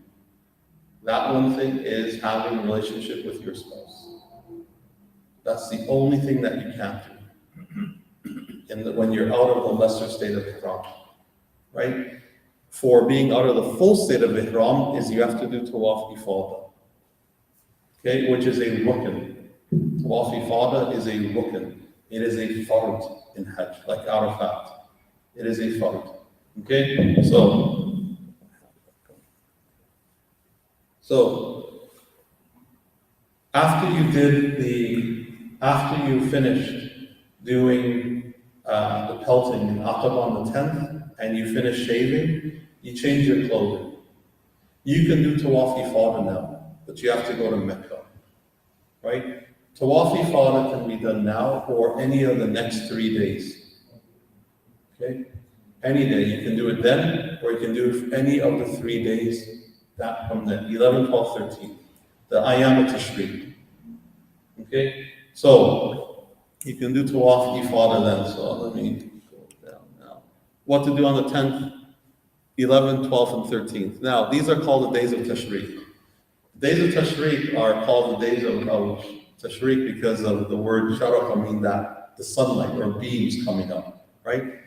That one thing is having a relationship with your spouse. That's the only thing that you can't do. When you're out of the lesser state of ihram, right? For being out of the full state of ihram is you have to do tawaf ifadah. Okay, which is a rukn. Tawaf ifadah is a rukn. It is a fard in Hajj, like Arafat. It is a fard. Okay, so after you finished doing the pelting in Aqaba on the 10th, and you finish shaving, you change your clothing. You can do Tawaf Ifadah now, but you have to go to Mecca, right? Tawaf Ifadah can be done now or any of the next 3 days, okay? Any day, you can do it then, or you can do it any of the 3 days that from the 11, 12, 13, the Ayyam Tashriq, okay? So, you can do Tawaf Ifadah then, so let me go down now. What to do on the 10th, 11th, 12th, and 13th. Now, these are called the days of Tashriq. The days of Tashriq are called the days of Tashriq because of the word Sharaqa, meaning that the sunlight or beams coming up, right?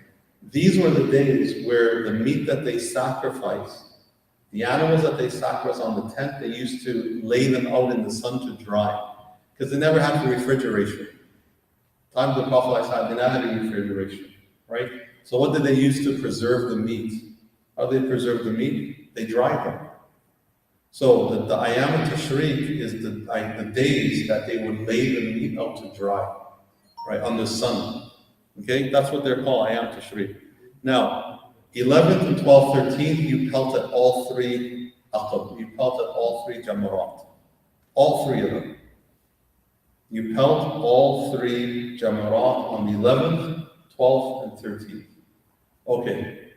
These were the days where the meat that they sacrificed, the animals that they sacrificed on the 10th, they used to lay them out in the sun to dry because they never had refrigeration. Time of the Prophet, they never had any refrigeration, right? So what did they use to preserve the meat? How did they preserve the meat? They dried them. So the Ayyam Tashriq is the days that they would lay the meat out to dry, right, on the sun. Okay, that's what they're called, Ayyam Tashriq. Now, 11th and 12th, 13th, you pelted all three aqab. You pelted all three jamarat. All three of them. You pelt all three jamarat on the 11th, 12th, and 13th. Okay,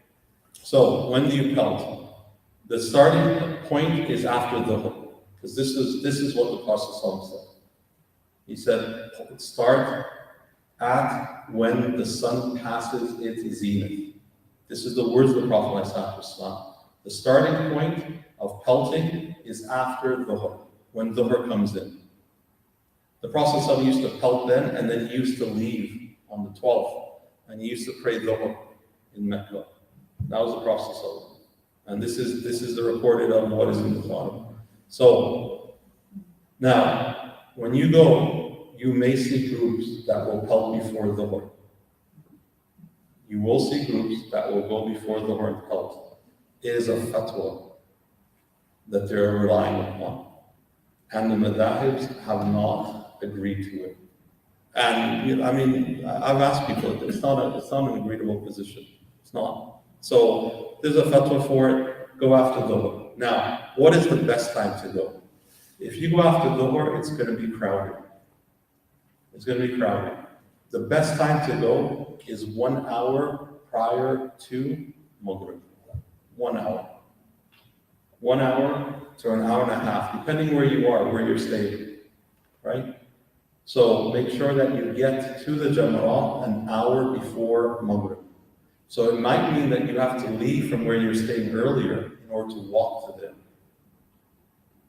so when do you pelt? The starting point is after Dhuhr, because this is what the Prophet said. He said, start at when the sun passes its zenith. This is the words of the Prophet ﷺ. The starting point of pelting is after Dhuhr, when Dhuhr comes in. The Prophet ﷺ used to pelt then, and then he used to leave on the 12th, and he used to pray Dhuhr in Mecca. That was the Prophet ﷺ. And this is the recorded of what is in the Quran. So, now, when you go, you may see groups that will pelt before Dhuhr. You will see groups that will go before Dhuhr and pelt. It is a fatwa that they're relying upon. And the madhahibs have not agreed to it. And I mean, I've asked people, it's not an agreeable position. It's not. So there's a fatwa for it, go after Dhuhr. Now, what is the best time to go? If you go after Dhuhr, it's going to be crowded. It's going to be crowded. The best time to go is 1 hour prior to Maghrib. 1 hour. 1 hour to an hour and a half, depending where you are, where you're staying, right? So make sure that you get to the Jamarat an hour before Maghrib. So it might mean that you have to leave from where you're staying earlier in order to walk to them.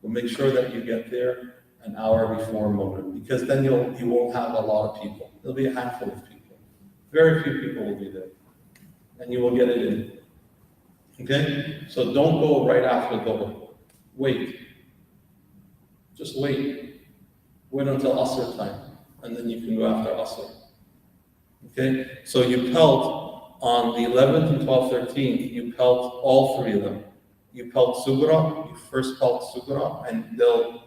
But make sure that you get there an hour before Maghrib, because then you won't have a lot of people. There'll be a handful of people. Very few people will be there. And you will get it in. Okay? So don't go right after Dhuhr. Wait. Just wait. Wait until Asr time. And then you can go after Asr. Okay? So you pelt on the 11th and 12th, 13th, you pelt all three of them. You pelt Sugra, you first pelt Sugra, and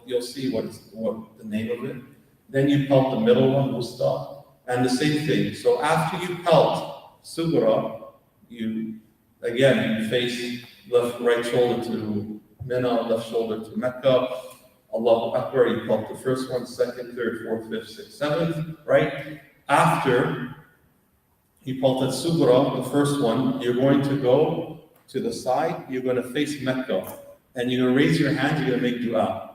you'll see what the name of it. Then you pelt the middle one, Wusta, and the same thing. So after you pelt Sugra, you face right shoulder to Mina, left shoulder to Mecca. Allahu Akbar, you pelt the first one, second, third, fourth, fifth, sixth, seventh, right? After you pelted Sugra, the first one, you're going to go to the side, you're going to face Mecca, and you're going to raise your hands, you're going to make dua.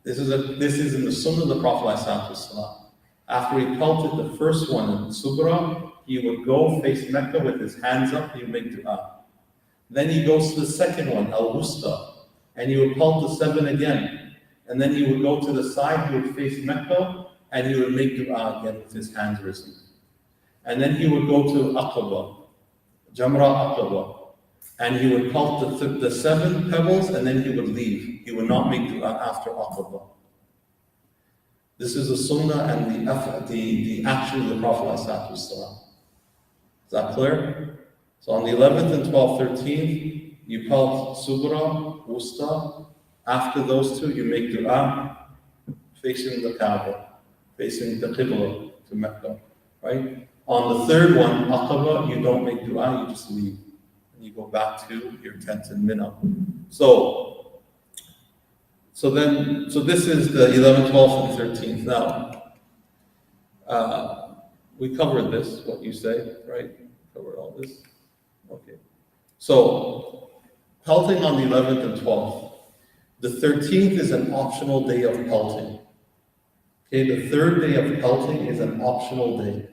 This is in the Sunnah of the Prophet ﷺ. After he pelted the first one in Sugra, he would go face Mecca with his hands up, he would make dua. Then he goes to the second one, Al-Wusta, and he would pelt the 7 again. And then he would go to the side, he would face Mecca, and he would make dua again with his hands risen. And then he would go to Aqaba, Jamra Aqaba, and he would pelt the 7 pebbles, and then he would leave. He would not make dua after Aqaba. This is the sunnah and the action of the Prophet ﷺ. Is that clear? So on the 11th and 12th, 13th, you pelt Sugra, Wusta. After those 2, you make dua facing the Kaaba, facing the Qibla to Mecca, right? On the 3rd one, Aqaba, you don't make dua, you just leave. And you go back to your tent in Mina. So this is the 11th, 12th, and 13th. Now, we covered this, what you say, right? Covered all this. Okay. So, pelting on the 11th and 12th. The 13th is an optional day of pelting. Okay, the 3rd day of pelting is an optional day.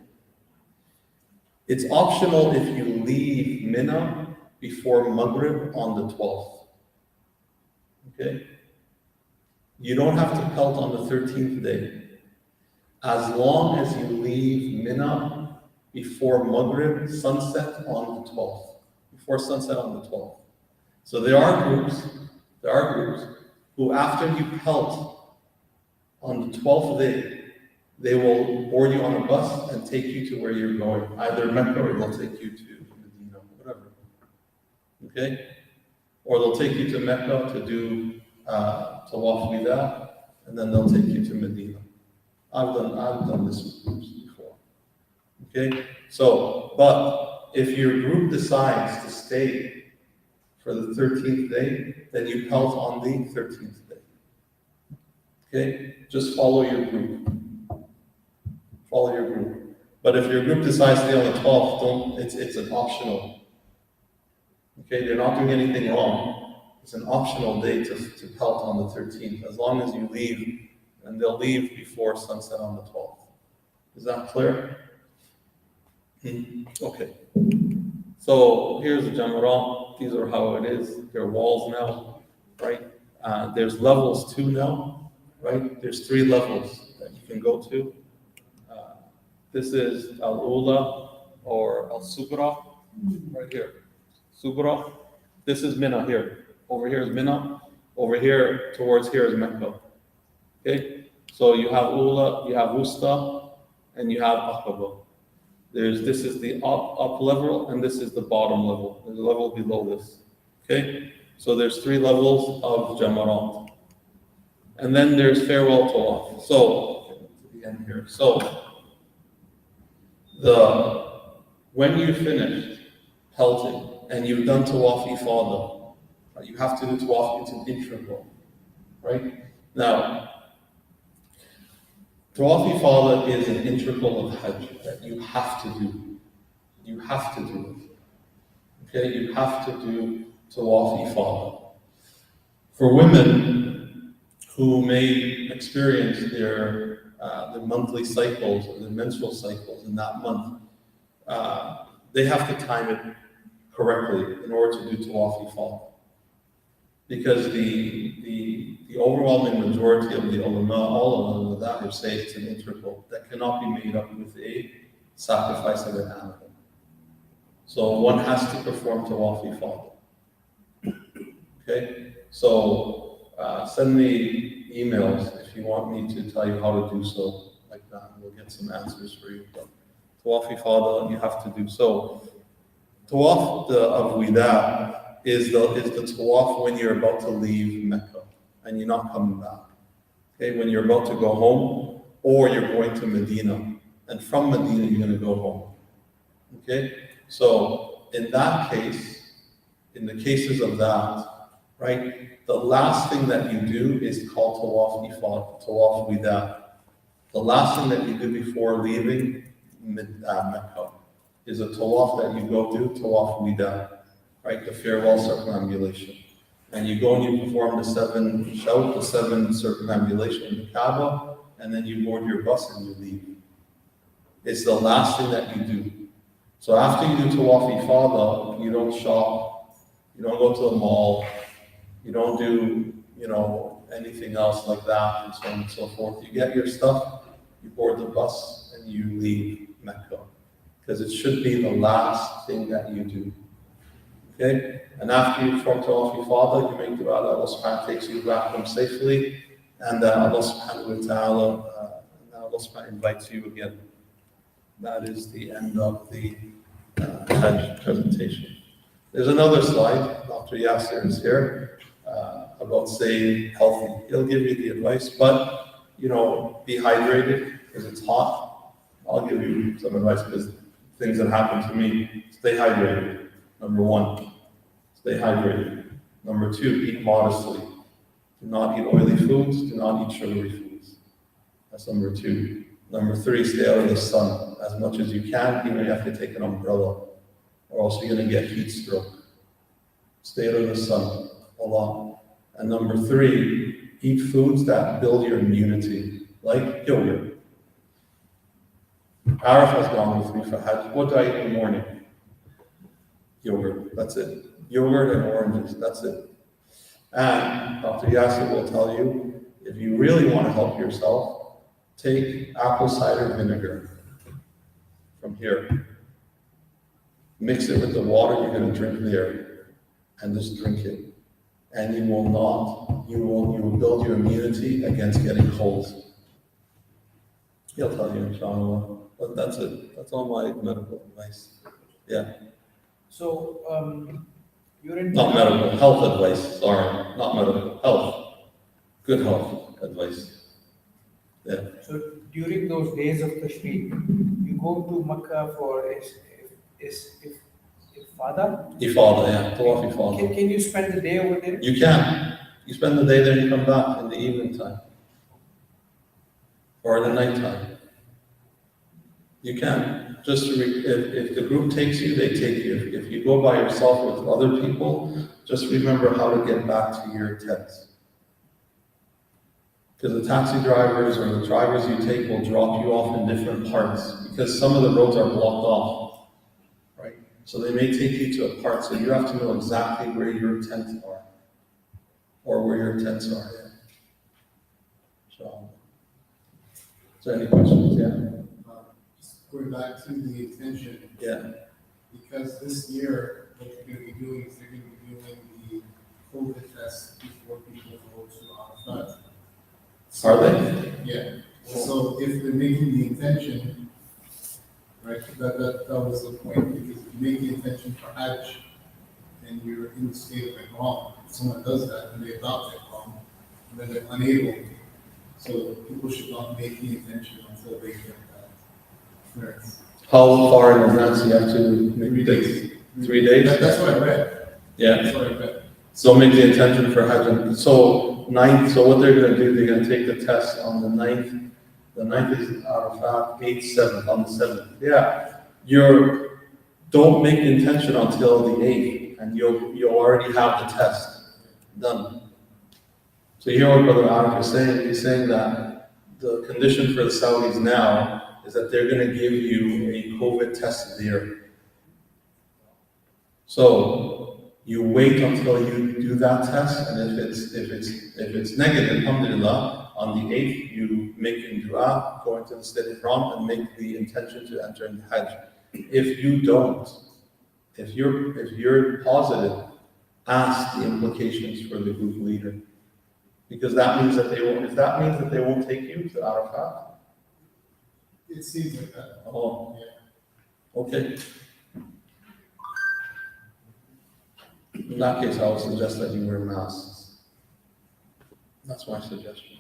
It's optional if you leave Mina before Maghrib on the 12th. Okay? You don't have to pelt on the 13th day. As long as you leave Mina before Maghrib, sunset on the 12th. Before sunset on the 12th. So there are groups who after you pelt on the 12th day, they will board you on a bus and take you to where you're going. Either Mecca or they'll take you to Medina, whatever. Okay? Or they'll take you to Mecca to do Tawaf Wida, and then they'll take you to Medina. I've done this with groups before. Okay? So, but if your group decides to stay for the 13th day, then you pelt on the 13th day. Okay? Just follow your group. Follow your group. But if your group decides to stay on the 12th, it's an optional. Okay? They're not doing anything wrong. It's an optional day to pelt on the 13th, as long as you leave, and they'll leave before sunset on the 12th. Is that clear? Okay. So here's the Jamrat. These are how it is. There are walls now, right? There's levels too now, right? There's 3 levels that you can go to. This is Al-Ula or Al-Sugra, right here. Sugra. This is Mina here. Over here is Mina. Over here, towards here is Mecca. Okay? So you have Ula, you have Wusta, and you have Aqaba. This is the up level, and this is the bottom level. There's a level below this. Okay? So there's 3 levels of Jamarat. And then there's farewell Tawaf. So, to the end here. So, when you finish pelting and you've done Tawaf Ifada, you have to do Tawaf, it's an integral, right? Now, Tawaf Ifada is an integral of Hajj that you have to do. You have to do it. Okay, you have to do Tawaf Ifada. For women who may experience their monthly cycles or their menstrual cycles in that month, they have to time it correctly in order to do Tawaf Ifada. Because the overwhelming majority of the ulama, all of them, that say it's an integral that cannot be made up with a sacrifice of an animal. So one has to perform Tawaf Ifada. Okay? So send me emails if you want me to tell you how to do so, like that, and we'll get some answers for you. But Tawaf Ifada, you have to do so. Tawaf of Wida is the tawaf when you're about to leave Mecca and you're not coming back. Okay, when you're about to go home or you're going to Medina, and from Medina you're going to go home. Okay, so in that case, in the cases of that, right, the last thing that you do is called Tawaf Ifad, Tawaf Wida. The last thing that you do before leaving Mecca is a tawaf that you go do, Tawaf Wida. Right, the farewell circumambulation. and you go and you perform the 7 shout, the 7 circumambulation in the Kaaba, and then you board your bus and you leave. It's the last thing that you do. So after you do Tawaf Ifadah, you don't shop, you don't go to the mall, you don't do, anything else like that, and so on and so forth. You get your stuff, you board the bus, and you leave Mecca. Because it should be the last thing that you do. Okay? And after you perform Tawaf Ifadah, you make dua that Allah subhanahu wa ta'ala takes you back home safely, and that Allah subhanahu wa ta'ala, invites you again. That is the end of the Hajj presentation. There's another slide, Dr. Yasser is here, about staying healthy. He'll give you the advice, but, be hydrated because it's hot. I'll give you some advice because things that happen to me. Stay hydrated, number 1. Stay hydrated. Number 2, eat modestly. Do not eat oily foods, do not eat sugary foods. That's number 2. Number 3, stay out of the sun as much as you can, even if you have to take an umbrella, or else you're going to get heat stroke. Stay out of the sun a lot. And number 3, eat foods that build your immunity, like yogurt. Arif has gone with me for Hajj. What do I eat in the morning? Yogurt, that's it. Yogurt and oranges, that's it. And Dr. Yasser will tell you, if you really want to help yourself, take apple cider vinegar from here. Mix it with the water you're going to drink there, and just drink it. And you will build your immunity against getting colds. He'll tell you, inshallah. But that's it. That's all my medical advice. Yeah. So, you're in. Not medical, health advice. Sorry, not medical, health. Good health advice. Yeah. So during those days of Tashriq, you go to Makkah for Ifadah? Ifadah, yeah. Tawaf Ifadah. Can you spend the day over there? You can. You spend the day there, you come back in the evening time. Or in the night time. You can. Just if the group takes you, they take you. If you go by yourself with other people, just remember how to get back to your tents. Because the taxi drivers or the drivers you take will drop you off in different parts. Because some of the roads are blocked off. Right? So they may take you to a part, so you have to know exactly where your tents are. Or where your tents are. Yeah. So, is there any questions? Yeah. Just going back to the intention. Yeah. Because this year, what you're going to be doing is you're going to be doing the COVID test before people go to Arafat. Are they? Yeah. So if they're making the intention, right, that was the point, because if you make the intention for Hajj and you're in the state of Ihram, if someone does that and they adopt Ihram, then they're unable. So people should not make the intention until they get that clearance. How far in advance do you have to make 3 days. 3 days? That's what I read. Yeah. That's what I read. So make the intention for Hajj. So 9th, so what they're going to do, they're going to take the test on the 9th. The 9th is Arafat, 8th, 7th, on the 7th. Yeah. Don't make the intention until the 8th, and you'll already have the test done. So you hear what Brother Arif is saying? He's saying that the condition for the Saudis now is that they're going to give you a COVID test there. So you wait until you do that test, and if it's negative, alhamdulillah, on the 8th you make a dua, go into the state of Ihram and make the intention to enter in Hajj. If you don't, if you're positive, ask the implications for the group leader. Because that means that they won't take you to Arafat. It seems like that. Oh, Yeah. okay. In that case, I would suggest that you wear masks. That's my suggestion.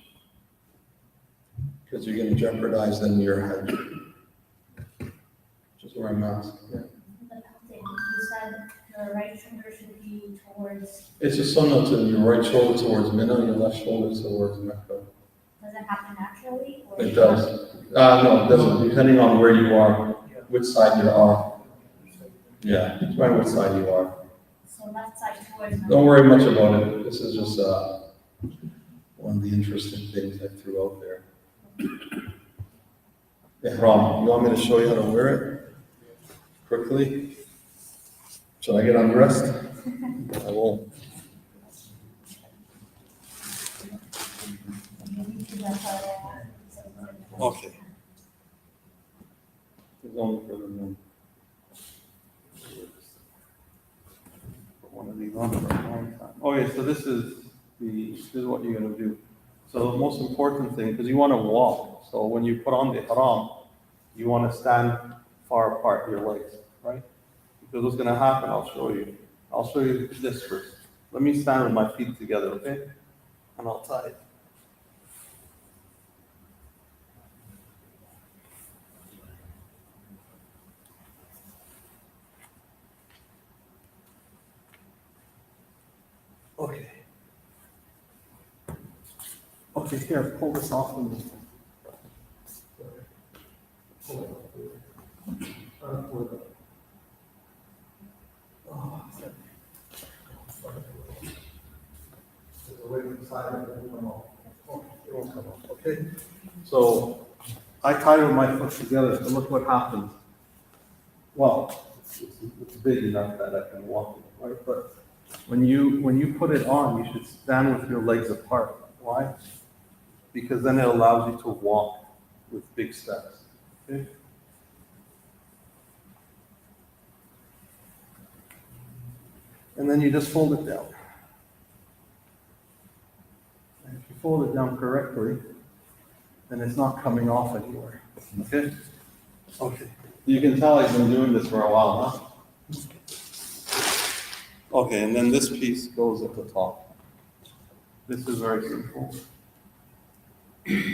Because you're going to jeopardize then your Hajj. Just wear a mask. Yeah. But you said the right shoulder should be towards, It's a sunnah to your right shoulder towards Mina, your left shoulder towards Mecca. does it happen naturally? Or It does. No, it doesn't. Depending on where you are, which side you are. Yeah, depending on which side you are. So So left side towards. Don't worry much about it. This is just one of the interesting things I threw out there. Ihram, you want me to show you how to wear it quickly? Should I get undressed? I won't. Okay. It's only for the men. Put one of these on for a long time. Okay, so this is what you're gonna do. So the most important thing, because you want to walk. So when you put on the ihram, you want to stand far apart your legs, right? Because what's gonna happen, I'll show you. I'll show you this first. Let me stand with my feet together, okay? And I'll tie it. Okay. Okay, here, pull this off of me. Okay, so I tie with my foot together, so look what happens. Well, it's big enough that I can walk it, right? But when you put it on, you should stand with your legs apart. Why? Because then it allows you to walk with big steps. Okay? And then you just fold it down. And if you fold it down correctly, then it's not coming off anywhere. Okay? Okay. You can tell I've been doing this for a while, huh? Okay, and then this piece goes at the top. This is very simple. This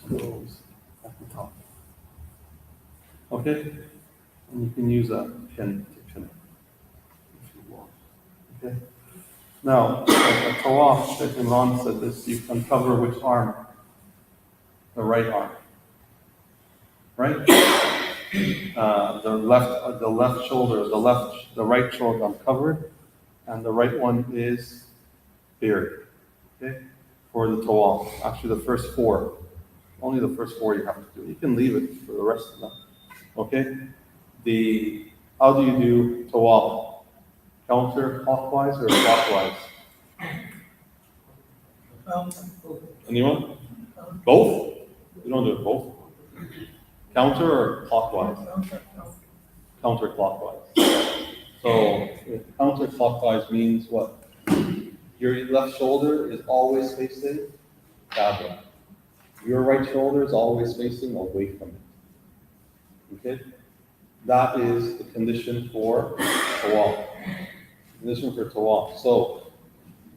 goes at the top. Okay? And you can use a pin to pin it if you want. Okay? Now, a tawaf, Sheikh Imran said this, you can cover which arm? The right arm. Right? The left shoulder, the right shoulder uncovered, and the right one is bared. Okay? For the tawaf. Actually, the first four. Only the first four you have to do. You can leave it for the rest of them. Okay? How do you do tawaf? Counterclockwise or clockwise? Anyone? Both? You don't do it both? Counter or clockwise? Counterclockwise. So counterclockwise means what? Your left shoulder is always facing Kaaba. Your right shoulder is always facing away from it. Okay? That is the condition for tawaf. Condition for tawaf. So,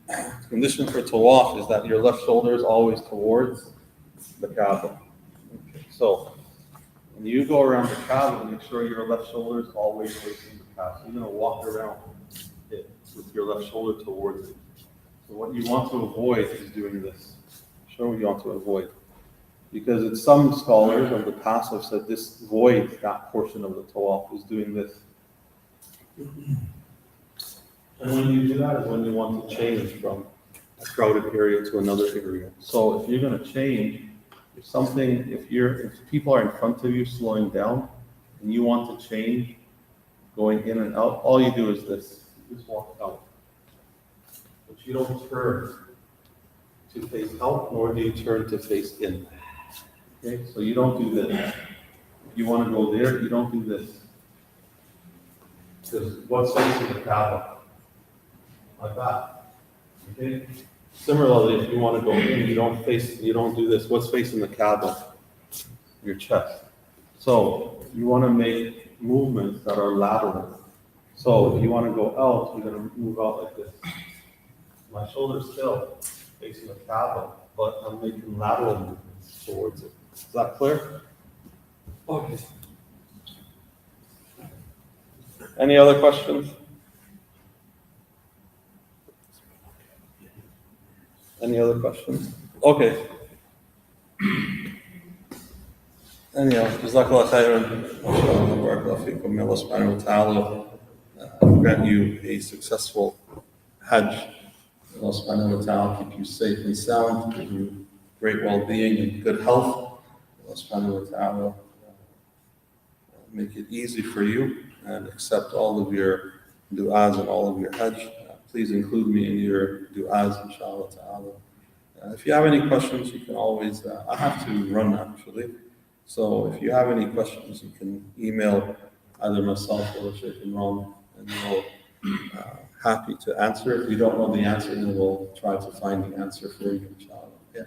the condition for tawaf is that your left shoulder is always towards the Kaaba. Okay. So, when you go around the Kaaba, make sure your left shoulder is always facing the Kaaba. So you're going to walk around it with your left shoulder towards it. So what you want to avoid is doing this. Show what you want to avoid. Because some scholars of the past have said this voids that portion of the tawaf is doing this. And when you do that is when you want to change from a crowded area to another area. So if you're going to change, if people are in front of you slowing down and you want to change going in and out, all you do is this. You just walk out. But you don't turn to face out, nor do you turn to face in. Okay, so you don't do this. If you want to go there, you don't do this. Because what's facing the Kaaba? Like that. Okay? Similarly, if you want to go in, you don't do this. What's facing the Kaaba? Your chest. So you want to make movements that are lateral. So if you want to go out, you're going to move out like this. My shoulder's still facing the Kaaba, but I'm making lateral movements towards it. Is that clear? Okay. Any other questions? Any other questions? Okay. Anyhow, Jazakallah khairan. barakallahu fikum. May Allah subhanahu wa ta'ala grant you a successful Hajj. May Allah subhanahu wa ta'ala keep you safe and sound, give you great well-being and good health. May Allah subhanahu wa ta'ala make it easy for you and accept all of your du'as and all of your Hajj. Please include me in your du'as, inshallah ta'ala. If you have any questions, you can always, I have to run actually. So if you have any questions, you can email either myself or Sheikh.Imran, and we'll happy to answer. If you don't know the answer, then we'll try to find the answer for you, inshallah. Yeah.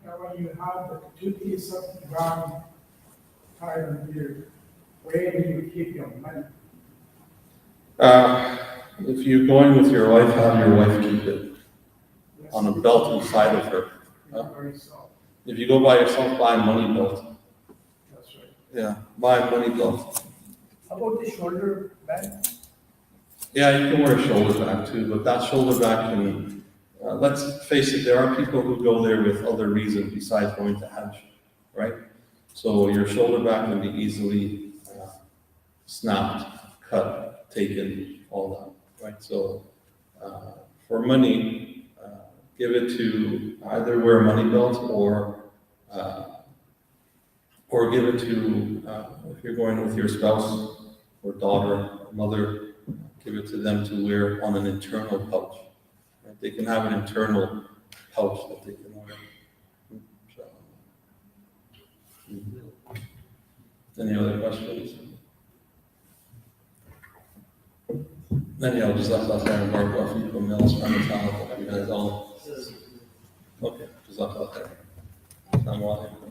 Now, when you have the duties of ground tied on you, where do you keep your money? If you're going with your wife, have your wife keep it on a belt inside of her. If you go by yourself, buy a money belt. That's right. Yeah, buy a money belt. How about the shoulder bag? Yeah, you can wear a shoulder bag too, but that shoulder bag can, let's face it, there are people who go there with other reasons besides going to Hajj, right? So your shoulder bag can be easily snapped, cut, taken, all that, right? So for money, give it to either wear a money belt or give it to, if you're going with your spouse or daughter or mother, give it to them to wear on an internal pouch. Right? They can have an internal pouch that they can wear. Any other questions? Anyhow, Jazakallah khairan, barakallahu feekum. May Allah subhanahu wa ta'ala help you guys all. Okay, Jazakallah khairan. Assalamu alaikum.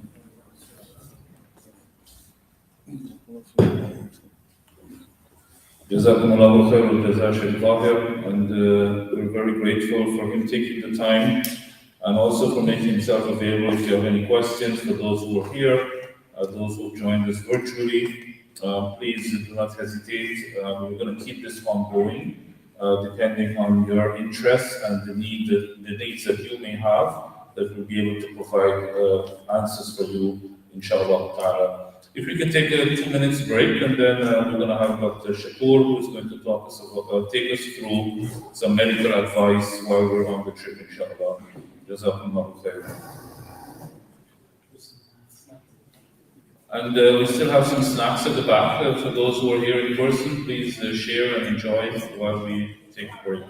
Jazakumullahu khair wa jazaa Sheikh Zahir, and we're very grateful for him taking the time and also for making himself available. If you have any questions for those who are here, those who joined us virtually, please do not hesitate. We're going to keep this ongoing, depending on your interests and the needs that you may have, that we'll be able to provide answers for you, inshallah ta'ala. If we can take a 2 minutes break, and then we're going to have Dr. Shakur, who's going to take us through some medical advice while we're on the trip, inshallah. Jazakumullahu khairan. And we still have some snacks at the back. For those who are here in person, please share and enjoy while we take a break.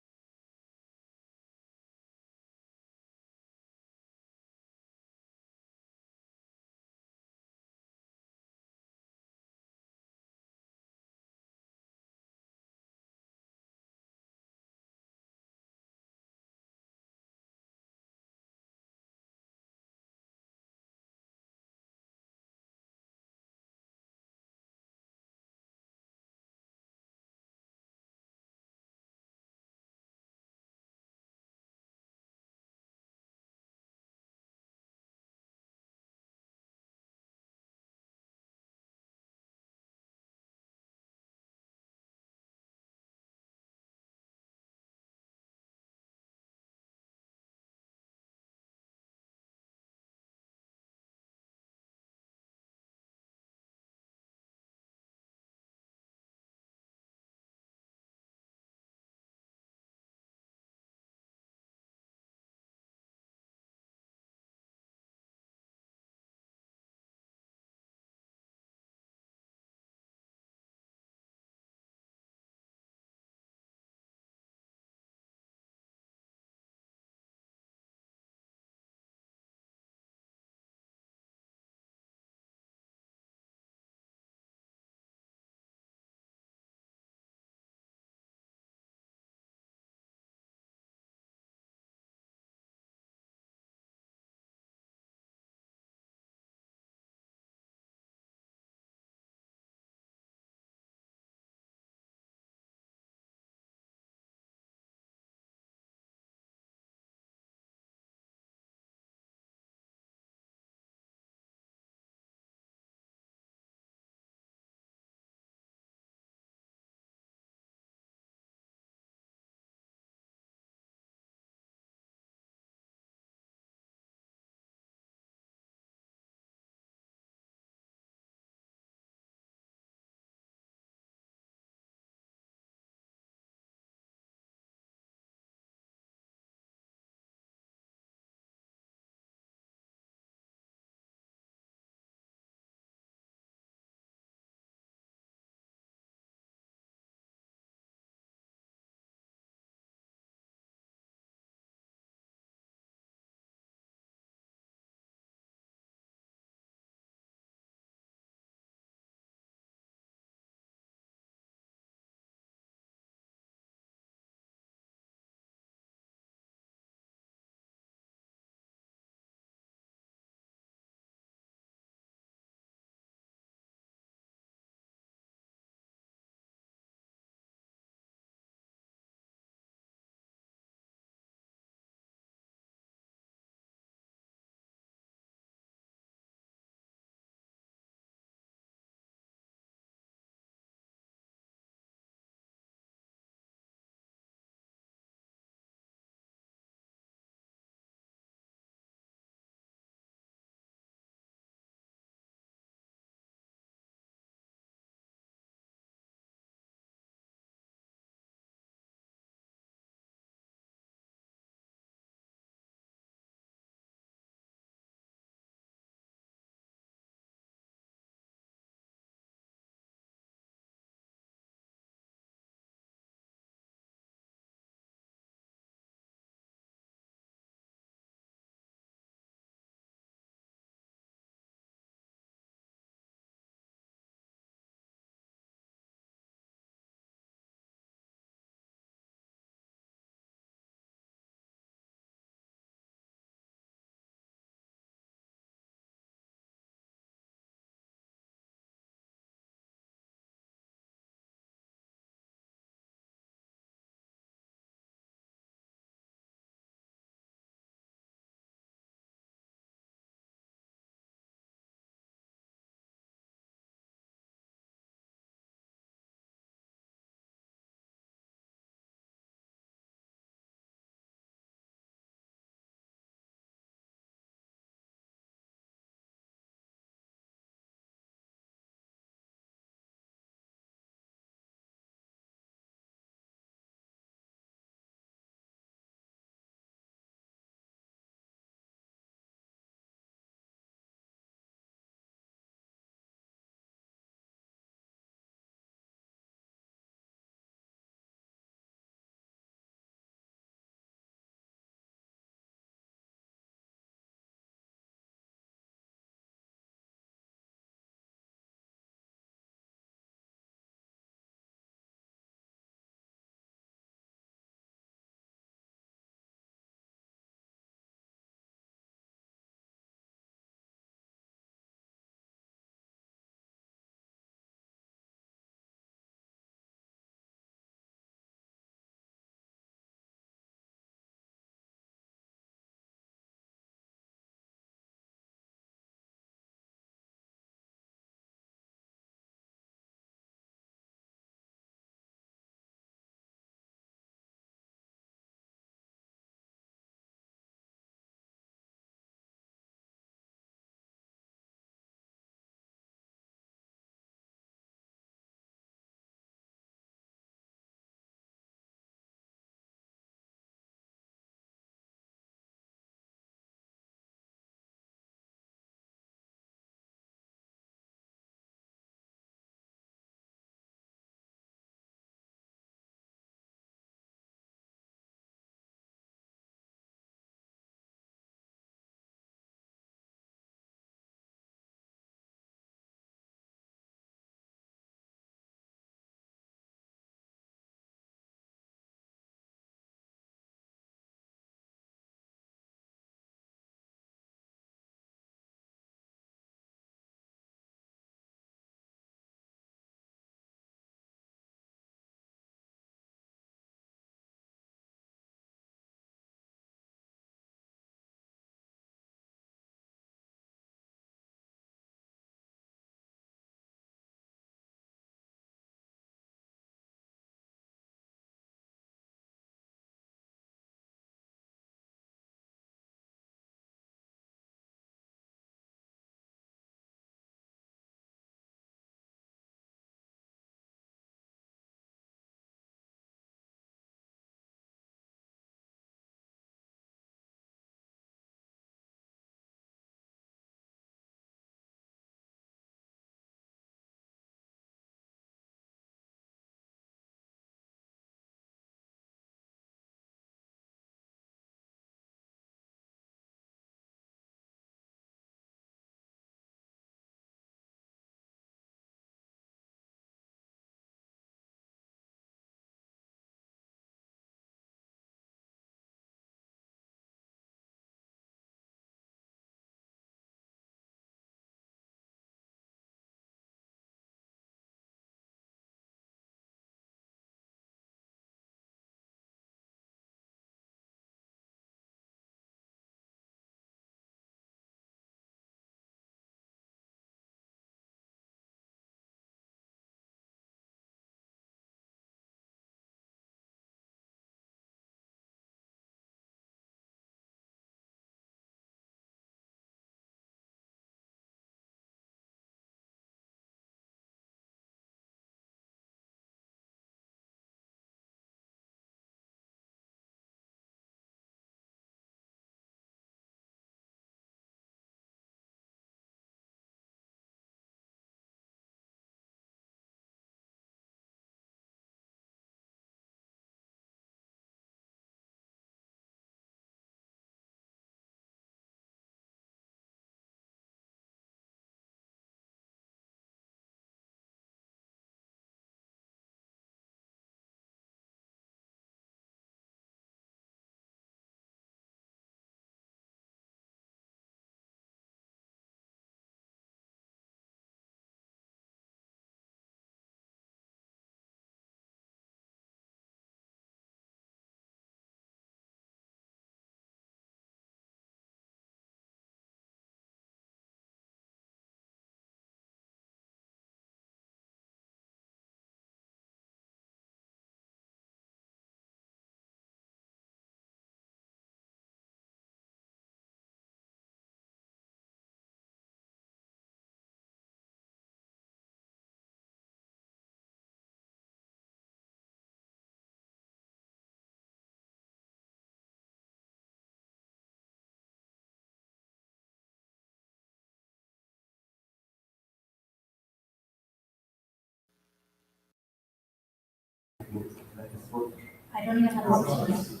I don't even have an option.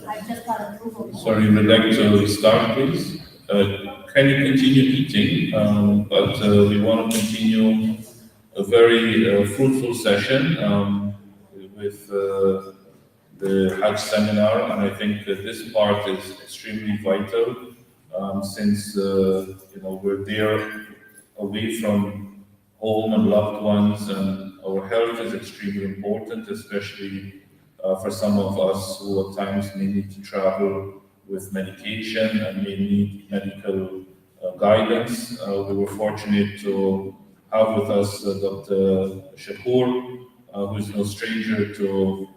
I just got approval. Sorry, we'd like to start, please. Can you continue eating? But we want to continue a very fruitful session with the Hajj seminar, and I think that this part is extremely vital since we're there away from home and loved ones, and our health is extremely important, especially for some of us who at times may need to travel with medication and may need medical guidance. We were fortunate to have with us Dr. Shakur, who is no stranger to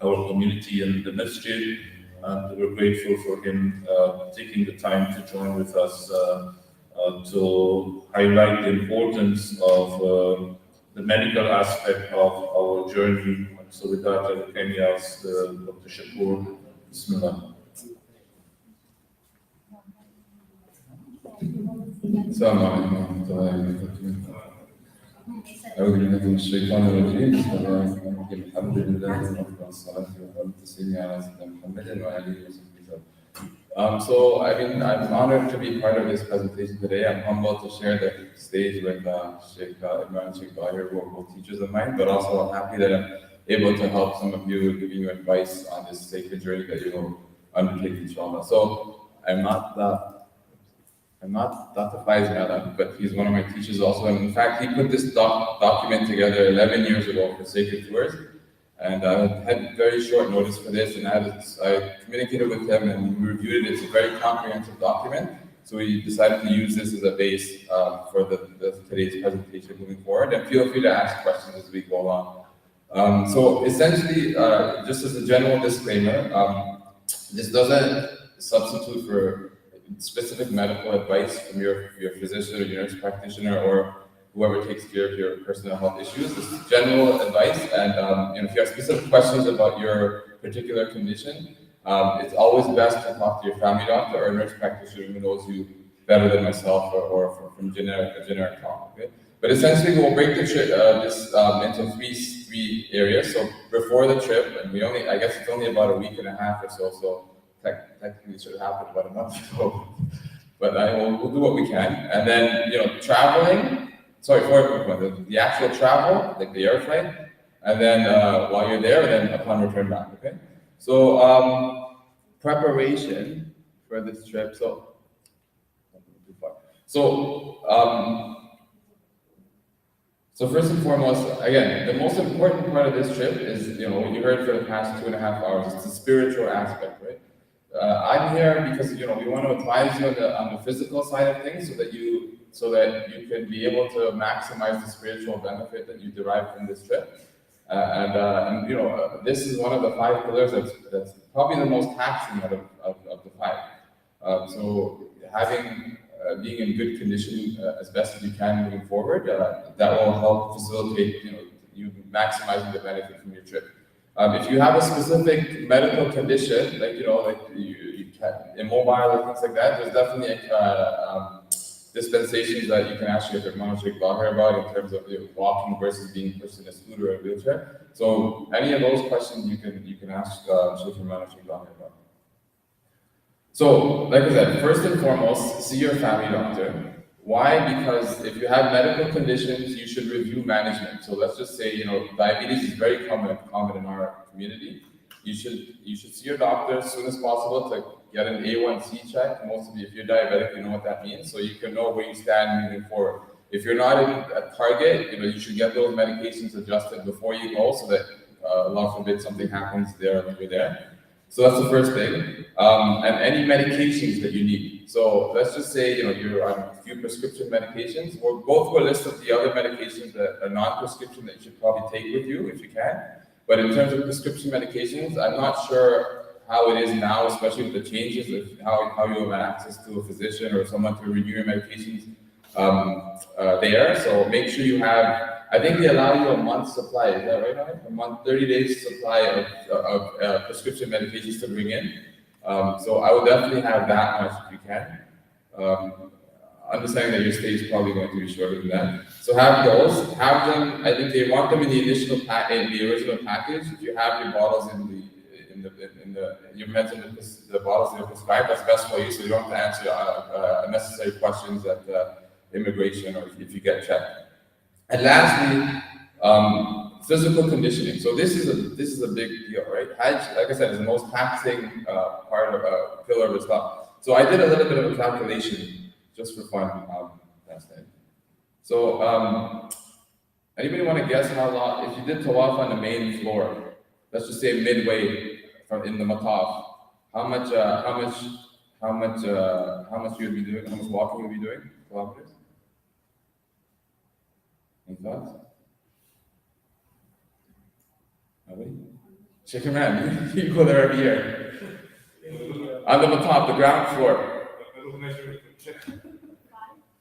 our community and the masjid, and we're grateful for him taking the time to join with us to highlight the importance of the medical aspect of our journey. So with that, I can ask Dr. Shakur, Bismillah. السلام عليكم ورحمة الله وبركاته. أعوذ بالله من الشيطان الرجيم. بسم الله الرحمن الرحيم. الحمد لله وأفضل الصلاة والتسليم على سيدنا محمد وآله وصحبه. So I'm honored to be part of this presentation today. I'm humbled to share the stage with Imran Ally, who are both teachers of mine, but also I'm happy that I'm able to help some of you, giving you advice on this sacred journey that you will undertake, inshallah. So I'm not Dr. Faiz Mehta, but he's one of my teachers also. And in fact, he put this document together 11 years ago for Sacred Tours. And I had very short notice for this, and I communicated with him and we reviewed it. It's a very comprehensive document. So we decided to use this as a base for today's presentation moving forward. And feel free to ask questions as we go along. So essentially, just as a general disclaimer, this doesn't substitute for specific medical advice from your physician or your nurse practitioner or whoever takes care of your personal health issues. This is general advice, and if you have specific questions about your particular condition, it's always best to talk to your family doctor or a nurse practitioner who knows you better than myself or from a generic talk. Okay? But essentially, we'll break this into three areas. So before the trip, and I guess it's only about a week and a half or so. Technically, it should have happened about a month ago, but we'll do what we can. And then, traveling. Sorry, the actual travel, like the air flight, and then while you're there, then upon return back. Okay. So preparation for this trip. So first and foremost, again, the most important part of this trip is, what you heard for the past 2.5 hours. It's the spiritual aspect, right? I'm here because we want to advise you on the physical side of things, so that you can be able to maximize the spiritual benefit that you derive from this trip. This is one of the 5 pillars that's probably the most taxing out of the 5. So being in good condition as best as you can moving forward, that will help facilitate you maximizing the benefit from your trip. If you have a specific medical condition, like you can immobile or things like that, there's definitely dispensations that you can actually get Imran Ally about in terms of walking versus being pushed in a scooter or a wheelchair. So any of those questions you can ask Imran Ally about. So, like I said, first and foremost, see your family doctor. Why? Because if you have medical conditions, you should review management. So let's just say, diabetes is very common in our community. You should see your doctor as soon as possible to get an A1C check. If you're diabetic, you know what that means. So you can know where you stand moving forward. If you're not at target, you should get those medications adjusted before you go, so that, Allah forbid, something happens there when you're there. So that's the first thing. And any medications that you need. So let's just say, you're on a few prescription medications. We'll go through a list of the other medications that are non-prescription that you should probably take with you if you can. But in terms of prescription medications, I'm not sure how it is now, especially with the changes of how you have access to a physician or someone to renew your medications there. So make sure you have, I think they allow you a month's supply, is that right, Alex? A month, 30 days supply of prescription medications to bring in. So I would definitely have that much if you can. understanding that your stay is probably going to be shorter than that. So have those, have them, I think they want them in the initial in the original package. If you have your bottles your meds in the bottles that are prescribed, that's best for you, so you don't have to answer unnecessary questions at immigration or if you get checked. And lastly, physical conditioning. So this is a big deal, right? Hajj, like I said, is the most taxing part of pillar of Islam. So I did a little bit of a calculation just for fun last night. So anybody want to guess how long, if you did tawaf on the main floor, let's just say midway in the mataf, how much you would be doing, how much walking you would be doing, kilometers? Any thoughts? Nobody? Shake your hand. You go there every year. On the top, the ground floor.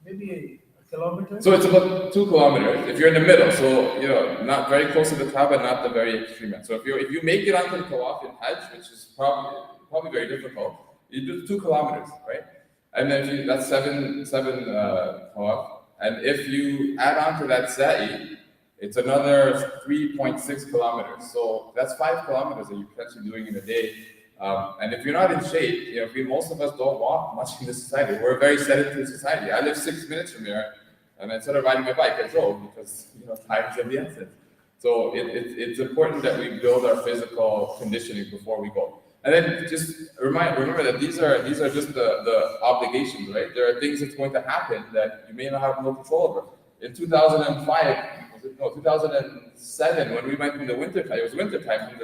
Maybe a kilometer? So it's about 2 kilometers if you're in the middle. So not very close to the Kaaba, not the very extreme end. So if you make it onto the tawaf in Hajj, which is probably very difficult, you do 2 kilometers, right? And then that's seven tawaf. And if you add on to that sa'i, it's another 3.6 kilometers. So that's 5 kilometers that you're potentially doing in a day. And if you're not in shape, most of us don't walk much in this society. We're a very sedentary society. I live 6 minutes from here, and instead of riding my bike, I drove because time's of the essence. So it's important that we build our physical conditioning before we go. And then just remember that these are just the obligations, right? There are things that's going to happen that you may not have no control over. In 2007, when we went in the winter time, it was winter time,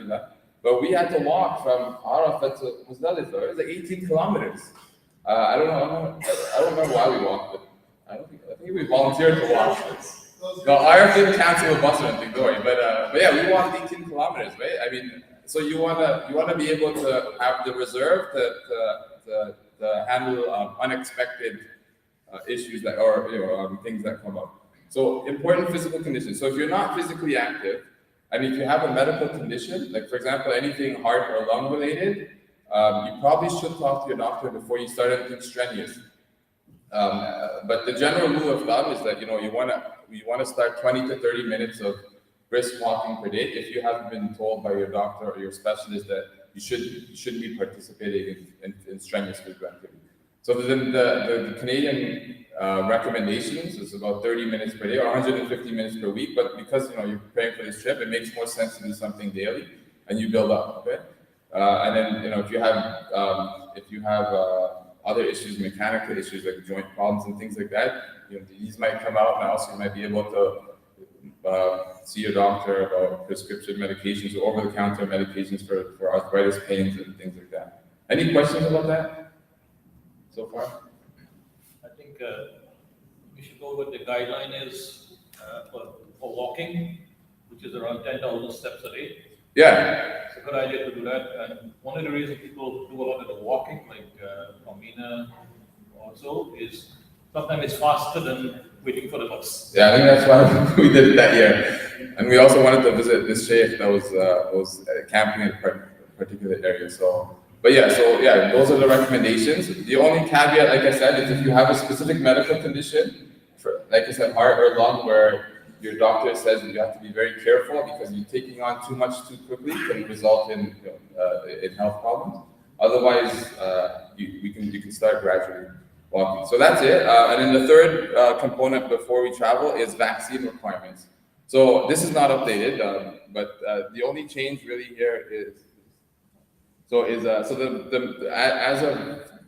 but we had to walk from Arafat to Muzdalifah. It was like 18 kilometers. I don't remember why we walked, but I think we volunteered to walk. No, Arafat didn't cancel the bus or anything, don't worry. But yeah, we walked 18 kilometers, right? I mean, so you wanna be able to have the reserve to handle unexpected issues or things that come up. So important physical conditions. So if you're not physically active, and if you have a medical condition, like for example, anything heart or lung related, you probably should talk to your doctor before you start anything strenuous. But the general rule of thumb is that you want to start 20 to 30 minutes of brisk walking per day if you haven't been told by your doctor or your specialist that you shouldn't be participating in strenuous physical activity. So the Canadian recommendations is about 30 minutes per day or 150 minutes per week, but because you're preparing for this trip, it makes more sense to do something daily and you build up, okay? And then if you have other issues, mechanical issues like joint problems and things like that, these might come out now, so you might be able to see your doctor about prescription medications or over-the-counter medications for arthritis pains and things like that. Any questions about that so far? I think we should go with the guideline is for walking, which is around 10,000 steps a day. Yeah. It's a good idea to do that. And one of the reasons people do a lot of the walking, like from Mina also, is sometimes it's faster than waiting for the bus. Yeah, I think that's why we did it that year. And we also wanted to visit this sheikh that was camping in a particular area. So those are the recommendations. The only caveat, like I said, is if you have a specific medical condition, like I said, heart or lung, where your doctor says you have to be very careful because you're taking on too much too quickly can result in health problems. Otherwise, you can start gradually walking. So that's it. And then the third component before we travel is vaccine requirements. So this is not updated, but the only change really here is as of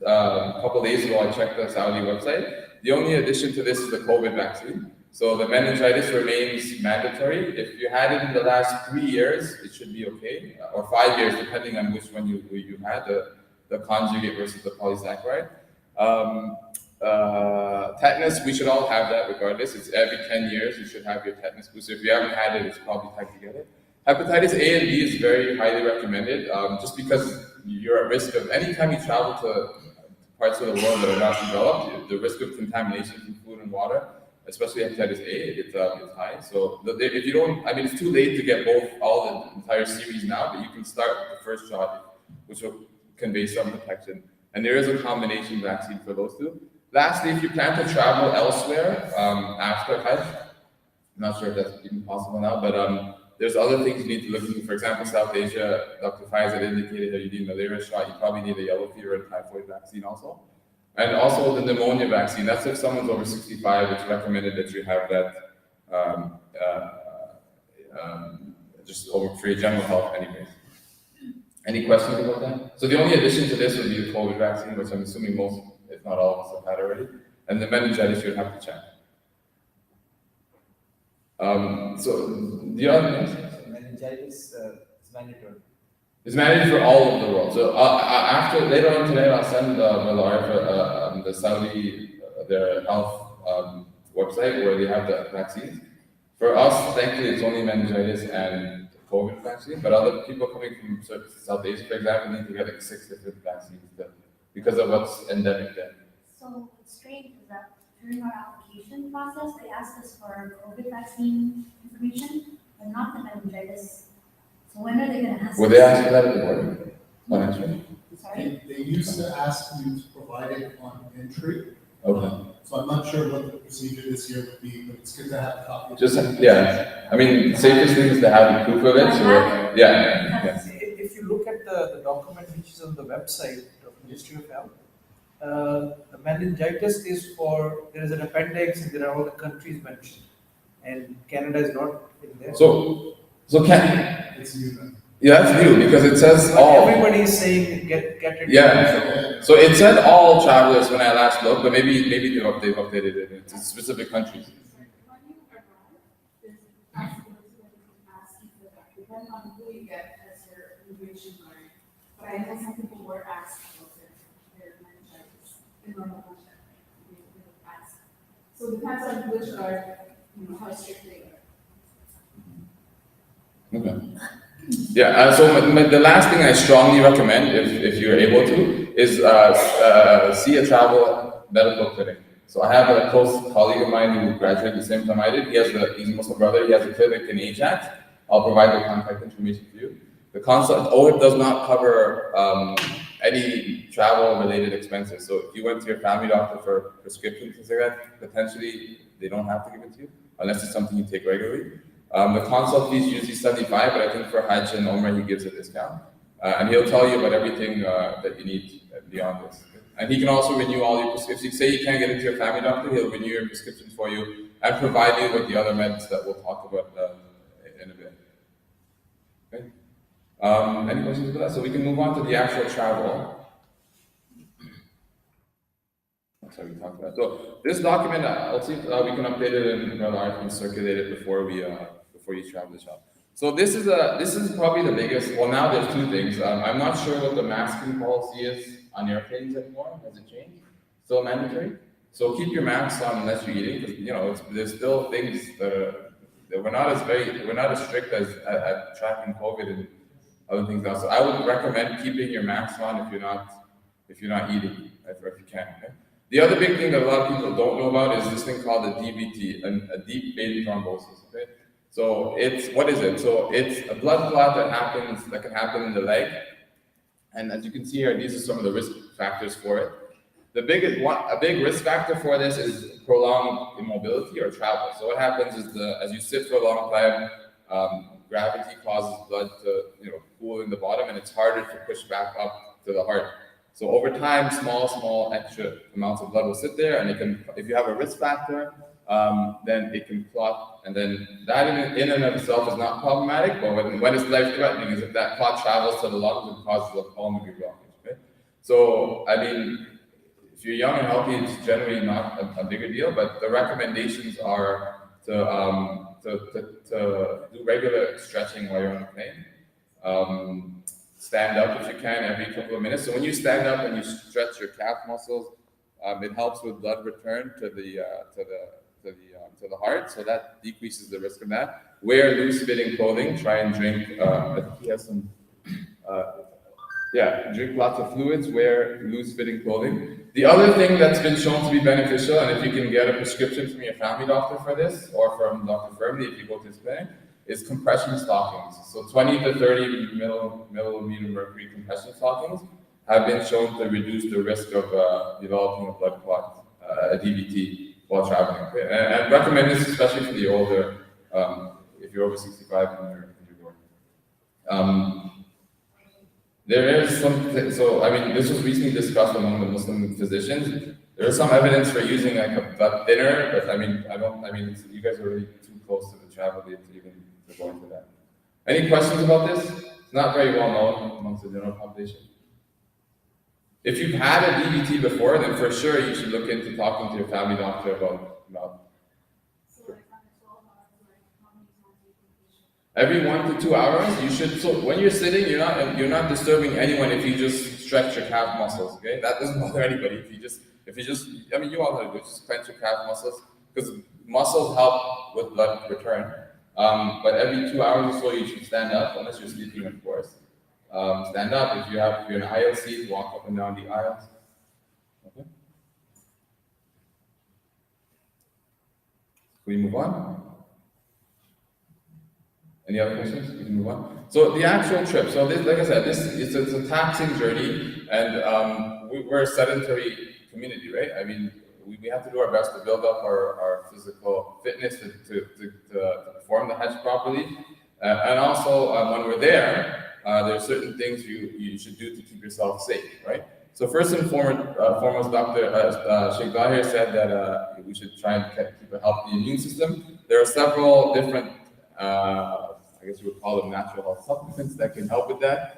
a couple days ago, I checked the Saudi website. The only addition to this is the COVID vaccine. So the meningitis remains mandatory. If you had it in the last 3 years, it should be okay, or 5 years, depending on which one you had, the conjugate versus the polysaccharide. Tetanus, we should all have that regardless. It's every 10 years you should have your tetanus booster. If you haven't had it, it's probably time to get it. Hepatitis A and B is very highly recommended, just because you're at risk of, anytime you travel to parts of the world that are not developed, the risk of contamination from food and water, especially hepatitis A, it's high. So if you don't, it's too late to get all the entire series now, but you can start with the first shot, which will convey some protection. And there is a combination vaccine for those two. lastly, if you plan to travel elsewhere after Hajj, I'm not sure if that's even possible now, but there's other things you need to look into. For example, South Asia, Dr. Faiz had indicated that you need malaria shot. You probably need a yellow fever and typhoid vaccine also. And also the pneumonia vaccine. That's if someone's over 65, it's recommended that you have that just over for your general health anyways. Any questions about that? So the only addition to this would be the COVID vaccine, which I'm assuming most, if not all of us have had already. And the meningitis you'd have to check. So the other things. Meningitis is mandatory. It's managed for all of the world. So after later on today, I'll send Malari for the Saudi their health website where they have the vaccines. For us, thankfully, it's only meningitis and COVID vaccine. But other people coming from South Asia, for example, need to get like 6 different vaccines because of what's endemic there. So it's strange is that during our application process, they asked us for COVID vaccine information, but not the meningitis. So when are they going to ask? Were they asking that at the border? On entry? Sorry? They used to ask you to provide it on entry. Okay. So I'm not sure what the procedure this year would be, but it's good to have a copy. Just yeah. I mean, safest thing is to have proof of it. So yeah. If you look at the document which is on the website of Ministry of Health, the meningitis is for, there is an appendix and there are all the countries mentioned. And Canada is not in there. So It's new then. Yeah, that's new because it says But all. everybody is saying get it. Yeah. So it said all travelers when I last looked, but maybe they've updated it into specific countries. When you arrive, there's possibility that you can ask you for that, depending on who you get as your immigration guard. But I know some people were asked about their meningitis in normal contact. They would ask. So it depends on which guard, how strict they are. Okay. Yeah. So the last thing I strongly recommend, if you're able to, is see a travel medical clinic. So I have a close colleague of mine who graduated the same time I did. He's a Muslim brother. He has a clinic in Ajax. I'll provide the contact information for you. The consult OHIP does not cover any travel-related expenses. So if you went to your family doctor for prescriptions, things like that, potentially they don't have to give it to you unless it's something you take regularly. The consult fee is usually 75, but I think for Hajj and Umrah he gives a discount. And he'll tell you about everything that you need beyond this. And he can also renew all your prescriptions. If you say you can't get into your family doctor, he'll renew your prescriptions for you and provide you with the other meds that we'll talk about in a bit. Okay? Any questions about that? So we can move on to the actual travel. That's how we talked about it. So this document, let's see if we can update it in real life and circulate it before you travel the shop. So this is probably the biggest. Well, now there's two things. I'm not sure what the masking policy is on airplanes anymore. Has it changed? Still mandatory? So keep your masks on unless you're eating, because there's still things that we're not as strict as at tracking COVID and other things now. So I would recommend keeping your mask on if you're not eating, if you can. Okay? The other big thing that a lot of people don't know about is this thing called a DVT, a deep vein thrombosis. Okay? So what is it? So it's a blood clot that can happen in the leg. And as you can see here, these are some of the risk factors for it. A big risk factor for this is prolonged immobility or travel. So what happens is as you sit for a long time, gravity causes blood to pool in the bottom, and it's harder to push back up to the heart. So over time, small extra amounts of blood will sit there, and if you have a risk factor, then it can clot, and then that in and of itself is not problematic, but when it's life-threatening is if that clot travels to the lungs and causes a pulmonary blockage. Okay? So, I mean, if you're young and healthy, it's generally not a bigger deal, but the recommendations are to do regular stretching while you're on the plane. Stand up if you can every couple of minutes. So when you stand up and you stretch your calf muscles, it helps with blood return to the heart, so that decreases the risk of that. Wear loose-fitting clothing. Try and drink. I think he has some. Drink lots of fluids. Wear loose-fitting clothing. The other thing that's been shown to be beneficial, and if you can get a prescription from your family doctor for this, or from Dr. Firmly if you go to his clinic, is compression stockings. So 20 to 30 millimeter mercury compression stockings have been shown to reduce the risk of developing a blood clot a DVT while traveling. Okay? And recommend this especially for the older, if you're over 65 and you're going. There is some, so I mean, this was recently discussed among the Muslim physicians. There is some evidence for using like a blood thinner, but I mean, you guys are really too close to the travel date to even to go into that. Any questions about this? It's not very well known amongst the general population. If you've had a DVT before, then for sure you should look into talking to your family doctor about every 1 to 2 hours. You should. So when you're sitting, you're not disturbing anyone if you just stretch your calf muscles. Okay, that doesn't bother anybody. If you just, I mean, you all know how to do it. Just clench your calf muscles because muscles help with blood return. But every 2 hours or so, you should stand up, unless you're sleeping, of course. Stand up. If you're in an aisle seat, walk up and down the aisles. Okay. Can we move on? Any other questions? We can move on. So the actual trip. So this, like I said, it's a taxing journey, and we're a sedentary community, right? I mean, we have to do our best to build up our physical fitness to perform the Hajj properly, and also when we're there, there are certain things you should do to keep yourself safe, right? So first and foremost, Dr. Sheikh Zahir said that we should try and keep a healthy immune system. There are several different, I guess you would call them natural health supplements that can help with that.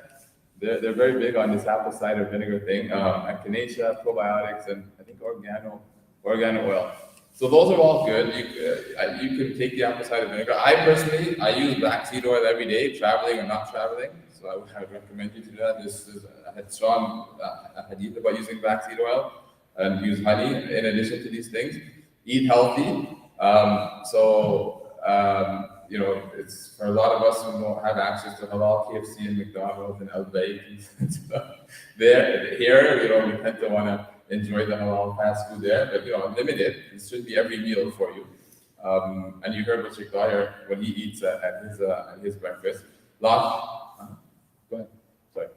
They're very big on this apple cider vinegar thing, echinacea, probiotics, and I think organo oil. So those are all good. You can take the apple cider vinegar. I personally, use black seed oil every day, traveling or not traveling. So I would recommend you to do that. I had strong hadith about using black seed oil and use honey in addition to these things. Eat healthy. It's for a lot of us who don't have access to halal KFC and McDonald's and Al-Bayt and stuff. Here, we tend to want to enjoy the halal fast food there, but limit it. It should be every meal for you. And you heard what Sheikh Zahir when he eats at his breakfast. Go ahead. Sorry.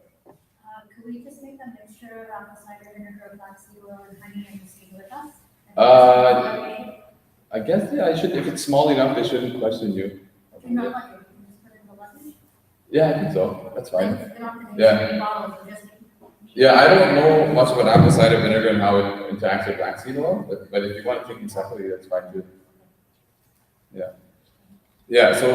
Could we just make a mixture of apple cider vinegar, black seed oil, and honey, and just take it with us? I guess I should. If it's small enough, they shouldn't question you. Do you not like it? You just put it in the luggage? Yeah, I think so. That's fine. Yeah. Yeah, I don't know much about apple cider vinegar and how it interacts with black seed oil, but if you want to take them separately, that's fine too. Yeah. Yeah. So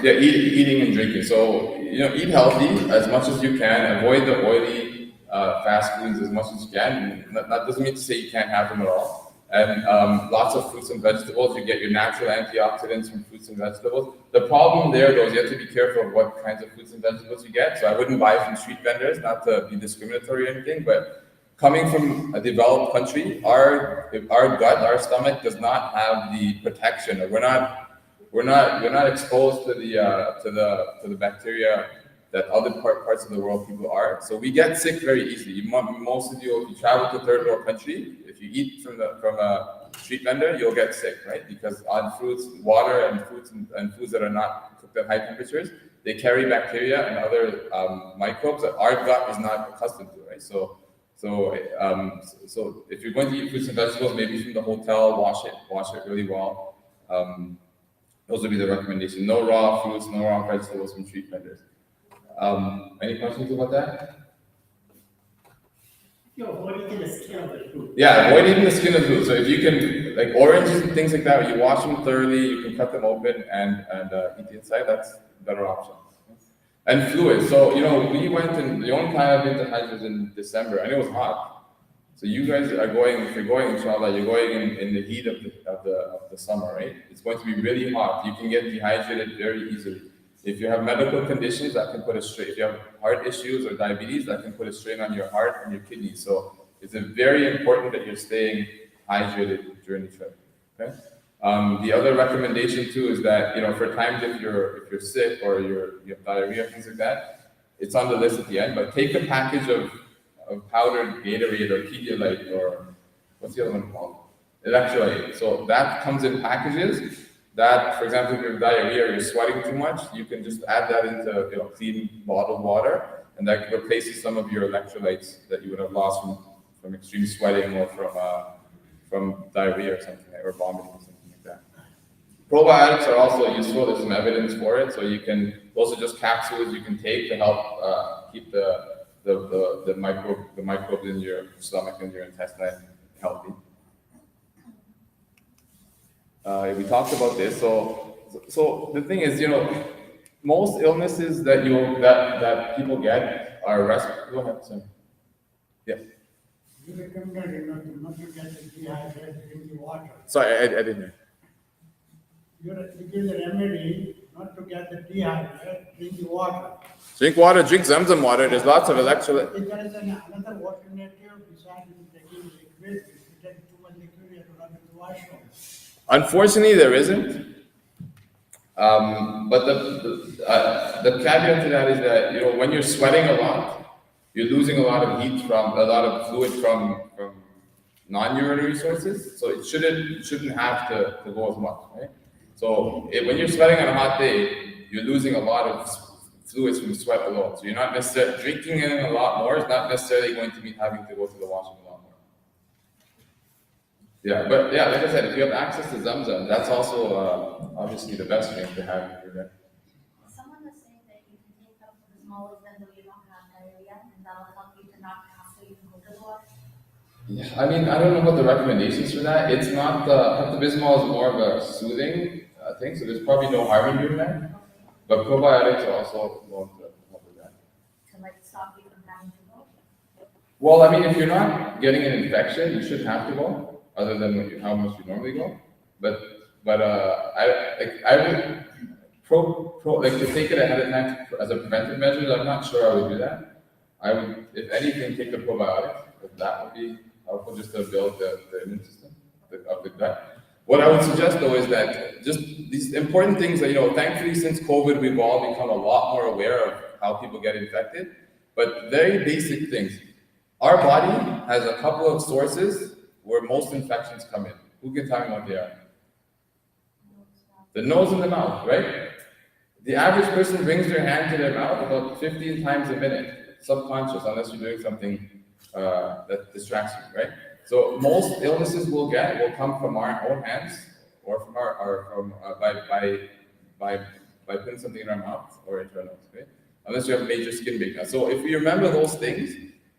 eating and drinking. So eat healthy as much as you can. Avoid the oily fast foods as much as you can. That doesn't mean to say you can't have them at all. And lots of fruits and vegetables. You get your natural antioxidants from fruits and vegetables. The problem there, though, is you have to be careful of what kinds of fruits and vegetables you get. So I wouldn't buy from street vendors, not to be discriminatory or anything, but coming from a developed country, our gut, our stomach does not have the protection, or we're not exposed to the bacteria that other parts of the world people are. So we get sick very easily. Most of you, if you travel to third world country, if you eat from a street vendor, you'll get sick, right? Because on fruits, water, and foods that are not cooked at high temperatures, they carry bacteria and other microbes that our gut is not accustomed to, right? So if you're going to eat fruits and vegetables, maybe from the hotel, wash it really well. Those would be the recommendation. No raw fruits, no raw vegetables from street vendors. Any questions about that? Avoid eating the skin of the fruit. Yeah, avoid eating the skin of the fruit. So if you can, like oranges and things like that, you wash them thoroughly, you can cut them open and eat the inside. That's a better option. And fluids. So we went, and the only time I've been to Hajj was in December, and it was hot. So you guys are going, if you're going, inshallah, you're going in the heat of the summer, right? It's going to be really hot. You can get dehydrated very easily. If you have medical conditions, that can put a strain. If you have heart issues or diabetes, that can put a strain on your heart and your kidneys. So it's very important that you're staying hydrated during the trip. Okay. The other recommendation too is that for times if you're sick or you have diarrhea, things like that, it's on the list at the end. But take a package of powdered Gatorade or Pedialyte, or what's the other one called? Electrolyte. So that comes in packages. That, for example, if you have diarrhea or you're sweating too much, you can just add that into clean bottled water, and that replaces some of your electrolytes that you would have lost from extreme sweating or diarrhea or something, or vomiting or something like that. Probiotics are also useful. There's some evidence for it. So you can also just capsules you can take to help keep the microbes in your stomach and your intestine healthy. We talked about this. So the thing is, most illnesses that people get are respiratory. Go ahead, sir. Yeah. You recommended not to get dehydrated, drink the water. Sorry, I didn't hear. You give the remedy not to get the dehydrated, drink the water. Drink water, drink Zamzam water. There's lots of electrolyte. If there is another alternative besides taking liquid, if you take too much liquid, you have to run to the washroom. Unfortunately, there isn't. But the caveat to that is that when you're sweating a lot, you're losing a lot of fluid from non-urinary sources. So it shouldn't have to go as much, right? So when you're sweating on a hot day, you're losing a lot of fluids from sweat alone. So you're not necessarily drinking in a lot more. It's not necessarily going to be having to go to the washroom a lot more. Yeah, but yeah, like I said, if you have access to Zamzam, that's also obviously the best drink to have if you're there. Someone was saying that you can take up to the smallest then though you don't have diarrhea, and that'll help you to not have to even go to the wash. Yeah, I mean, I don't know what the recommendations for that. It's not Pepto-Bismol is more of a soothing thing, so there's probably no harm in doing that. But probiotics are also going to help with that. To like stop you from having to go. Well, I mean, if you're not getting an infection, you shouldn't have to go, other than how much you normally go. But I would to take it ahead of time as a preventive measure. I'm not sure I would do that. I would, if anything, take the probiotics. If that would be helpful, just to build the immune system of the gut. What I would suggest though is that just these important things that, thankfully since COVID, we've all become a lot more aware of how people get infected, but very basic things. Our body has a couple of sources where most infections come in. Who can tell me what they are? The nose and the mouth, right? The average person brings their hand to their mouth about 15 times a minute, subconscious, unless you're doing something that distracts you, right? So most illnesses will come from our own hands, or from by putting something in our mouth or into our nose, right? Unless you have major skin breakdown. So if you remember those things,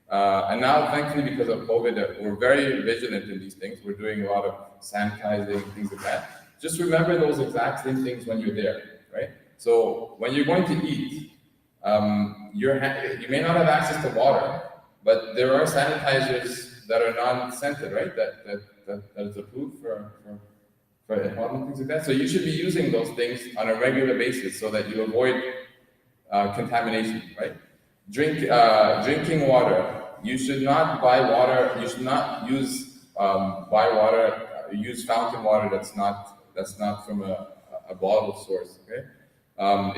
and now thankfully because of COVID, we're very vigilant in these things. We're doing a lot of sanitizing, things like that. Just remember those exact same things when you're there, right? So when you're going to eat, you may not have access to water, but there are sanitizers that are non-scented, right? That is approved for ihram, things like that. So you should be using those things on a regular basis so that you avoid contamination, right? Drinking water. You should not buy water. You should not use buy water. Use fountain water that's not from a bottled source. Okay.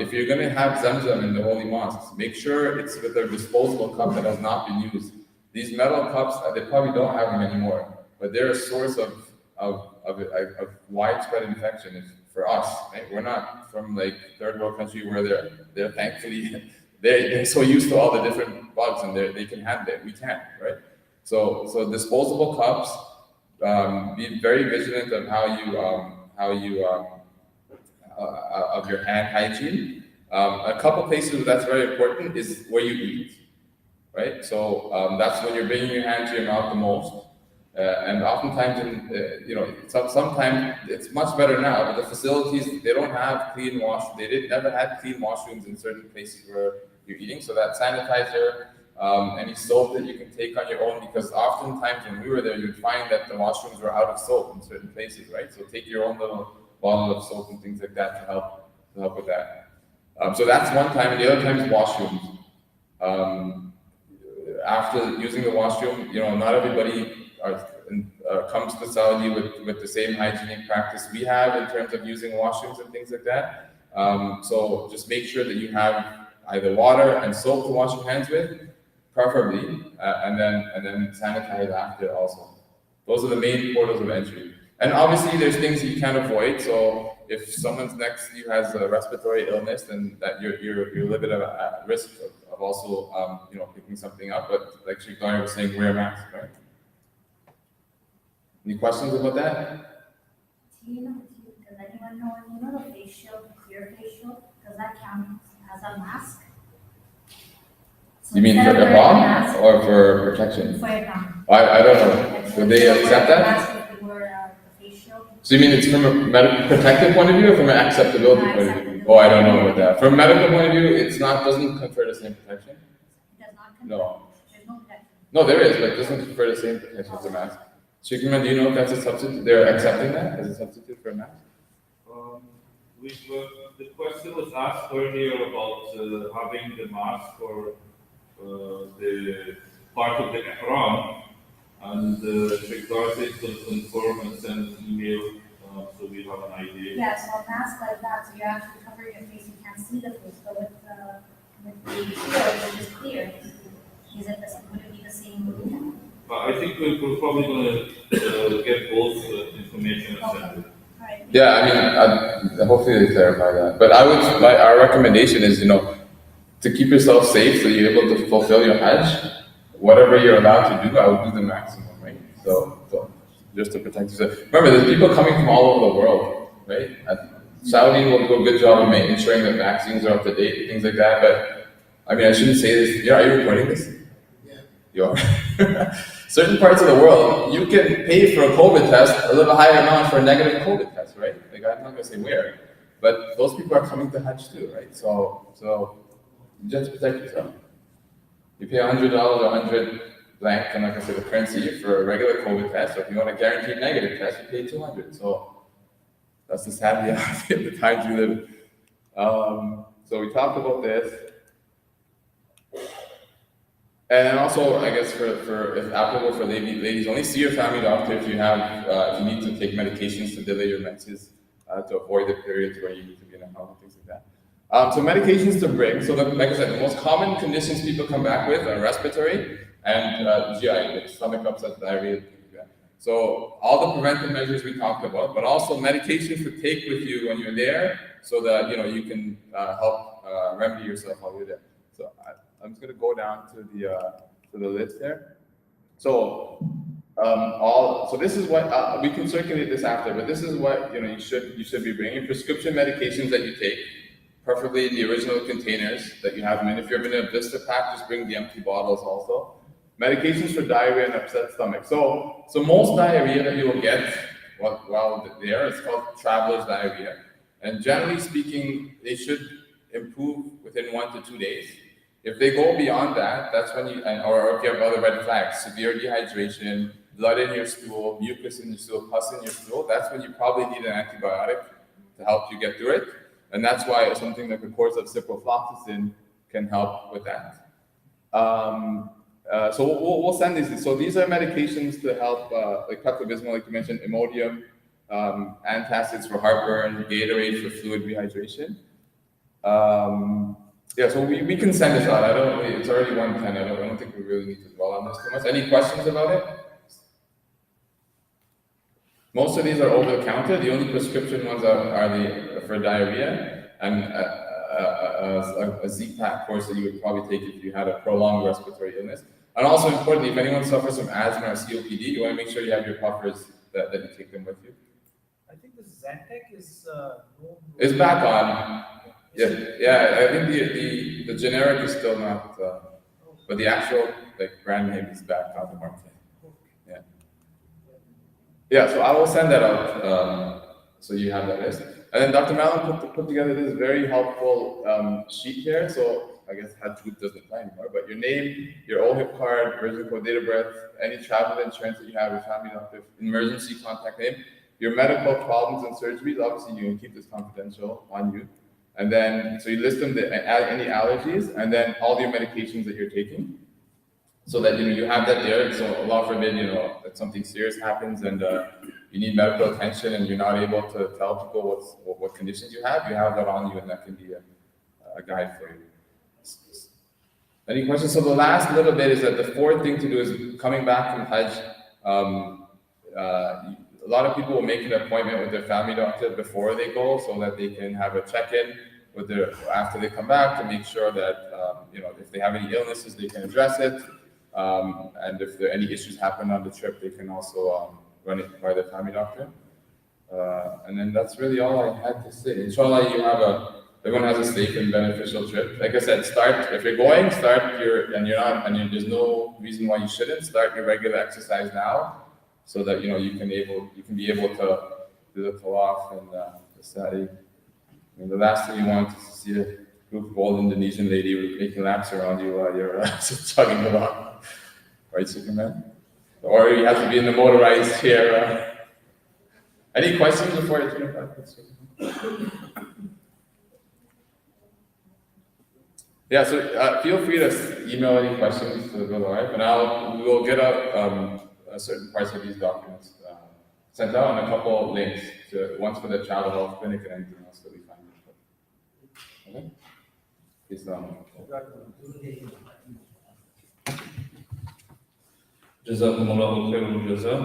If you're going to have Zamzam in the holy mosques, make sure it's with a disposable cup that has not been used. These metal cups, they probably don't have them anymore, but they're a source of widespread infection for us. Right? We're not from like third world country where they're thankfully they're so used to all the different bugs and they can handle it. We can't, right? So disposable cups. Be very vigilant of how you of your hand hygiene. A couple places where that's very important is where you eat. Right, so that's when you're bringing your hand to your mouth the most, and oftentimes, sometimes it's much better now. But the facilities, they don't have clean never had clean washrooms in certain places where you're eating. So that sanitizer, any soap that you can take on your own, because oftentimes when we were there, you'd find that the washrooms were out of soap in certain places, right? So take your own little bottle of soap and things like that to help with that. So that's one time, and the other time is washrooms. After using the washroom, not everybody comes to Saudi with the same hygienic practice we have in terms of using washrooms and things like that. So just make sure that you have either water and soap to wash your hands with, preferably, and then sanitize after also. Those are the main portals of entry. And obviously, there's things that you can't avoid. So if someone's next to you has a respiratory illness, then that you're a little bit at risk of also picking something up. But like Sheikh Zahir was saying, wear a mask, right? Any questions about that? Does anyone know the face shield, the clear face shield? Does that count as a mask? So You mean instead for of a wearing a bomb mask, or for protection? for a bomb. I don't know. Would they accept that? Mask if you wear the face shield. So you mean it's from a medical protective point of view or from an acceptability point of view? Oh, I don't know about that. From a medical point of view, it's not, doesn't confer the same protection? It does not No. There's no protection. No, there is, but it doesn't confer the same protection as a mask. Sheikh, do you know if that's a substitute? They're accepting that as a substitute for a mask? The question was asked earlier about having the mask for the part of the ihram, and Sheikh Darcy will confirm and send an email so we have an idea. Yeah, so a mask like that, so you're actually covering your face, you can't see the face, but with the shield, which is clear, would it be the same? I think we're probably going to get both information and send it. Alright. Yeah, I mean, hopefully they clarify that. But our recommendation is, to keep yourself safe so you're able to fulfill your Hajj, whatever you're allowed to do, I would do the maximum, right? So just to protect yourself. Remember, there's people coming from all over the world, right? Saudi will do a good job of ensuring that vaccines are up to date, things like that. But I mean, I shouldn't say this. Yeah, are you recording this? Yeah. You are. Certain parts of the world, you can pay for a COVID test a little higher amount for a negative COVID test, right? Like, I'm not going to say where, but those people are coming to Hajj too, right? So you just protect yourself. You pay $100 or 100 blank, I'm not going to say the currency, for a regular COVID test, or if you want a guaranteed negative test, you pay $200. So that's the sad reality of the times we live in. So we talked about this. And then also, I guess, for if applicable for ladies, only see your family doctor if you have, if you need to take medications to delay your menses, to avoid the periods where you need to be in a home and things like that. So medications to bring. So like I said, the most common conditions people come back with are respiratory and GI, like stomach upset, diarrhea, things like that. So all the preventive measures we talked about, but also medications to take with you when you're there, so that you can help remedy yourself while you're there. So I'm just going to go down to the list there. So so this is what we can circulate this after, but this is what you should be bringing: prescription medications that you take, preferably in the original containers that you have them in. If you're in a blister pack, just bring the empty bottles also. Medications for diarrhea and upset stomach. So most diarrhea that you will get while there is called traveler's diarrhea, and generally speaking, they should improve within 1 to 2 days. If they go beyond that, that's when or if you have other red flags, severe dehydration, blood in your stool, mucus in your stool, pus in your stool, that's when you probably need an antibiotic to help you get through it. And that's why something like the course of ciprofloxacin can help with that. So we'll send these. So these are medications to help, like Pepto-Bismol, like you mentioned, Imodium, antacids for heartburn, Gatorade for fluid rehydration. Yeah, so we can send this out. It's already 1:10. I don't think we really need to dwell on this too much. Any questions about it? Most of these are over the counter. The only prescription ones are for diarrhea and a Z-Pack course that you would probably take if you had a prolonged respiratory illness. And also importantly, if anyone suffers from asthma or COPD, you want to make sure you have your puffers that you take them with you. I think this Zantac is It's back on. Yeah. I think the generic is still not, but the actual brand name is back on the market. Yeah. Yeah. So I will send that out so you have that list. And then Dr. Malin put together this very helpful sheet here. So I guess Hajj Group doesn't apply anymore, but your name, your OHIP card, Virgin Code, date of birth, any travel insurance that you have, your family doctor, emergency contact name, your medical problems and surgeries. Obviously, you can keep this confidential on you. And then, so you list them, any allergies, and then all your medications that you're taking, so that you have that there. So Allah forbid, that something serious happens and you need medical attention, and you're not able to tell people what conditions you have that on you, and that can be a guide for you. Any questions? So the last little bit is that the fourth thing to do is coming back from Hajj. A lot of people will make an appointment with their family doctor before they go, so that they can have a check-in after they come back to make sure that if they have any illnesses, they can address it, and if there any issues happen on the trip, they can also run it by the family doctor. And then that's really all I had to say. Inshallah, everyone has a safe and beneficial trip. Like I said, if you're going, there's no reason why you shouldn't, start your regular exercise now, so that you can be able to do the tawaf and the sa'i. The last thing you want is to see a group of old Indonesian lady making laps around you while you're chugging along. Right, Superman? Or you have to be in the motorized chair. Any questions before I turn it back? Yeah, so feel free to email any questions to the Brother Arif, and we will get up certain parts of these documents sent out, and a couple of links, once for the child health clinic and anything else that we find. Okay? Please, Jazakumullahu khairul jaza.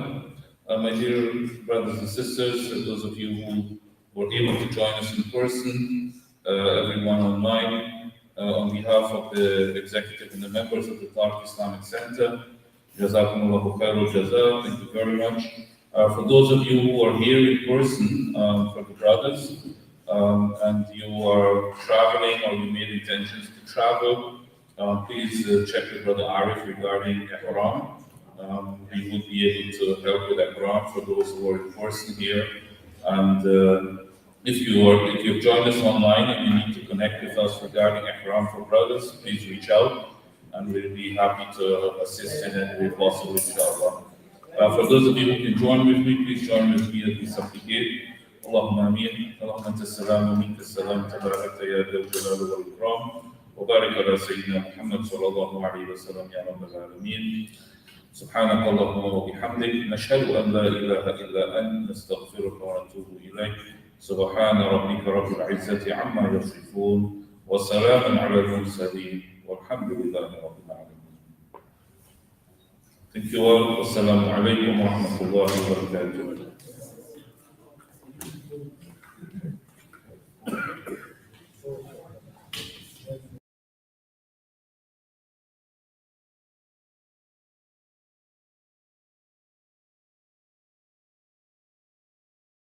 My dear brothers and sisters, those of you who were able to join us in person, everyone online, on behalf of the executive and the members of the TARIC Islamic Center, Jazakumullahu khairul jaza. Thank you very much. For those of you who are here in person, for the brothers, and you are traveling or you made intentions to travel, please check with Brother Arif regarding Ihram. We would be able to help with Ihram for those who are in person here. And if you've joined us online and you need to connect with us regarding Ihram for brothers, please reach out and we'll be happy to assist in it if possible, inshallah. For those of you who can join with me, please join with me as we supplicate. Allahumma ameen. Allahumma anta salam wa minka salam. Tabarakta ya dhal jalali wal ikram. Wa barik ala sayyidina Muhammad sallallahu alayhi wa sallam ya rabbal alameen. سبحانك اللهم وبحمدك نشهد أن لا إله إلا أنت نستغفرك ونتوب إليك سبحان ربك رب العزة عما يصفون وسلام على المرسلين والحمد لله رب العالمين. Thank you all. Wassalamu alaikum wa rahmatullahi wa barakatuh.